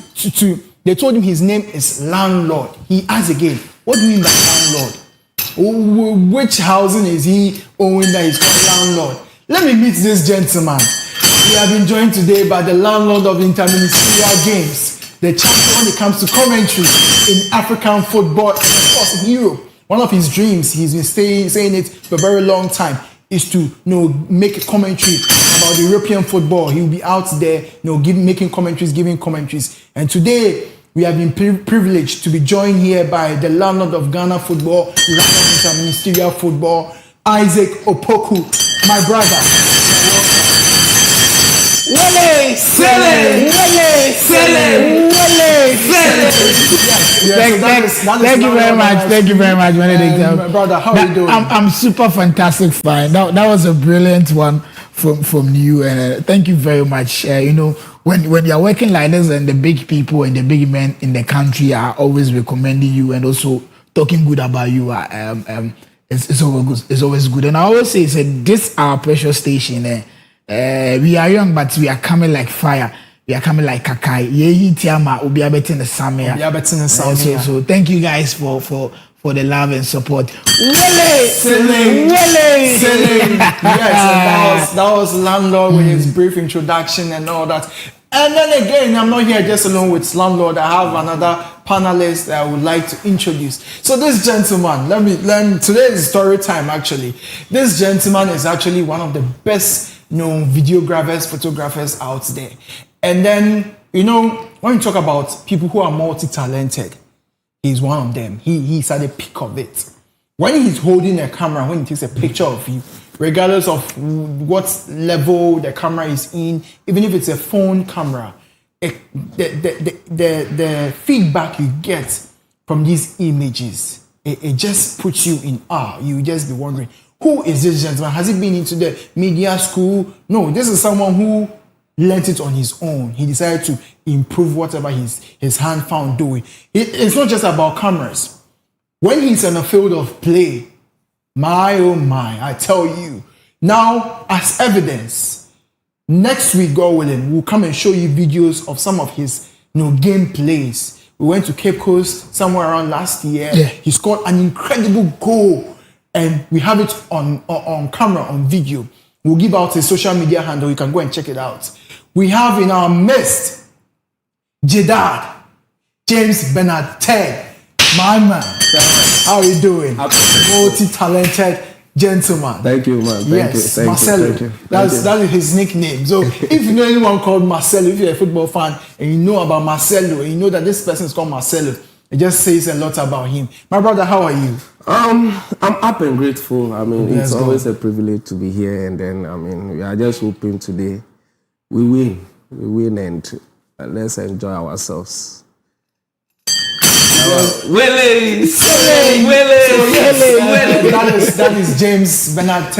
Speaker 9: they told him his name is landlord. He asked again, what do you mean by landlord? Which housing is he owing that he's called landlord? Let me meet this gentleman. We have been joined today by the landlord of interministerial games, the champion when it comes to commentary in African football and of course in Europe. One of his dreams, he's been saying it for a very long time, is to make a commentary about European football. He'll be out there, making commentaries, giving commentaries. And today we have been privileged to be joined here by the landlord of Ghana football, landlord of interministerial football, Isaac Opoku, my brother.
Speaker 2: Wale, Sele, Wale, Sele, Wale, Sele. Thank you very much. Thank you very much,
Speaker 9: my brother. How are you doing?
Speaker 2: I'm super fantastic, fine. That was a brilliant one from you, and thank you very much. When you're working like this, and the big people and the big men in the country are always recommending you and also talking good about you, it's always good. And I always say, this our precious station. We are young, but we are coming like fire. We are coming like kakai. So thank you guys for the love and support.
Speaker 9: Yes, that was landlord with his brief introduction and all that. And then again, I'm not here just alone with landlord. I have another panelist that I would like to introduce. So this gentleman, let me today is story time actually. This gentleman is actually one of the best known videographers, photographers out there. And then, when you talk about people who are multi-talented, he's one of them. He's at the peak of it. When he's holding a camera, when he takes a picture of you, regardless of what level the camera is in, even if it's a phone camera, the feedback you get from these images, it just puts you in awe. You just be wondering, who is this gentleman? Has he been into the media school? No, this is someone who learned it on his own. He decided to improve whatever his hand found doing. It's not just about cameras. When he's in a field of play, my oh my, I tell you. Now, as evidence, next week, God willing, we'll come and show you videos of some of his game plays. We went to Cape Coast somewhere around last year.
Speaker 2: Yeah.
Speaker 9: He scored an incredible goal. And we have it on camera, on video. We'll give out his social media handle. You can go and check it out. We have in our midst, Jedad, James Bernard Ted, my man. How are you doing? Multi-talented gentleman.
Speaker 10: Thank you, man.
Speaker 9: Yes, Marcelo. That is his nickname. So if you know anyone called Marcelo, if you're a football fan and you know about Marcelo, and you know that this person is called Marcelo, it just says a lot about him. My brother, how are you?
Speaker 10: I'm up and grateful. It's
Speaker 9: go.
Speaker 10: always a privilege to be here, and then we are just hoping today we win, and let's enjoy ourselves.
Speaker 9: That is James Bernard.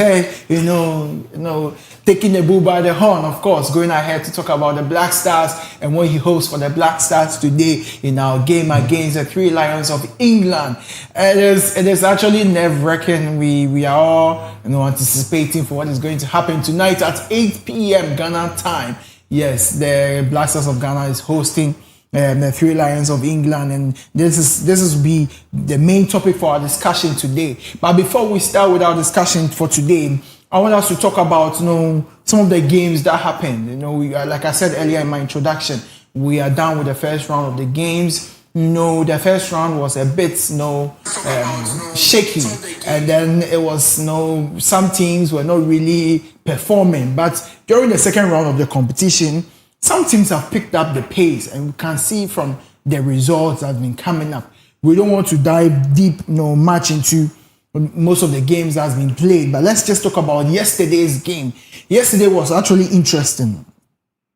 Speaker 9: taking the bull by the horn, of course, going ahead to talk about the Black Stars and what he hopes for the Black Stars today in our game against the Three Lions of England. It is actually nerve-wracking. We are all anticipating for what is going to happen tonight at 8 p.m. Ghana time. Yes, the Black Stars of Ghana is hosting the Three Lions of England, and this will be the main topic for our discussion today. But before we start with our discussion for today, I want us to talk about some of the games that happened. Like I said earlier in my introduction, we are done with the first round of the games. The first round was a bit shaky, and then it was some teams were not really performing. But during the second round of the competition, some teams have picked up the pace, and we can see from the results that have been coming up. We don't want to dive deep, much into most of the games that has been played, but let's just talk about yesterday's game. Yesterday was actually interesting.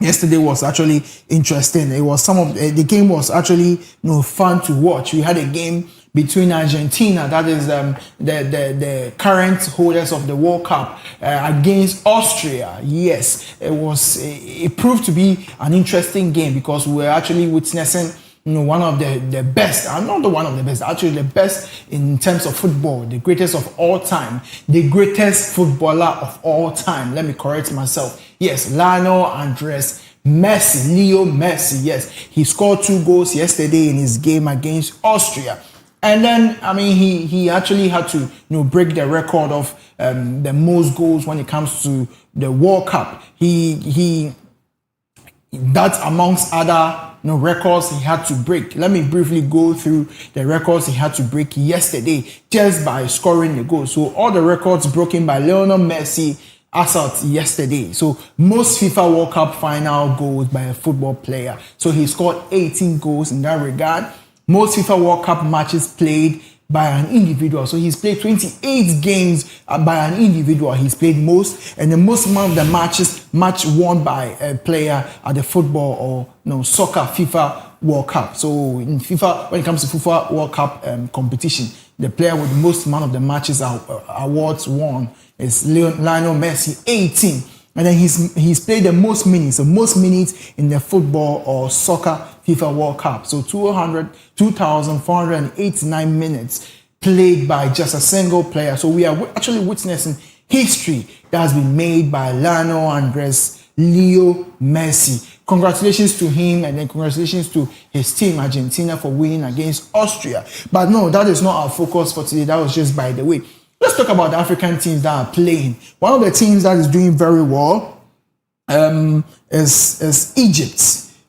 Speaker 9: It was the game was actually fun to watch. We had a game between Argentina, that is the current holders of the World Cup, against Austria. Yes, it proved to be an interesting game because we were actually witnessing one of the best, not the one of the best, actually the best in terms of football, the greatest of all time, the greatest footballer of all time. Let me correct myself. Yes, Lionel Andres Messi, Leo Messi. Yes, he scored 2 goals yesterday in his game against Austria. And then, he actually had to, break the record of the most goals when it comes to the World Cup. That amongst other records he had to break. Let me briefly go through the records he had to break yesterday just by scoring the goal. So all the records broken by Lionel Messi as at yesterday. So most FIFA World Cup final goals by a football player. So he scored 18 goals in that regard. Most FIFA World Cup matches played by an individual. So he's played 28 games by an individual. He's played most, and the most amount of the match won by a player at the football or soccer FIFA World Cup. So in FIFA, when it comes to FIFA World Cup competition, the player with the most amount of the matches awards won is Lionel Messi, 18. And then he's played the most minutes in the football or soccer FIFA World Cup. So 2,489 minutes played by just a single player. So we are actually witnessing history that has been made by Lionel Andres Leo Messi. Congratulations to him, and then congratulations to his team, Argentina, for winning against Austria. But no, that is not our focus for today. That was just by the way. Let's talk about the African teams that are playing. One of the teams that is doing very well is Egypt.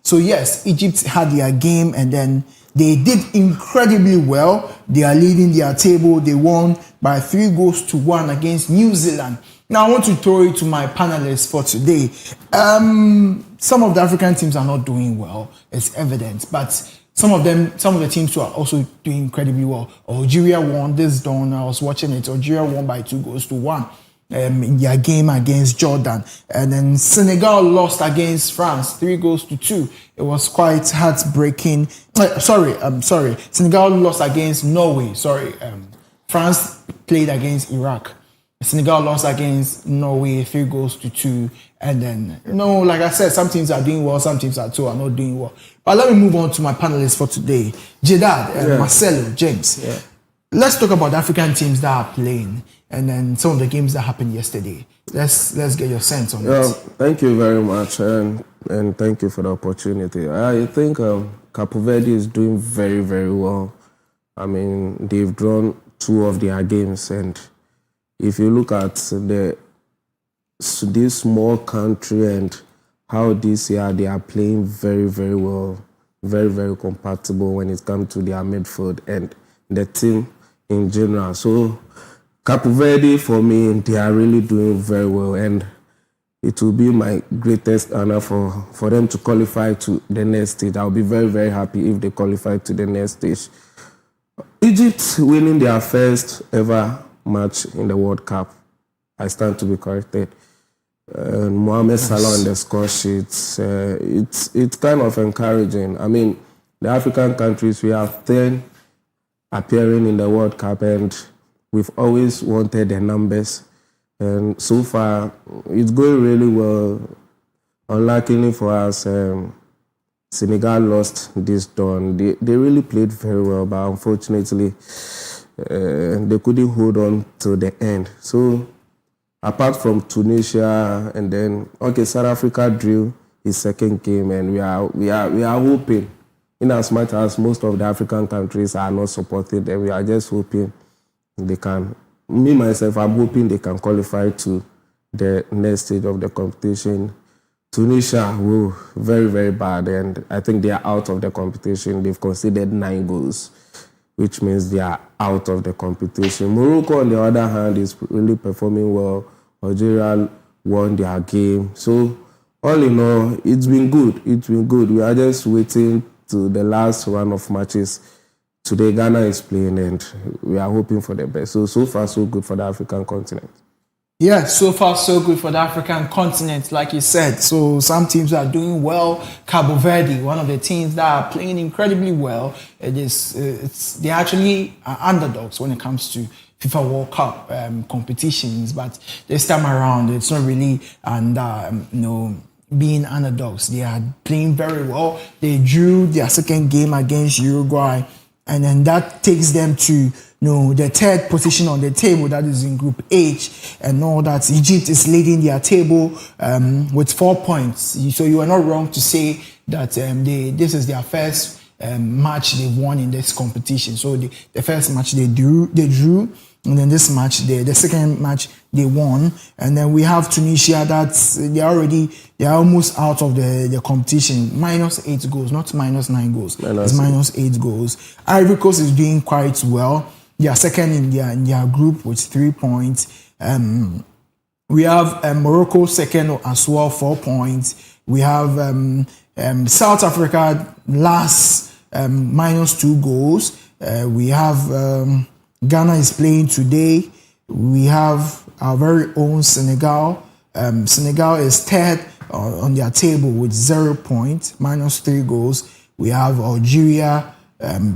Speaker 9: So yes, Egypt had their game, and then they did incredibly well. They are leading their table. They won by 3-1 against New Zealand. Now I want to throw it to my panelists for today. Some of the African teams are not doing well, it's evident, but some of the teams who are also doing incredibly well. Algeria won this dawn. I was watching it. Algeria won by 2-1 in their game against Jordan. And then Senegal lost against France, 3-2. It was quite heartbreaking. Sorry. Senegal lost against Norway. France played against Iraq. Senegal lost against Norway, 3-2. And then, like I said, some teams are doing well, some teams are not doing well. But let me move on to my panelists for today. Jedad, Marcelo, James. Yeah. Let's talk about the African teams that are playing, and then some of the games that happened yesterday. Let's get your sense on it.
Speaker 10: Thank you very much, and thank you for the opportunity. I think Cape Verde is doing very, very well. They've drawn 2 of their games, and if you look at this small country and how this year they are playing very, very well, very, very compatible when it comes to their midfield and the team in general. So Cape Verde, for me, they are really doing very well, and it will be my greatest honor for them to qualify to the next stage. I'll be very, very happy if they qualify to the next stage. Egypt winning their first ever match in the World Cup. I stand to be corrected. Mohamed Salah on the score sheets. It's kind of encouraging. The African countries, we have 10 appearing in the World Cup, and we've always wanted the numbers. And so far, it's going really well. Unluckily for us, Senegal lost this dawn. They really played very well, but unfortunately, they couldn't hold on to the end. So, apart from Tunisia, and then South Africa drew his second game, and we are hoping, in as much as most of the African countries are not supported, and we are just hoping they can. Me myself, I'm hoping they can qualify to the next stage of the competition. Tunisia, very, very bad, and I think they are out of the competition. They've conceded 9 goals, which means they are out of the competition. Morocco, on the other hand, is really performing well. Algeria won their game. So, all in all, it's been good. It's been good. We are just waiting to the last round of matches. Today, Ghana is playing, and we are hoping for the best. So far, so good for the African continent.
Speaker 9: Yeah, so far so good for the African continent, like you said. So some teams are doing well. Cabo Verde, one of the teams that are playing incredibly well. They actually are underdogs when it comes to FIFA World Cup competitions, but this time around, it's not really being underdogs. They are playing very well. They drew their second game against Uruguay, and then that takes them to the third position on the table, that is in Group H, and all that. Egypt is leading their table with 4 points. So you are not wrong to say that this is their first match they've won in this competition. So the first match they drew, and then this match, the second match they won, and then we have Tunisia. They're almost out of the competition. -8 goals, not -9 goals. It's -8 goals. Ivory Coast is doing quite well. They are second in their group with 3 points. We have Morocco second as well, 4 points. We have South Africa last, -2 goals. We have Ghana is playing today. We have our very own Senegal. Senegal is third on their table with 0 points, -3 goals. We have Algeria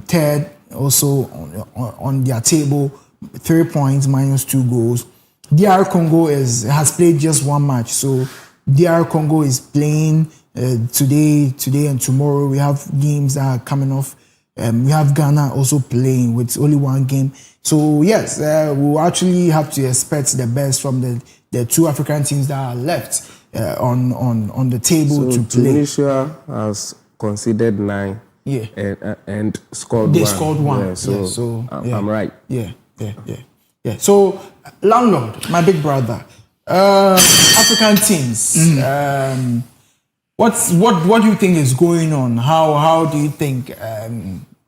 Speaker 9: third, also on their table, 3 points, -2 goals. DR Congo has played just one match, so DR Congo is playing today and tomorrow. We have games that are coming off. We have Ghana also playing with only one game. So yes, we'll actually have to expect the best from the 2 African teams that are left on the table to play.
Speaker 10: Tunisia has conceded 9.
Speaker 9: Yeah,
Speaker 10: and scored 1.
Speaker 9: They scored 1.
Speaker 10: Yeah, so I'm right.
Speaker 9: Yeah. So, landlord, my big brother, African teams. What do you think is going on? How do you think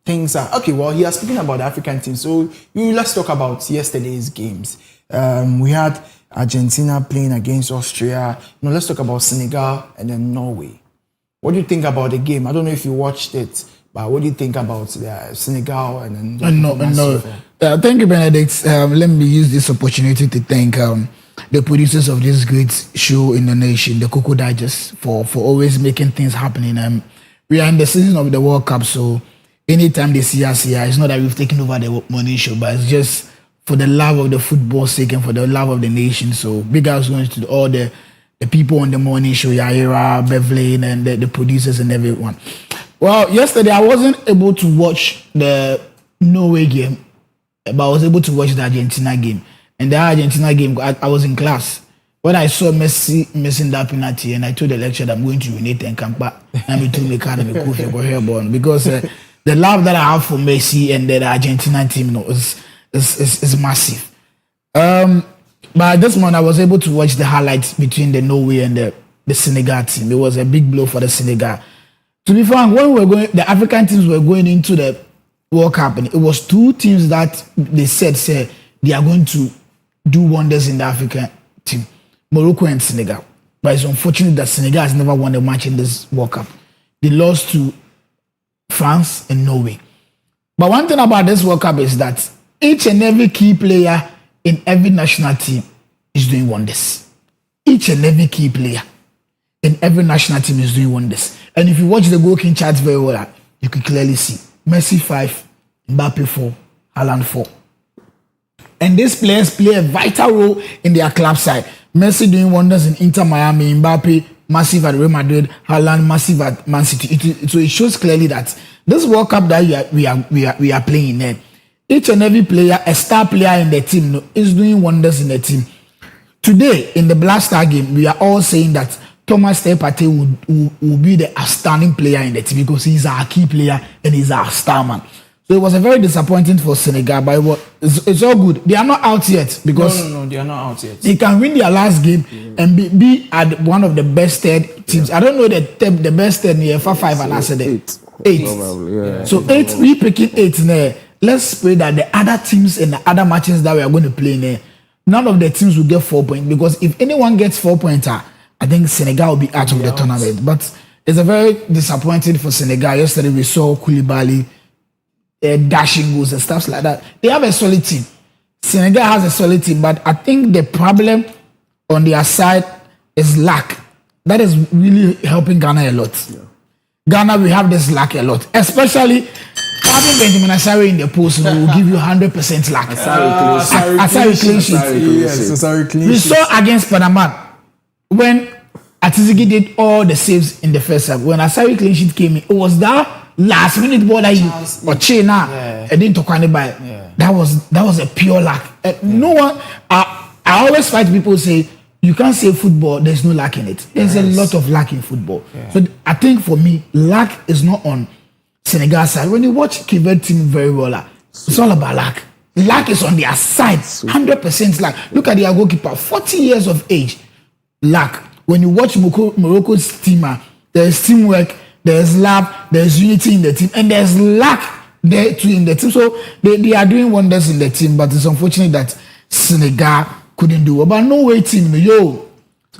Speaker 9: things are? Okay, well, you are speaking about the African team, so let's talk about yesterday's games. We had Argentina playing against Austria. Let's talk about Senegal and then Norway. What do you think about the game? I don't know if you watched it, but what do you think about Senegal and then?
Speaker 11: No. Thank you, Benedict. Let me use this opportunity to thank the producers of this great show in the nation, the Koko Digest, for always making things happening. We are in the season of the World Cup, so anytime they see us here, it's not that we've taken over the morning show, but it's just for the love of the football sake and for the love of the nation. So big ups going to all the people on the morning show, Yaira, Beverly, and the producers and everyone. Well, yesterday I wasn't able to watch the Norway game, but I was able to watch the Argentina game. And the Argentina game, I was in class. When I saw Messi missing that penalty, and I told the lecturer that I'm going to urinate and camp back, because the love that I have for Messi and the Argentina team is massive. But this morning I was able to watch the highlights between the Norway and the Senegal team. It was a big blow for the Senegal. To be frank, when the African teams were going into the World Cup, and it was 2 teams that they said they are going to do wonders in the African team, Morocco and Senegal. But it's unfortunate that Senegal has never won a match in this World Cup. They lost to France and Norway. But one thing about this World Cup is that each and every key player in every national team is doing wonders. Each and every key player in every national team is doing wonders. And if you watch the goal chart very well, you can clearly see Messi 5, Mbappe 4, Haaland 4. And these players play a vital role in their club side. Messi doing wonders in Inter Miami, Mbappe massive at Real Madrid, Haaland massive at Man City. So it shows clearly that this World Cup that we are playing in, each and every player, a star player in the team, is doing wonders in the team. Today, in the Black Star game, we are all saying that Thomas Partey will be the outstanding player in the team because he's our key player and he's our star man. So it was a very disappointing for Senegal, but it's all good. They are not out yet because
Speaker 9: no, they are not out yet.
Speaker 11: They can win their last game and be at one of the best third teams. I don't know the best third in the 5 and I said eight.
Speaker 10: Probably, yeah.
Speaker 11: So 8, we picking 8 there. Let's pray that the other teams and the other matches that we are going to play there, none of the teams will get 4 points because if anyone gets 4 points, I think Senegal will be out of the tournament. But it's a very disappointing for Senegal. Yesterday we saw Koulibaly dashing goals and stuff like that. They have a solid team. Senegal has a solid team, but I think the problem on their side is lack. That is really helping Ghana a lot. Yeah. Ghana, we have this lack a lot, especially having Benjamin Asare in the post will give you 100% lack. Asare clean sheet. We saw against Panama when Atizigi did all the saves in the first half. When Asare clean sheet came in, it was that last minute ball that he or China and didn't talk anybody. That was a pure lack. No one. I always fight people who say you can't say football. There's no lack in it. There's a lot of lack in football. So I think for me, lack is not on Senegal side. When you watch Kivet team very well, it's all about lack. Lack is on their side. 100% lack. Look at their goalkeeper, 40 years of age. Lack. When you watch Morocco's team, there's teamwork. There's love, there's unity in the team, and there's lack there too in the team. So they are doing wonders in the team, but it's unfortunate that Senegal couldn't do it. But no way team,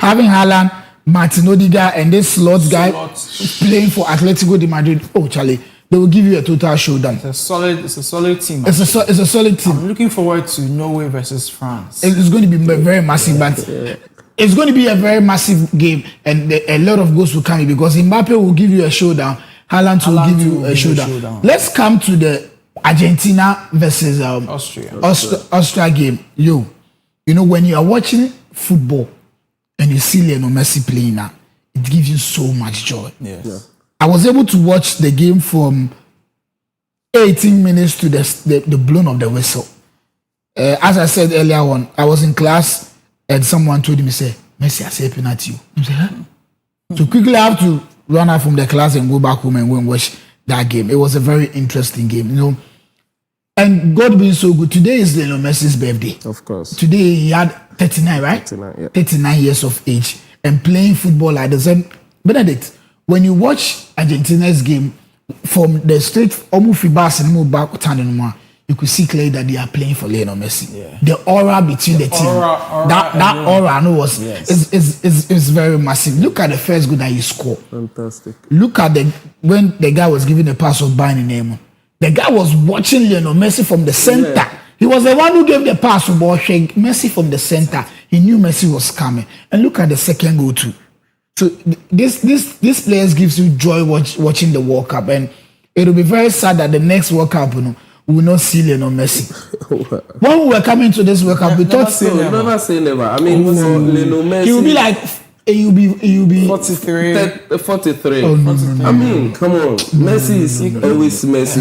Speaker 11: having Haaland, Martin Odegaard, and this slot guy playing for Atletico de Madrid. Oh, Charlie, they will give you a total showdown.
Speaker 9: It's a solid team.
Speaker 11: It's a solid team.
Speaker 9: I'm looking forward to Norway versus France.
Speaker 11: It's going to be very massive, but it's going to be a very massive game, and a lot of goals will come in because Mbappe will give you a showdown. Haaland will give you a showdown. Let's come to the Argentina versus Austria game. You know, when you are watching football and you see Lionel Messi playing now, it gives you so much joy.
Speaker 9: Yes. Yeah.
Speaker 11: I was able to watch the game from 18 minutes to the blown of the whistle. As I said earlier on, I was in class and someone told me, say, Messi has a penalty. I said, huh? So quickly I have to run out from the class and go back home and go and watch that game. It was a very interesting game, you know. And God being so good, today is Lionel Messi's birthday.
Speaker 10: Of course.
Speaker 11: Today he had 39, right?
Speaker 10: 39, yeah.
Speaker 11: 39 years of age and playing football like the same. Benedict, when you watch Argentina's game from the straight, almost you could see clearly that they are playing for Lionel Messi. Yeah. The aura between the team, that aura, I know is very massive. Look at the first goal that he scored.
Speaker 10: Fantastic.
Speaker 11: Look at when the guy was giving the pass of Bayern name. The guy was watching Lionel Messi from the center. Yeah. He was the one who gave the pass to Messi from the center. He knew Messi was coming. And look at the second goal too. So this players gives you joy watching the World Cup, and it will be very sad that the next World Cup, we will not see Lionel Messi. When we were coming to this World Cup, we thought
Speaker 10: never say never. I mean, for Lionel Messi,
Speaker 11: he will be like. You'll be
Speaker 10: 43. 43.
Speaker 11: Oh, no.
Speaker 10: I mean, come on. Messi is always Messi.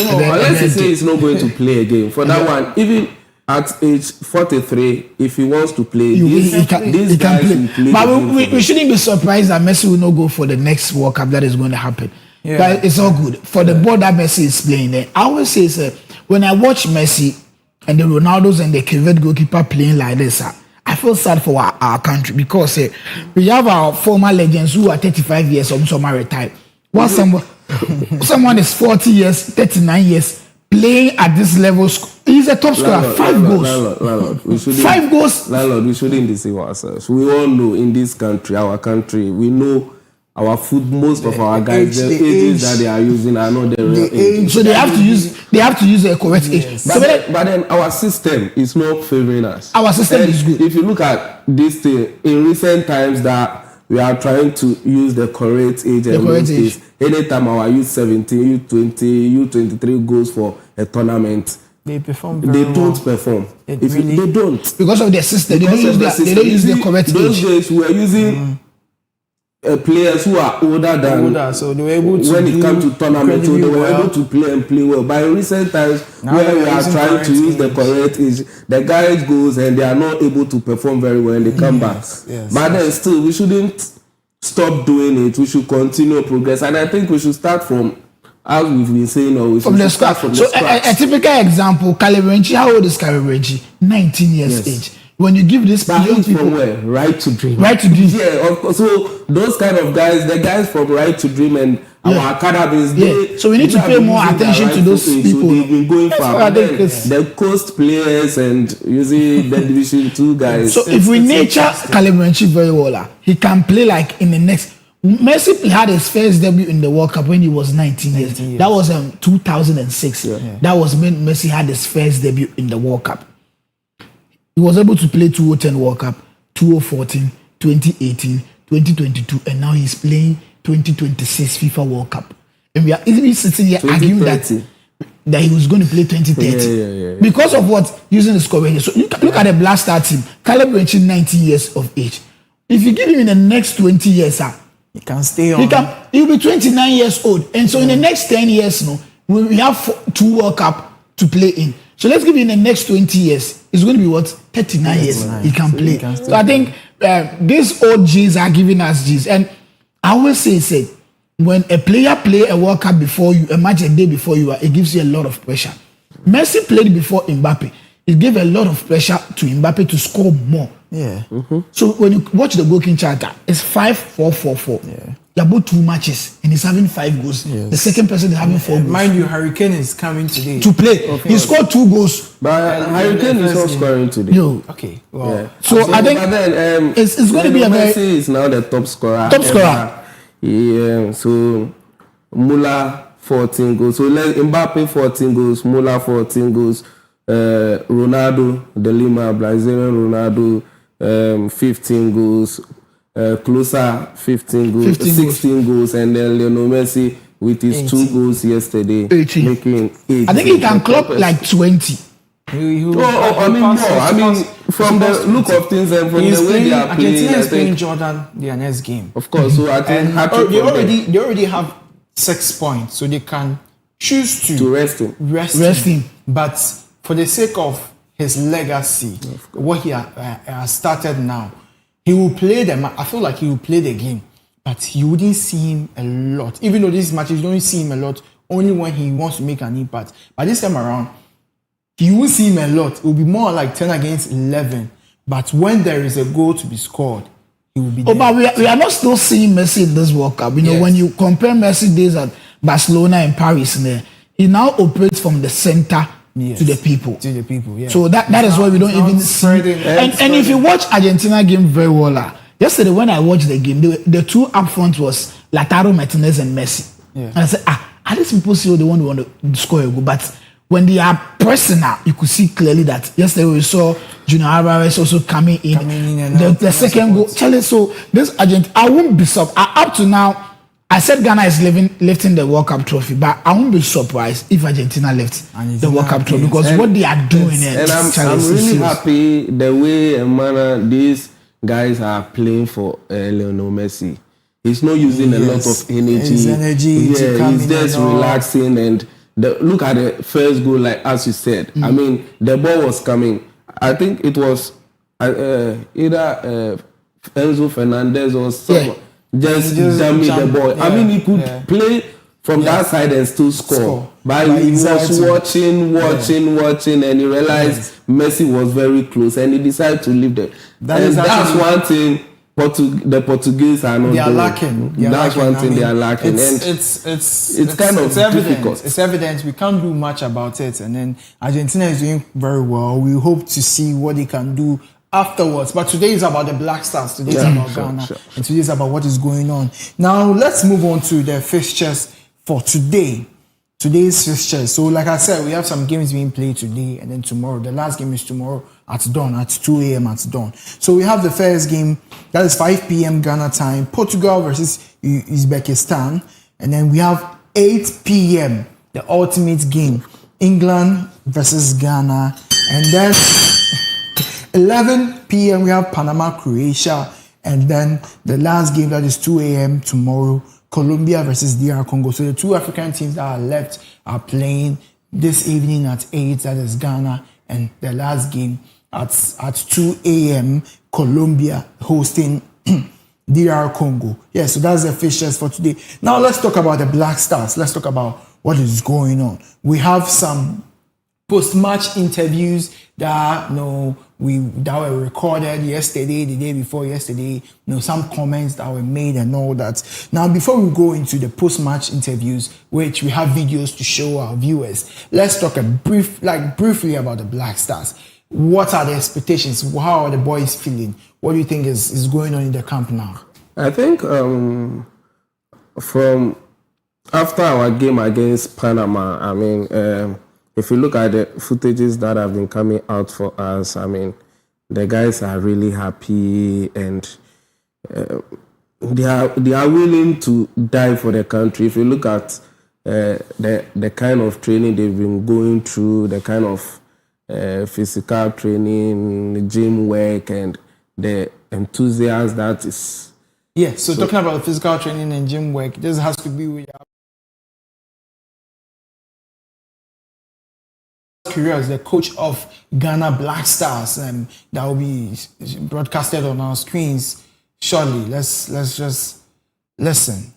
Speaker 10: Unless he says he's not going to play again. For that one, even at age 43, if he wants to play,
Speaker 11: he can play. But we shouldn't be surprised that Messi will not go for the next World Cup that is going to happen. Yeah. But it's all good. For the ball that Messi is playing there, I always say, when I watch Messi and the Ronaldos and the Kivet goalkeeper playing like this, I feel sad for our country because we have our former legends who are 35 years, some are retired. While someone is 40 years, 39 years, playing at this level, he's a top scorer. 5 goals. 5 goals.
Speaker 10: Landlord, we shouldn't deceive ourselves. We all know in this country, our country, we know our most of our guys, the ages that they are using are not the real age.
Speaker 11: So they have to use a correct age.
Speaker 10: But then our system is not favoring us.
Speaker 11: Our system is good.
Speaker 10: If you look at this thing, in recent times that we are trying to use the correct age anytime our youth 17, youth 20, youth 23 goes for a tournament,
Speaker 9: They perform
Speaker 10: they don't perform.
Speaker 9: It
Speaker 10: If
Speaker 9: really-
Speaker 10: they don't.
Speaker 11: Because of the system, they don't
Speaker 10: Because
Speaker 11: use
Speaker 10: of
Speaker 11: the,
Speaker 10: system.
Speaker 11: they don't use
Speaker 10: You
Speaker 11: the
Speaker 10: see,
Speaker 11: correct
Speaker 10: those
Speaker 11: age.
Speaker 10: days we are using players who are older than
Speaker 9: Older, so they were able to
Speaker 10: when it
Speaker 9: do
Speaker 10: comes to tournament, so they
Speaker 9: incredibly
Speaker 10: were
Speaker 9: well.
Speaker 10: able to play and play well. But in recent times,
Speaker 9: Now
Speaker 10: where
Speaker 9: they
Speaker 10: we
Speaker 9: are
Speaker 10: are
Speaker 9: using
Speaker 10: trying to
Speaker 9: correct
Speaker 10: use the
Speaker 9: age.
Speaker 10: correct age, the guys goes and they are not able to perform very well and they come back.
Speaker 9: yes,
Speaker 10: But then still, we shouldn't stop doing it. We should continue progress, and I think we should start from, as we've been saying, or we
Speaker 11: From
Speaker 10: should
Speaker 11: the
Speaker 10: start
Speaker 11: scratch.
Speaker 10: from
Speaker 11: So
Speaker 10: the scratch.
Speaker 11: a typical example, Caliberenchi, how old is Caliberenchi? 19 years
Speaker 10: Yes.
Speaker 11: age. When you give this
Speaker 10: But
Speaker 11: young
Speaker 10: he's
Speaker 11: people
Speaker 10: from where? Right to Dream.
Speaker 11: right to dream,
Speaker 10: Yeah, of course. So those kind of guys, the guys from Right to Dream and
Speaker 11: Yeah.
Speaker 10: our academies,
Speaker 11: Yeah.
Speaker 10: they,
Speaker 11: So we need to
Speaker 10: they
Speaker 11: pay
Speaker 10: have been
Speaker 11: more
Speaker 10: using
Speaker 11: attention
Speaker 10: their
Speaker 11: to those
Speaker 10: rightful age,
Speaker 11: people.
Speaker 10: So they've been going
Speaker 11: That's
Speaker 10: far.
Speaker 11: what I
Speaker 10: But
Speaker 11: think
Speaker 10: then
Speaker 11: it's-
Speaker 10: the coast players and using the Division 2 guys.
Speaker 11: So if we nurture Caliberenchi very well, he can play like in the next. Messi had his first debut in the World Cup when he was 19 years. That was 2006. That was when Messi had his first debut in the World Cup. He was able to play 2010 World Cup, 2014, 2018, 2022, and now he's playing 2026 FIFA World Cup. And we are even sitting here arguing that
Speaker 10: 2030.
Speaker 11: he was going to play 2030
Speaker 10: Yeah.
Speaker 11: because of what? Using the scoring. So look at the Black Star team. Caliberenchi 19 years of age. If you give him in the next 20 years,
Speaker 9: He can stay on.
Speaker 11: he'll be 29 years old. And so in the next 10 years, we have 2 World Cup to play in. So let's give him in the next 20 years. It's going to be what? 39 years. He can play. So I think these old G's are giving us G's. And I always say, when a player play a World Cup before you, a match a day before you, it gives you a lot of pressure. Messi played before Mbappe. It gave a lot of pressure to Mbappe to score more.
Speaker 9: Yeah.
Speaker 11: So when you watch the goal charter, it's 5-4-4-4.
Speaker 9: Yeah.
Speaker 11: There are about 2 matches and he's having 5 goals.
Speaker 9: Yes.
Speaker 11: The second person is having 4 goals.
Speaker 9: Mind you, Hurricane is coming today.
Speaker 11: To play. He scored 2 goals.
Speaker 10: But Hurricane is not scoring today.
Speaker 11: Yo.
Speaker 9: Okay. Well,
Speaker 10: Yeah.
Speaker 11: So I think
Speaker 10: but then,
Speaker 11: it's going to be a
Speaker 10: Messi
Speaker 11: very
Speaker 10: is now the top scorer.
Speaker 11: Top scorer.
Speaker 10: ever. Yeah. So Muller 14 goals. So Mbappe 14 goals. Muller 14 goals. Ronaldo, De Lima, Brazilian Ronaldo, 15 goals. Closer 15 goals, 16 goals, and then Lionel Messi with his
Speaker 9: 18.
Speaker 10: 2 goals yesterday,
Speaker 11: 18.
Speaker 10: making 8.
Speaker 11: I think he can clock like 20.
Speaker 10: I mean more. I mean, from the look of things and from the way they are playing,
Speaker 9: Argentina
Speaker 10: I
Speaker 9: is playing
Speaker 10: think,
Speaker 9: Jordan their next game.
Speaker 10: of course. So I think
Speaker 9: And
Speaker 10: happy
Speaker 9: they
Speaker 10: for them
Speaker 9: they already have 6 points, so they can choose
Speaker 10: to rest him.
Speaker 9: rest him. But for the sake of his legacy, what he has started now, he will play them. I feel like he will play the game, but you wouldn't see him a lot. Even though this match, you don't see him a lot, only when he wants to make an impact. But this time around, you won't see him a lot. It will be more like 10 against 11. But when there is a goal to be scored, he will be there.
Speaker 11: But we are not still seeing Messi in this World Cup. You know,
Speaker 9: Yes.
Speaker 11: when you compare Messi days at Barcelona and Paris, he now operates from the center
Speaker 9: Yes.
Speaker 11: to the people.
Speaker 9: To the people, yeah.
Speaker 11: So that is why we don't
Speaker 9: It's not
Speaker 11: even see.
Speaker 9: spreading.
Speaker 11: And if you watch Argentina game very well, yesterday when I watched the game, the 2 up front was Lautaro Martinez and Messi.
Speaker 9: Yeah.
Speaker 11: And I said, are these people still the one who want to score a goal? But when they are pressing out, you could see clearly that yesterday we saw Junior Alvarez also coming in
Speaker 9: and out,
Speaker 11: the second goal. Charlie, so this Argentina, I won't be surprised. Up to now, I said Ghana is lifting the World Cup trophy, but I won't be surprised if Argentina lifts the World Cup trophy because what they are doing
Speaker 10: And I'm really happy the way and manner these guys are playing for Lionel Messi. He's not using a lot of energy.
Speaker 9: His energy to come
Speaker 10: he's
Speaker 9: in
Speaker 10: just
Speaker 9: and all.
Speaker 10: relaxing and look at the first goal, like as you said. I mean, the ball was coming. I think it was either Enzo Fernandez or someone just dummy the ball.
Speaker 9: Yeah,
Speaker 10: I mean, he could play from that side and still score. But he was watching, and he realized Messi was very close, and he decided to leave them. That's one thing. The Portuguese are not.
Speaker 9: They are lacking.
Speaker 10: That's one thing they are lacking, and
Speaker 9: it's
Speaker 10: kind of
Speaker 9: evident.
Speaker 10: difficult.
Speaker 9: It's evident. We can't do much about it, and then Argentina is doing very well. We hope to see what they can do afterwards. But today is about the Black Stars. Today is about Ghana, and today is about what is going on. Now let's move on to the fixtures for today. Today's fixtures. So, like I said, we have some games being played today, and then tomorrow. The last game is tomorrow at dawn, at 2 a.m. at dawn. So we have the first game, that is 5 p.m. Ghana time, Portugal versus Uzbekistan. And then we have 8 p.m., the ultimate game, England versus Ghana, and then 11 p.m. we have Panama, Croatia, and then the last game that is 2 a.m. tomorrow, Colombia versus DR Congo. So the two African teams that are left are playing this evening at 8, that is Ghana, and the last game at 2 a.m. Colombia hosting DR Congo. Yeah, so that's the fixtures for today. Now let's talk about the Black Stars. Let's talk about what is going on. We have some post-match interviews that that were recorded yesterday, the day before yesterday. Some comments that were made and all that. Now, before we go into the post-match interviews, which we have videos to show our viewers, let's talk briefly about the Black Stars. What are the expectations? How are the boys feeling? What do you think is going on in the camp now?
Speaker 10: I think from after our game against Panama, I mean, if you look at the footages that have been coming out for us, I mean, the guys are really happy and they are willing to die for the country. If you look at the kind of training they've been going through, the kind of physical training, gym work, and the enthusiasm that is.
Speaker 9: Yeah, so talking about physical training and gym work, this has to be with Curious, the coach of Ghana Black Stars, and that will be broadcasted on our screens shortly. Let's just listen.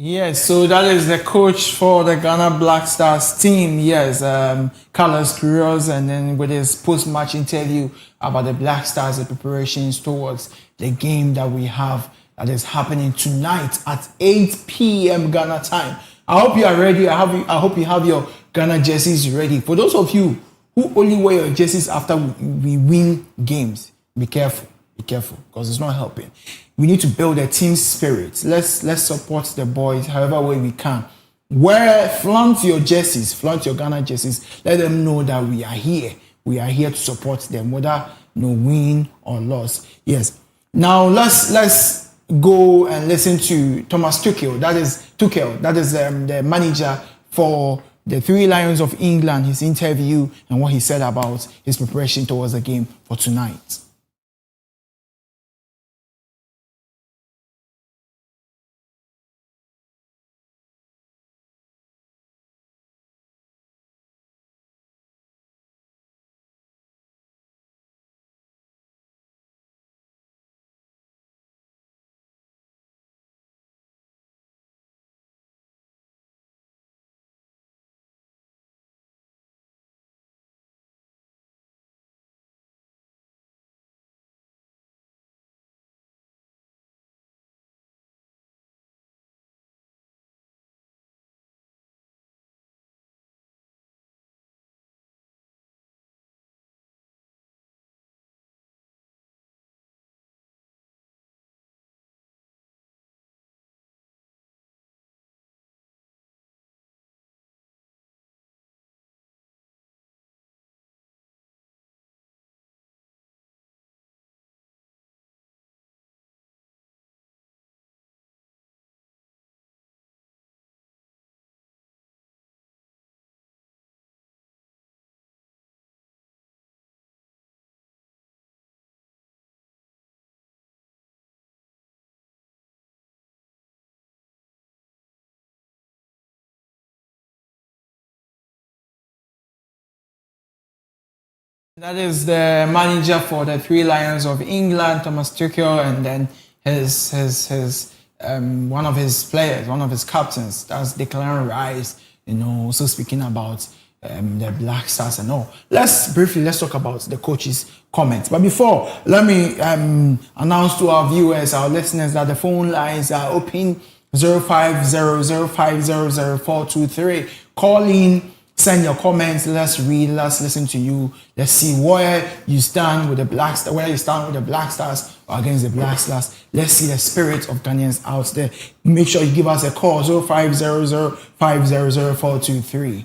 Speaker 9: Yes, so that is the coach for the Ghana Black Stars team. Yes, Carlos Quiroz, and then with his post-match interview about the Black Stars, the preparations towards the game that we have that is happening tonight at 8 p.m. Ghana time. I hope you are ready. I hope you have your Ghana jerseys ready. For those of you who only wear your jerseys after we win games, be careful. Be careful, because it's not helping. We need to build a team spirit. Let's support the boys however way we can. Flaunt your jerseys, flaunt your Ghana jerseys. Let them know that we are here. We are here to support them, whether win or loss. Yes. Now let's go and listen to Thomas Tuchel. That is the manager for the Three Lions of England. His interview and what he said about his preparation towards the game for tonight. That is the manager for the Three Lions of England, Thomas Tuchel, and then his one of his players, one of his captains, that's Declan Rice. Also speaking about the Black Stars and all. Let's talk about the coach's comments. But before, let me announce to our viewers, our listeners, that the phone lines are open. 0500500423. Call in. Send your comments. Let's read. Let's listen to you. Let's see where you stand with the Black Stars, where you stand with the Black Stars or against the Black Stars. Let's see the spirit of Ghanaians out there. Make sure you give us a call. 0500500423.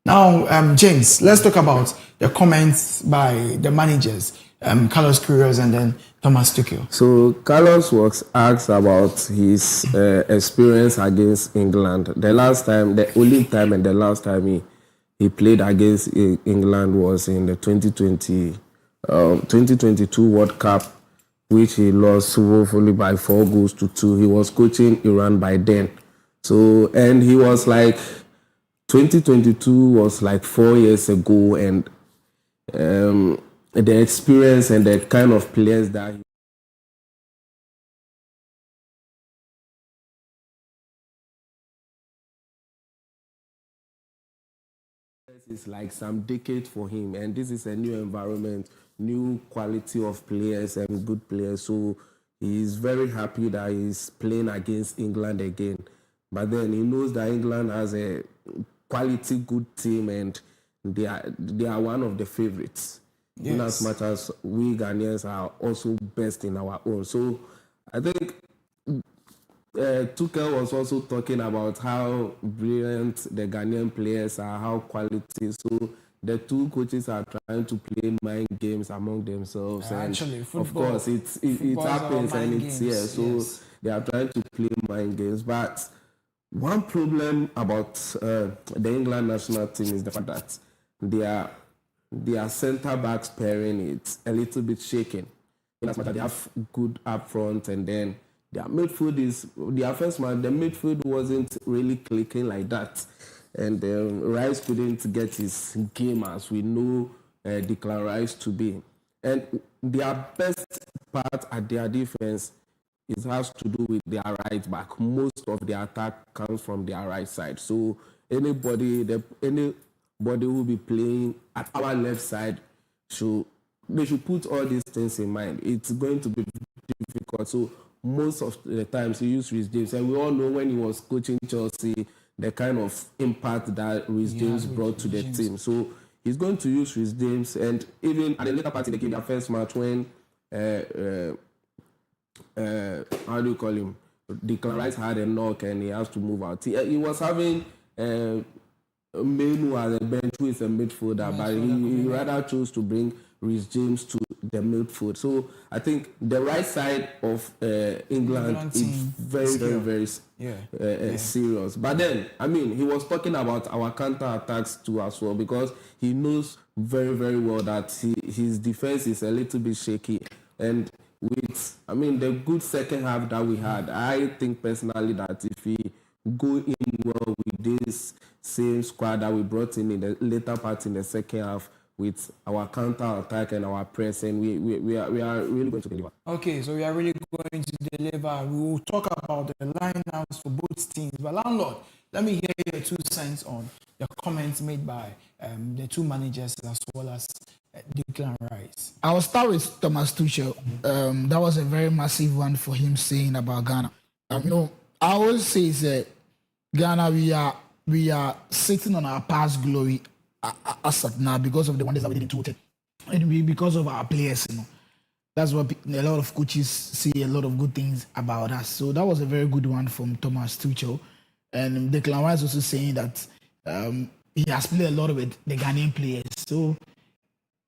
Speaker 9: Now, James, let's talk about the comments by the managers, Carlos Queiroz and then Thomas Tuchel.
Speaker 10: So Carlos was asked about his experience against England. The only time and the last time he played against England was in the 2022 World Cup, which he lost woefully by 4-2. He was coaching Iran by then. So, and he was like, 2022 was like 4 years ago, and the experience and the kind of players that he is like some decade for him, and this is a new environment, new quality of players and good players. So he's very happy that he's playing against England again. But then he knows that England has a quality, good team, and they are one of the favorites. Yes. In as much as we Ghanaians are also best in our own. So I think Tuchel was also talking about how brilliant the Ghanaian players are, how quality. So the two coaches are trying to play mind games among themselves. And
Speaker 9: actually, football,
Speaker 10: of course, it happens, and it's here. So yes, they are trying to play mind games. But one problem about the England national team is the fact that their centre backs pairing is a little bit shaken. In as much as they have good up front, and then their midfield their first man, the midfield wasn't really clicking like that. And Rice couldn't get his game as we know Declan Rice to be. And their best part at their defense has to do with their right back. Most of their attack comes from their right side. So anybody who will be playing at our left side, they should put all these things in mind. It's going to be difficult. So most of the times he used Reece James, and we all know when he was coaching Chelsea, the kind of impact that Reece James brought to the team. So he's going to use Reece James, and even at the later part in the game, their first match when how do you call him? Declan Rice had a knock and he has to move out. He was having Menu as a bench, who is a midfielder, but he rather chose to bring Reece James to the midfield. So I think the right side of England is very serious. But then, I mean, he was talking about our counter attacks too as well, because he knows very well that his defense is a little bit shaky. And with, I mean, the good second half that we had, I think personally that if we go in well with this same squad that we brought in the later part in the second half, with our counter attack and our press, and we are really going to deliver.
Speaker 9: Okay, so we are really going to deliver. We will talk about the lineups for both teams. But landlord, let me hear your 2 cents on the comments made by the 2 managers as well as Declan Rice.
Speaker 11: I'll start with Thomas Tuchel. That was a very massive one for him saying about Ghana. I always say that Ghana, we are sitting on our past glory as of now because of the wonders that we did in 2010. And because of our players, that's what a lot of coaches say a lot of good things about us. So that was a very good one from Thomas Tuchel. And Declan Rice also saying that he has played a lot with the Ghanaian players. So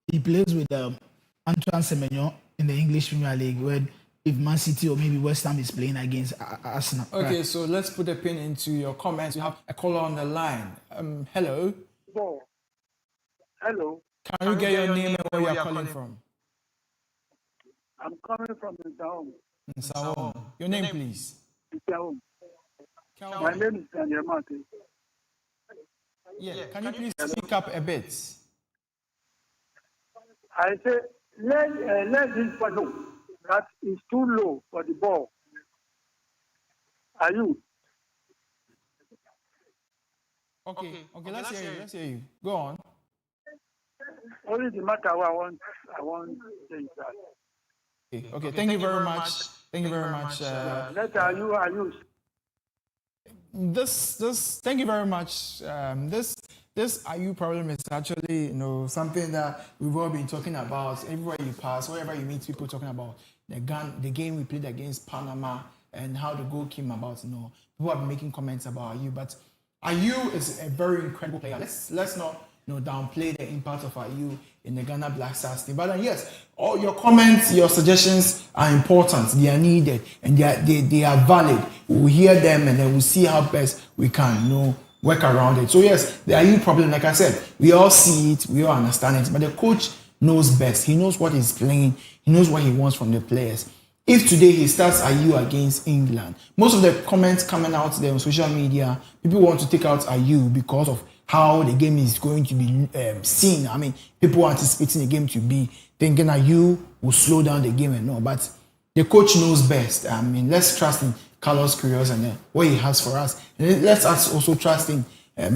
Speaker 11: he plays with Antoine Semenyo in the English Premier League, where if Man City or maybe West Ham is playing against Arsenal.
Speaker 9: Okay,
Speaker 11: right?
Speaker 9: so let's put a pin into your comments. You have a caller on the line. Hello.
Speaker 12: Hello.
Speaker 9: Can you get your name and where you are calling from?
Speaker 12: I'm coming from Nsaom.
Speaker 9: Nsaom. Your name, please.
Speaker 12: Nsaom. My name is Daniel Mate.
Speaker 9: Yeah, can you please speak up a bit?
Speaker 12: I say, let this person that is too low for the ball. Are you?
Speaker 9: Okay, let's hear you. Go on.
Speaker 12: Only the matter I want to say that.
Speaker 9: Okay, thank you very much. Thank you very much.
Speaker 12: Are you?
Speaker 9: Thank you very much. This IU problem is actually, something that we've all been talking about. Everywhere you pass, wherever you meet people talking about the game we played against Panama and how the goal came about. People have been making comments about IU, but IU is a very incredible player. Let's not downplay the impact of IU in the Ghana Black Stars team. But then, yes, all your comments, your suggestions are important. They are needed and they are valid. We'll hear them and then we'll see how best we can work around it. So yes, the IU problem, like I said, we all see it, we all understand it, but the coach knows best. He knows what he's playing. He knows what he wants from the players. If today he starts IU against England, most of the comments coming out there on social media, people want to take out IU because of how the game is going to be seen. I mean, people are anticipating the game to be thinking IU will slow down the game and all, but the coach knows best. I mean, let's trust in Carlos Queiroz and what he has for us. And let's also trust in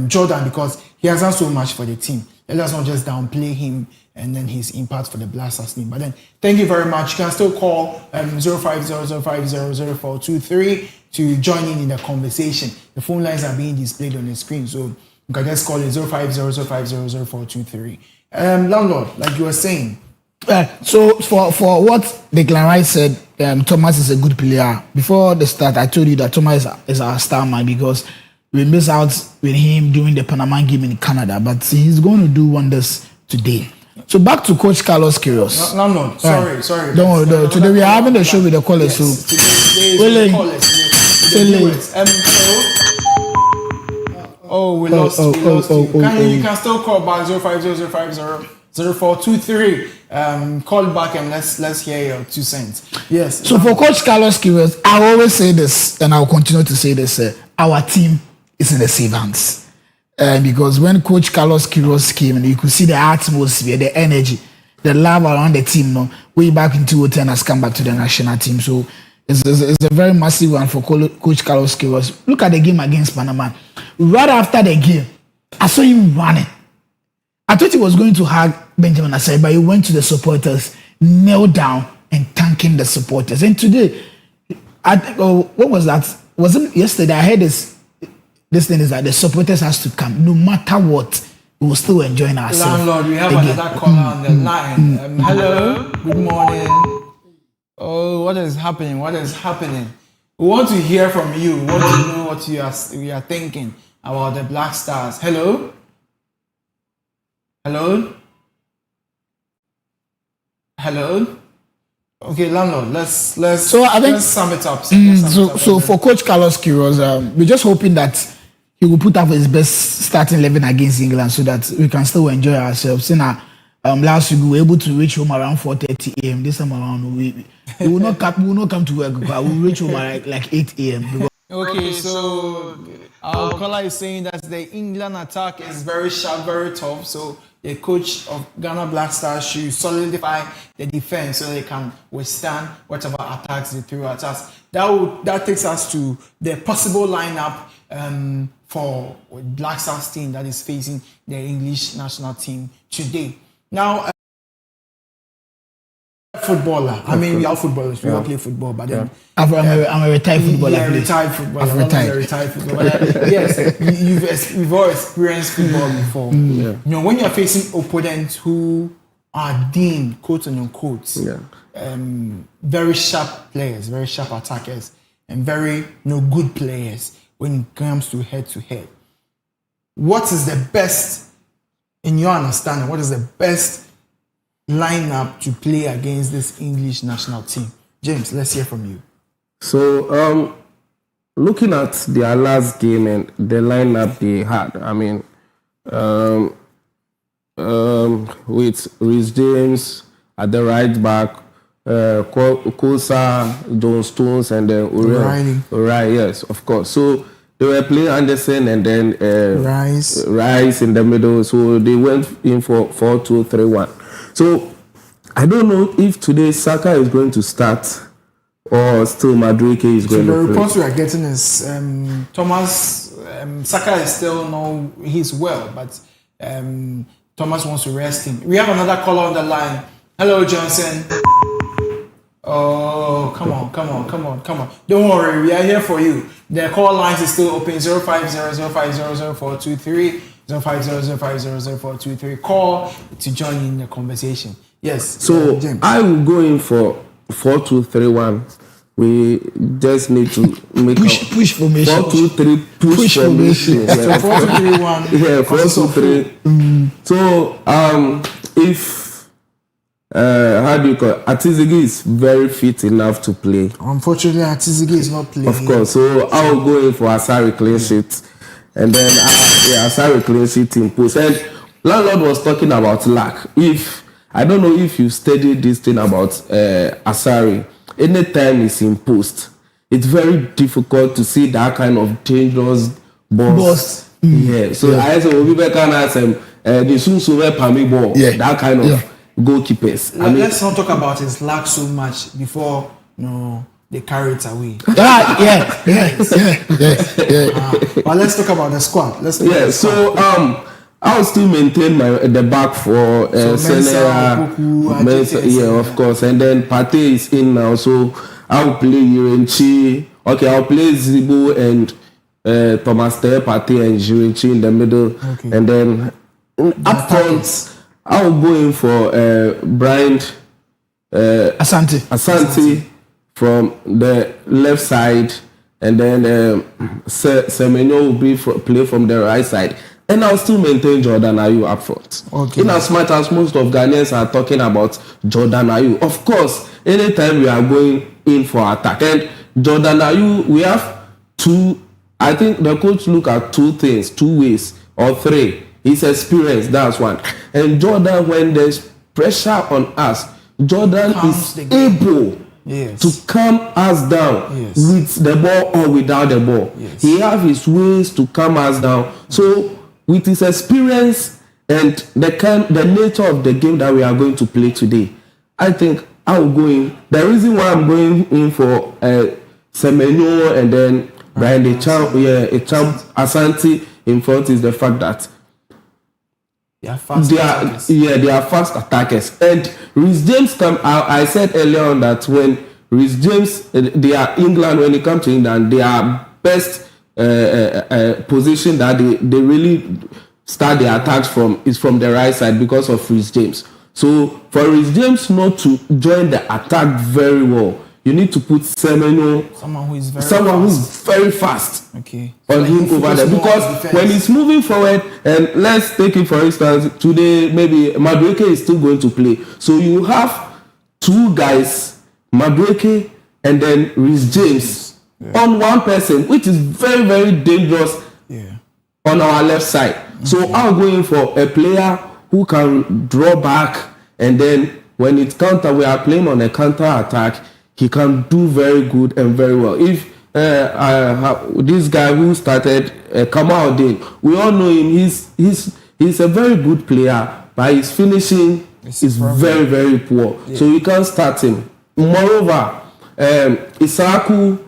Speaker 9: Jordan because he has done so much for the team. Let us not just downplay him and then his impact for the Black Stars team. But then, thank you very much. You can still call 0500500423 to join in the conversation. The phone lines are being displayed on the screen, so you can just call it 0500500423. Landlord, like you were saying.
Speaker 11: So for what Declan Rice said, Thomas is a good player. Before the start, I told you that Thomas is our star man because we missed out with him during the Panama game in Canada, but he's going to do wonders today. So back to Coach Carlos Queiroz.
Speaker 9: No, sorry.
Speaker 11: Don't worry. Today we are having the show with the callers.
Speaker 9: Yes,
Speaker 11: So
Speaker 9: hello. We lost you. You can still call back 0500500423. Call back and let's hear your 2 cents. Yes.
Speaker 11: So for Coach Carlos Queiroz, I always say this, and I'll continue to say this: our team is in the safe hands. Because when Coach Carlos Queiroz came, and you could see the atmosphere, the energy, the love around the team. Way back in 2010, has come back to the national team. So it's a very massive one for Coach Carlos Queiroz. Look at the game against Panama. Right after the game, I saw him running. I thought he was going to hug Benjamin Asai, but he went to the supporters, knelt down, and thanking the supporters. And today, what was that? Was it yesterday? I heard this. This thing is that the supporters has to come, no matter what. We will still enjoy ourselves.
Speaker 9: Landlord, we have another caller on the line. Hello, good morning. Oh, what is happening? We want to hear from you. We want to know what we are thinking about the Black Stars. Hello. Hello. Okay, landlord. Let's
Speaker 11: So I think-
Speaker 9: let's sum it up. Let's sum it up.
Speaker 11: So for Coach Carlos Quiroz, we're just hoping that he will put up his best starting 11 against England so that we can still enjoy ourselves. You know, last week we were able to reach home around 4:30 a.m. This time around we will not come to work. We will reach home at like 8 a.m.
Speaker 9: Okay, so our caller is saying that the England attack is very sharp, very tough. So the coach of Ghana Black Stars should solidify the defense so they can withstand whatever attacks they throw at us. That takes us to the possible lineup for Black Stars team that is facing the English national team today. Now, footballer. I mean, we are footballers. We all play football, but then
Speaker 11: I'm a retired footballer.
Speaker 9: yeah, retired footballer.
Speaker 11: I've retired.
Speaker 9: Retired footballer. Yes, you've all experienced football before. You know, when you're facing opponents who are deemed, quote unquote, very sharp players, very sharp attackers, and very good players when it comes to head to head. What is the best, in your understanding? What is the best lineup to play against this English national team? James, let's hear from you.
Speaker 10: So, looking at their last game and the lineup they had, I mean, with Rhys James at the right back, Kosa, John Stones, and then O'Reilly, yes, of course. So they were playing Anderson and then Rice in the middle. So they went in for 4-2-3-1. So I don't know if today Saka is going to start or still Madueke is going to play.
Speaker 9: The reports we are getting is Thomas Saka is still he's well, but Thomas wants to rest him. We have another caller on the line. Hello, Johnson. Oh, come on. Don't worry, we are here for you. The call lines is still open. 0500500423, 0500500423. Call to join in the conversation. Yes.
Speaker 10: So
Speaker 9: James.
Speaker 10: I will go in for 4-2-3-1. We just need to make
Speaker 11: push formation.
Speaker 10: 4-2-3 push formation.
Speaker 9: So 4-2-3-1.
Speaker 10: Yeah, 4-2-3. So if how do you call it? Atizigi is very fit enough to play.
Speaker 9: Unfortunately, Atizigi is not playing.
Speaker 10: Of course. So I will go in for Asari clean sheet. And then Asari clean sheet in post. And landlord was talking about luck. I don't know if you studied this thing about Asari. Anytime it's in post, it's very difficult to see that kind of dangerous balls. Yeah. So I said, we can ask them the soon Pami ball. Yeah. That kind of goalkeepers.
Speaker 9: Let's not talk about his luck so much before they carry it away. But let's talk about the squad.
Speaker 10: So I'll still maintain the back for Senera, Mensah, of course, and then Partey is in now, so I'll play Yurenchi. Okay, I'll play Zibo and Thomas Ter, Partey and Yurenchi in the middle, and then up front I'll go in for Brian Asante from the left side, and then Semenyo will play from the right side. And I'll still maintain Jordan Ayew up front. In as much as most of Ghanaians are talking about Jordan Ayew, of course, anytime we are going in for attack, and Jordan Ayew, we have two. I think the coach look at two ways or three. His experience, that's one. And Jordan, when there's pressure on us, Jordan is able to calm us down with the ball or without the ball. He have his ways to calm us down. So with his experience and the nature of the game that we are going to play today, I think I will go in. The reason why I'm going in for Semenyo and then Brian Asante in front is the fact that they are fast attackers. And Rhys James I said earlier on that when Rhys James, they are England, when it comes to England, they are best position that they really start their attacks is from the right side because of Rhys James. So for Rhys James not to join the attack very well, you need to put Semenyo, someone who is very fast on him over there. Because when he's moving forward, and let's take it for instance, today maybe Madueke is still going to play. So you have two guys, Madueke and then Rhys James, on one person, which is very, very dangerous on our left side. So I'm going for a player who can draw back, and then when it's counter, we are playing on a counter attack, he can do very good and very well. If this guy who started Kamaldeen, we all know him, he's a very good player, but his finishing is very, very poor. So you can't start him. Moreover, Isaku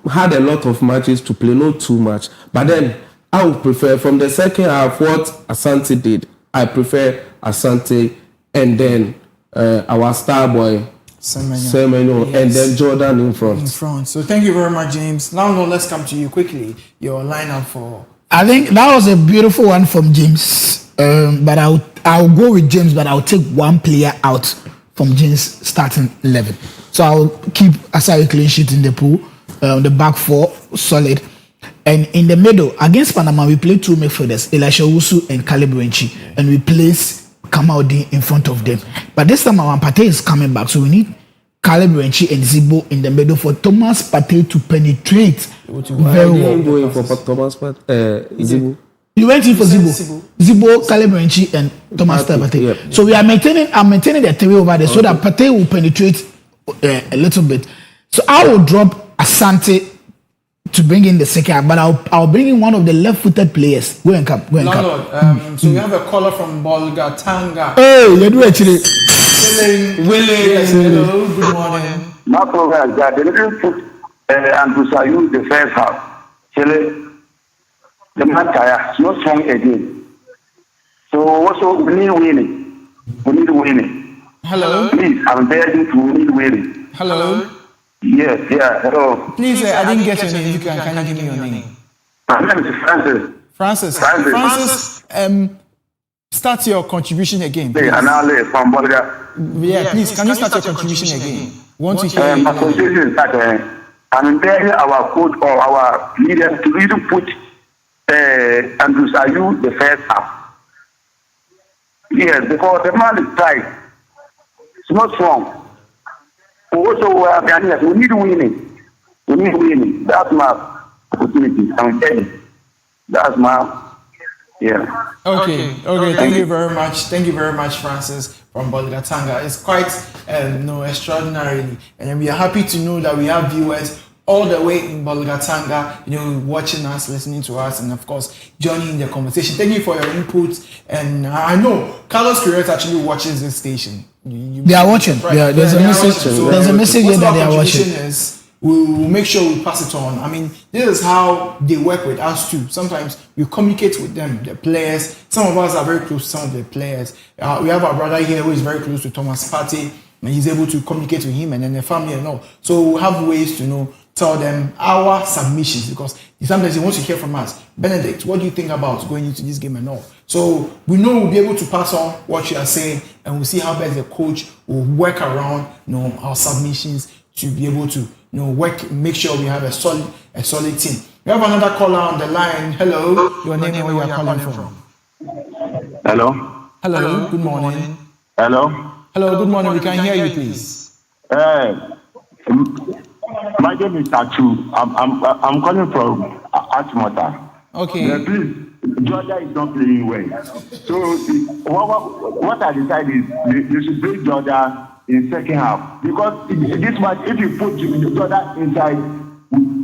Speaker 10: had a lot of matches to play, not too much. But then I would prefer, from the second half, what Asante did. I prefer Asante and then our star boy, Semenyo, and then Jordan in front.
Speaker 9: So thank you very much, James. Now, let's come to you quickly. Your lineup for...
Speaker 11: I think that was a beautiful one from James. But I'll go with James, but I'll take one player out from James' starting 11. So I'll keep Asari clean sheet in the pool, the back four solid, and in the middle against Panama we play two midfielders, Elisha Owusu and Caleb Renchi, and we place Kamaldeen in front of them. But this time our Partey is coming back, so we need Caleb Renchi and Zibo in the middle for Thomas Partey to penetrate very well.
Speaker 10: Going for Thomas Zibo.
Speaker 11: You went in for Zibo, Caleb Renchi, and Thomas Partey.
Speaker 10: Yep.
Speaker 11: So I'm maintaining the three over there so that Partey will penetrate a little bit. So I will drop Asante to bring in the second half, but I'll bring in one of the left-footed players. Go and come.
Speaker 9: So we have a caller from Bolgatanga.
Speaker 11: Hey, you do actually.
Speaker 9: Willie. Hello, good morning.
Speaker 12: My program is that they didn't put Andrew the first half. The man is not strong again. So also we need winning.
Speaker 9: Hello.
Speaker 12: Please, I'm begging to need winning.
Speaker 9: Hello.
Speaker 12: Yes, hello.
Speaker 9: Please, I didn't get your name. Can you give me your name?
Speaker 12: My name is Francis.
Speaker 9: Francis, start your contribution again, please.
Speaker 12: From Bolga.
Speaker 9: Yeah, please, can you start your contribution again? Want to hear
Speaker 12: my contribution is that I'm begging our coach or our leaders to really put Andrew Sayu the first half. Yes, because the man is tight. It's not strong. Also, we need winning. That's my opportunity. I'm telling you. That's my,
Speaker 9: Okay. Thank you very much, Francis from Bolgatanga. It's quite extraordinary, and we are happy to know that we have viewers all the way in Bolgatanga, watching us, listening to us, and of course joining the conversation. Thank you for your input. And I know Carlos Queiroz actually watches this station.
Speaker 11: They are watching. Right? Yeah, there's a message. There's a message here that they are watching.
Speaker 9: We'll make sure we pass it on. I mean, this is how they work with us too. Sometimes we communicate with them, the players. Some of us are very close to some of the players. We have our brother here who is very close to Thomas Partey, and he's able to communicate with him and then the family and all. So we'll have ways to tell them our submissions, because sometimes they want to hear from us. Benedict, what do you think about going into this game and all? So we know we'll be able to pass on what you are saying, and we'll see how best the coach will work around our submissions to be able to make sure we have a solid team. We have another caller on the line. Hello, your name and where you are calling from.
Speaker 12: Hello,
Speaker 9: good morning.
Speaker 12: Hello,
Speaker 9: good morning. We can hear you, please.
Speaker 12: My name is Tachu. I'm calling from Achimota.
Speaker 9: Okay.
Speaker 12: Please, Georgia is not playing well. So what I decided is you should bring Georgia in second half, because this match, if you put Georgia inside,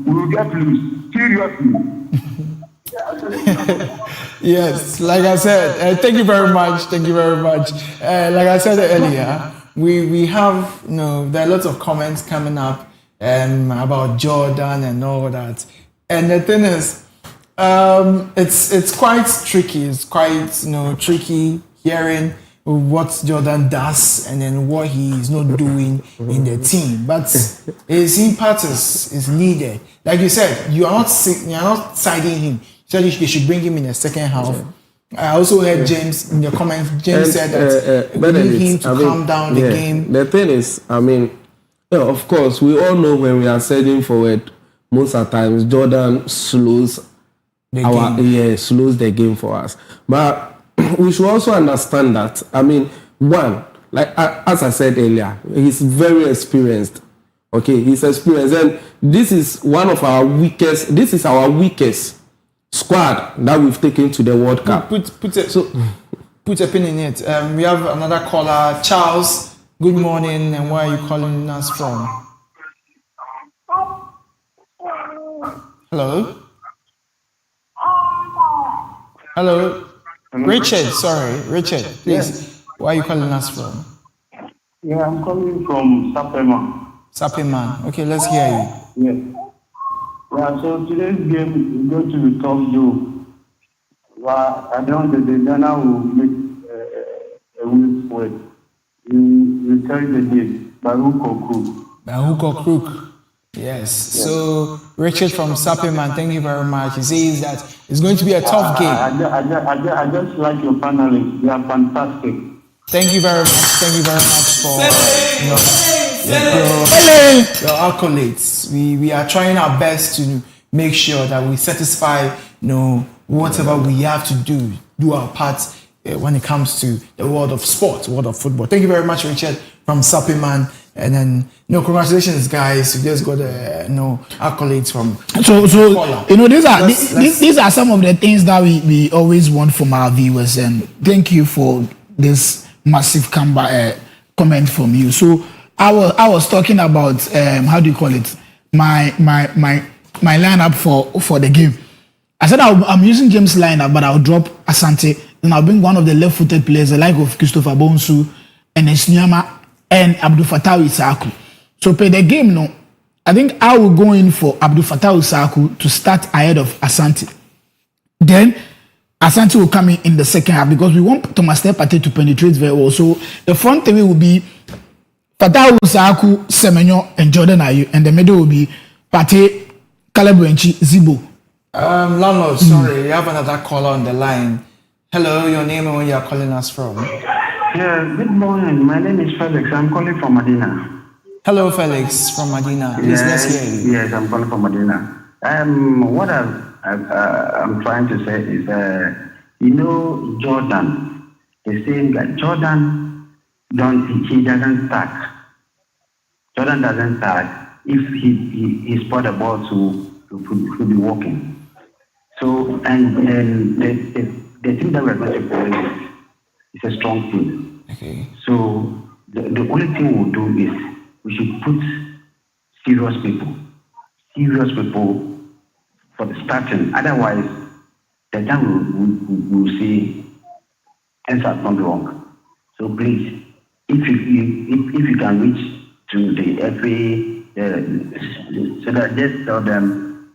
Speaker 12: we will get loose. Seriously.
Speaker 9: Yes, like I said, thank you very much. Like I said earlier, we have there are lots of comments coming up about Jordan and all that, and the thing is, it's quite tricky. It's quite tricky hearing what Jordan does and then what he is not doing in the team. But his impact is needed. Like you said, you are not siding him. You said you should bring him in the second half. I also heard James in the comments. James said that we need him to calm down the game.
Speaker 10: The thing is, of course, we all know when we are setting forward, most of the times Jordan slows the game for us. But we should also understand that, one, like as I said earlier, he's very experienced. Okay, he's experienced, and this is our weakest squad that we've taken to the World Cup.
Speaker 9: Put a pin in it. We have another caller, Charles. Good morning, and where are you calling us from? Hello? Hello? Richard, please. Where are you calling us from?
Speaker 12: Yeah, I'm calling from
Speaker 9: Sapeman. Okay, let's hear you.
Speaker 12: Yes. Yeah, so today's game is going to be tough though. Well, I don't think the Ghana will make a win for it. We carry the game by hook or crook.
Speaker 9: By hook or crook. Yes. So, Richard from Sapeman, thank you very much. He says that it's going to be a tough game.
Speaker 12: I just like your panelists. They are fantastic.
Speaker 9: Thank you very much. Thank you very much for your accolades. We are trying our best to make sure that we satisfy whatever we have to do our part when it comes to the world of sports, world of football. Thank you very much, Richard from Sapiman. And then, congratulations, guys. You just got accolades from.
Speaker 11: So these are some of the things that we always want from our viewers, and thank you for this massive comment from you. So I was talking about how do you call it, my lineup for the game. I said I'm using James' lineup, but I'll drop Asante, and I'll bring one of the left-footed players, the like of Christopher Bonsu and Esnyama and Abdul Fattah Isaku. So play the game, I think I will go in for Abdul Fattah Isaku to start ahead of Asante. Then Asante will come in the second half because we want Thomas Partey to penetrate very well. So the front three will be Fattah Isaku, Semenyo, and Jordan Ayew, and the middle will be Partey, Caleb Wenchi, Zibo.
Speaker 9: Landlord, sorry, you have another caller on the line. Hello, your name and where you are calling us from?
Speaker 12: Yeah, good morning. My name is Felix. I'm calling from Medina.
Speaker 9: Hello, Felix from Medina. Please, let's hear you.
Speaker 12: Yes, I'm calling from Medina. What I'm trying to say is, Jordan, the same guy. Jordan doesn't start. Jordan doesn't start if he spot the ball to be walking. So, and the team that we're going to play is a strong team.
Speaker 9: Okay.
Speaker 12: So, the only thing we'll do is we should put serious people for the starting. Otherwise, the time we'll see things have gone wrong. So please, if you can reach to the FA, so that just tell them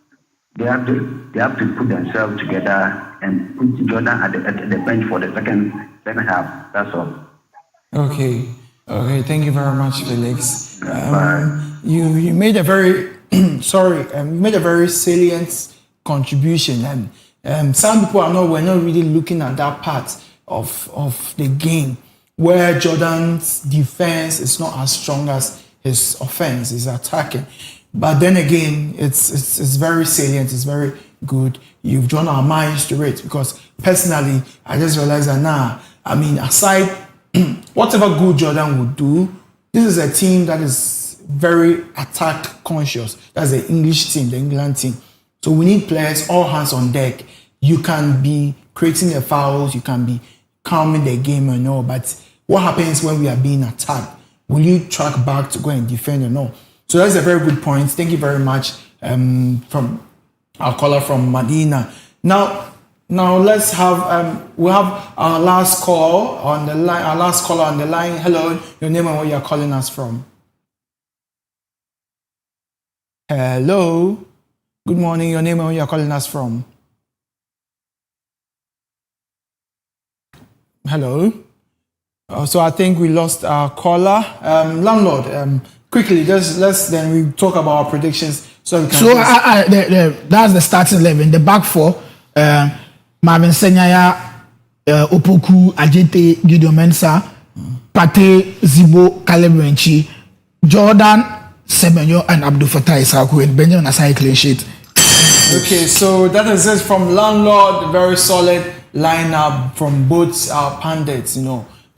Speaker 12: they have to put themselves together and put Jordan at the bench for the second half. That's all.
Speaker 9: Okay. Thank you very much, Felix. You made a very you made a very salient contribution, and some people were not really looking at that part of the game where Jordan's defense is not as strong as his offense, his attacking. But then again, it's very salient, it's very good. You've drawn our minds to it because personally, I just realized that aside whatever good Jordan would do, this is a team that is very attack conscious. That's the English team, the England team. So we need players all hands on deck. You can be creating the fouls, you can be calming the game and all, but what happens when we are being attacked? Will you track back to go and defend or no? So that's a very good point. Thank you very much from our caller from Medina. Now let's have we have our last call on the line. Our last caller on the line. Hello, your name and where you are calling us from. Hello, good morning. Your name and where you are calling us from. Hello. So I think we lost our caller. Landlord, quickly, let's then we talk about our predictions. So we can.
Speaker 11: That's the starting 11. The back four. Marvin Senyaya, Opoku, Ajete, Gideon Mensah, Partey, Zibo, Caleb Wenchi, Jordan, Semenyo, and Abdul Fattah Isaku, and Benjamin Asai clean sheet.
Speaker 9: Okay, so that is it from Landlord. Very solid lineup from both our pundits.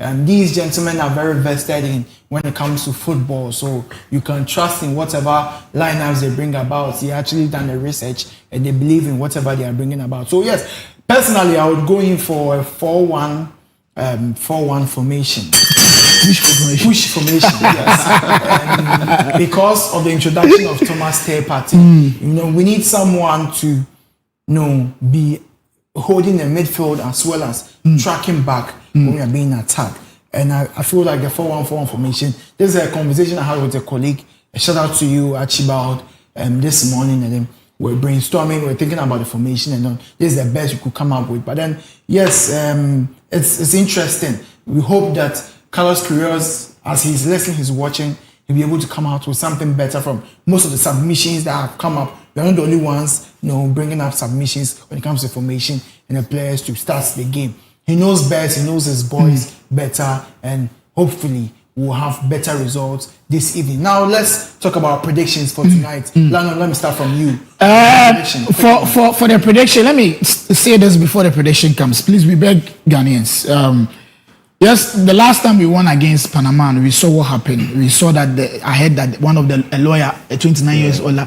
Speaker 9: These gentlemen are very vested in when it comes to football, so you can trust in whatever lineups they bring about. They actually done the research and they believe in whatever they are bringing about. So yes, personally, I would go in for a 4-1 formation. Push formation, yes. Because of the introduction of Thomas Partey, we need someone to, be holding the midfield as well as tracking back when we are being attacked. And I feel like the 4-1-4-1 formation. This is a conversation I had with a colleague. A shout out to you, Archibald, this morning, and then we're brainstorming. We're thinking about the formation, and this is the best we could come up with. But then, yes, it's interesting. We hope that Carlos Queiroz, as he's listening, he's watching, he'll be able to come out with something better from most of the submissions that have come up. We're not the only ones, bringing up submissions when it comes to formation and the players to start the game. He knows best, he knows his boys better, and hopefully we'll have better results this evening. Now let's talk about predictions for tonight. Lano, let me start from you.
Speaker 11: For the prediction, let me say this before the prediction comes. Please, we beg Ghanaians. Yes, the last time we won against Panama, we saw what happened. We saw that I heard that one of a lawyer, a 29 years old,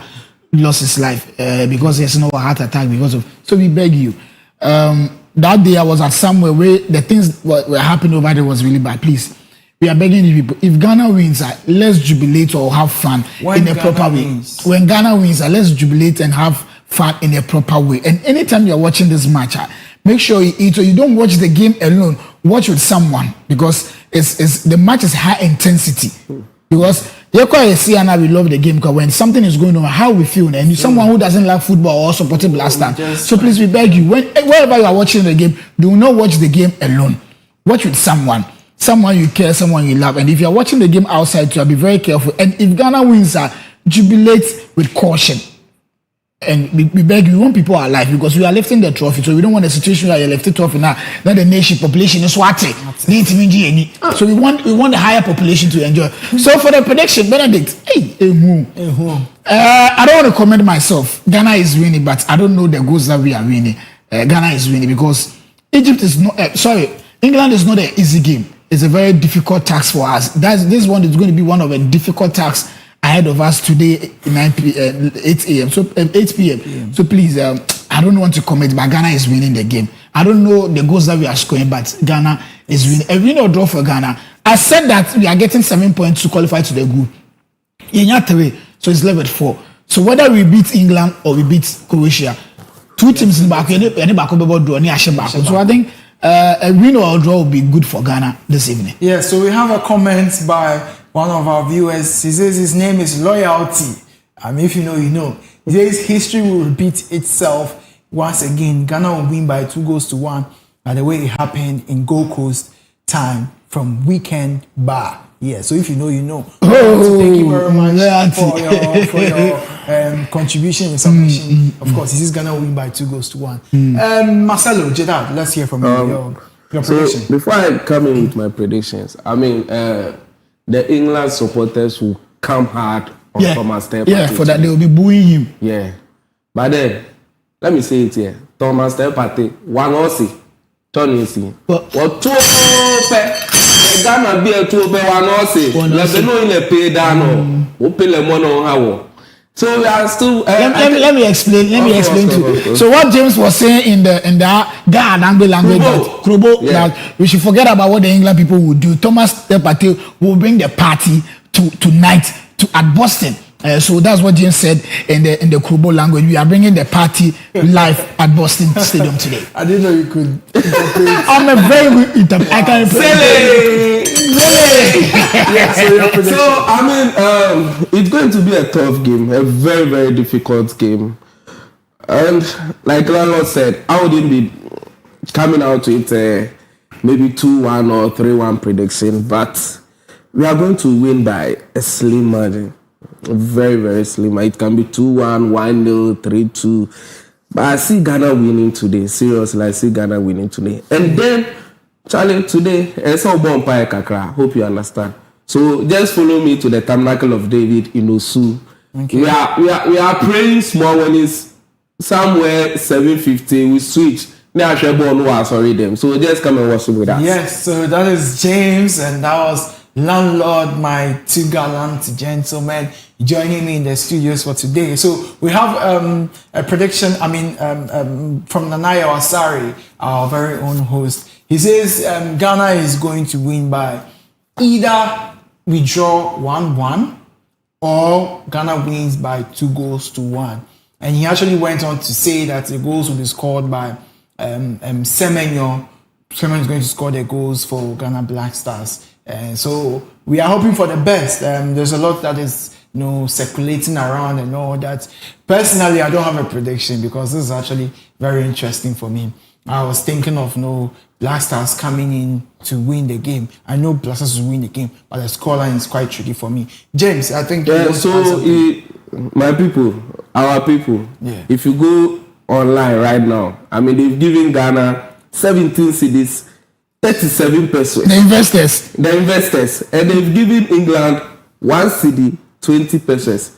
Speaker 11: lost his life because he has no heart attack because of. So we beg you. That day I was at somewhere where the things were happening over there was really bad. Please, we are begging you people. If Ghana wins, let's jubilate or have fun in a proper way. When Ghana wins, let's jubilate and have fun in a proper way. And anytime you're watching this match, make sure you eat, or you don't watch the game alone. Watch with someone, because the match is high intensity. Because we love the game, because when something is going on, how we feel, and someone who doesn't like football or supporting Blaster. So please, we beg you, wherever you are watching the game, do not watch the game alone. Watch with someone you care, someone you love. And if you are watching the game outside too, be very careful. And if Ghana wins, jubilate with caution. And we beg you, we want people alive, because we are lifting the trophy, so we don't want a situation where you left the trophy now the nation population is swatting. So we want the higher population to enjoy. So for the prediction, Benedict, I don't want to comment myself. Ghana is winning, but I don't know the goals that we are winning. Ghana is winning because England is not an easy game. It's a very difficult task for us. This one is going to be one of a difficult tasks ahead of us today, 8 a.m. So 8 p.m. So please, I don't want to comment, but Ghana is winning the game. I don't know the goals that we are scoring, but Ghana is winning. A win or draw for Ghana. I said that we are getting 7 points to qualify to the group. So it's level 4. So whether we beat England or we beat Croatia, two teams in the back. So I think a win or a draw will be good for Ghana this evening.
Speaker 9: Yeah. So we have a comment by one of our viewers. He says his name is Loyalty. If you know, you know. He says history will repeat itself once again. Ghana will win by 2-1 by the way it happened in Gold Coast time from Weekend Bar. Yeah, so if you know, you know. Thank you very much for your contribution and submission. Of course, this is Ghana will win by 2-1. Marcelo, Jeddah, let's hear from you. Your prediction.
Speaker 10: So before I come in with my predictions, the England supporters will come hard on Thomas Partey.
Speaker 11: Yeah, for that they will be booing him.
Speaker 10: Yeah. But then, let me say it here. Thomas Partey, one Aussie, Tony C. What two Ghana be a two one Aussie. Let me know in the pay down. Open the money on how. So we are still.
Speaker 11: Let me explain. Let me explain to you. So what James was saying in the Ghana language that we should forget about what the England people would do. Thomas Partey will bring the party tonight at Boston. So that's what James said in the Krubo language. We are bringing the party live at Boston Stadium today.
Speaker 9: I didn't know you could.
Speaker 11: I'm a very good interpreter. I can
Speaker 10: So it's going to be a tough game, a very, very difficult game. And like Lalo said, I wouldn't be coming out with maybe 2-1 or 3-1 prediction, but we are going to win by a slim margin. Very, very slim. It can be 2-1, 1-0, 3-2. But I see Ghana winning today. Seriously, I see Ghana winning today. And then, Charlie, today, it's all born by Kakra. Hope you understand. So just follow me to the Tabernacle of David in Osu. Okay. We are praying small when it's somewhere 7:50. We switch Now I ball no sorry them. So just come and watch with us.
Speaker 9: Yes, so that is James, and that was Landlord, my two gallant gentlemen, joining me in the studios for today. So we have a prediction, from Nanaya Wasari, our very own host. He says Ghana is going to win by either we draw 1-1 or Ghana wins by 2-1. And he actually went on to say that the goals will be scored by Semenyo. Semenyo is going to score the goals for Ghana Black Stars. So we are hoping for the best. There's a lot that is circulating around and all that. Personally, I don't have a prediction because this is actually very interesting for me. I was thinking of Black Stars coming in to win the game. I know Black Stars will win the game, but the scoreline is quite tricky for me. James, I think
Speaker 10: my people, our people, if you go online right now, they've given Ghana 17 cedis, 37 pesos.
Speaker 11: The investors.
Speaker 10: And they've given England 1 cedi, 20 pesos.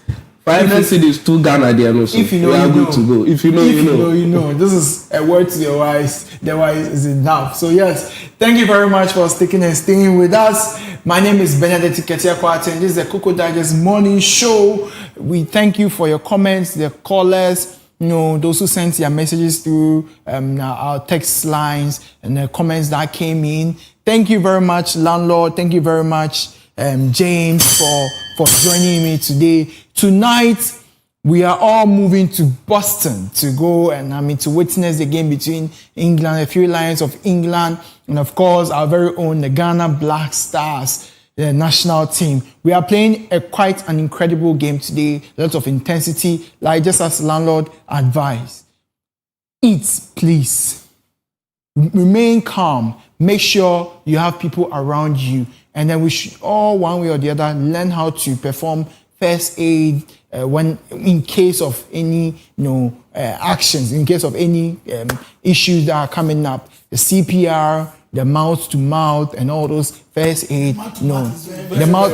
Speaker 10: 500 cedis to Ghana there.
Speaker 9: If you know,
Speaker 10: we are good to go. If you know,
Speaker 9: you know. This is a word to the wise. The wise is enough. So yes, thank you very much for sticking and staying with us. My name is Benedict Ketia-Kwate, and this is the Koko Digest Morning Show. We thank you for your comments, the callers, those who sent their messages through our text lines and the comments that came in. Thank you very much, Landlord. Thank you very much, James, for joining me today. Tonight, we are all moving to Boston to go and to witness the game between England, a few Lions of England, and of course our very own the Ghana Black Stars, the national team. We are playing quite an incredible game today. Lots of intensity, like just as Landlord advised. Eat, please. Remain calm. Make sure you have people around you, and then we should all, one way or the other, learn how to perform first aid when in case of any actions, in case of any issues that are coming up. The CPR, the mouth to mouth, and all those first aid. The mouth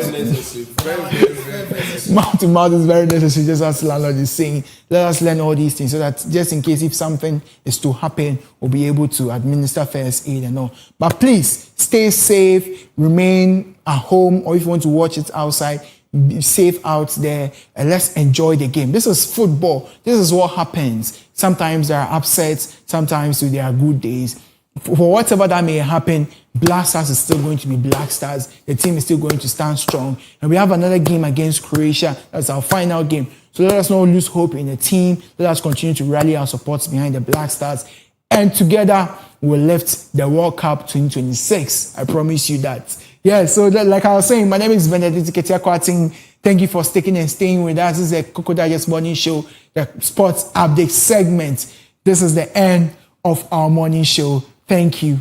Speaker 9: to mouth is very necessary. Just as Landlord is saying, let us learn all these things so that just in case if something is to happen, we'll be able to administer first aid and all. But please stay safe, remain at home, or if you want to watch it outside, be safe out there, and let's enjoy the game. This is football. This is what happens. Sometimes there are upsets, sometimes there are good days. For whatever that may happen, Black Stars is still going to be Black Stars. The team is still going to stand strong. And we have another game against Croatia. That's our final game. So let us not lose hope in the team. Let us continue to rally our supports behind the Black Stars. And together, we'll lift the World Cup 2026. I promise you that. Yeah, so like I was saying, my name is Benedict Ketia-Kwate. Thank you for sticking and staying with us. This is a Koko Digest Morning Show, the sports update segment. This is the end of our morning show. Thank you.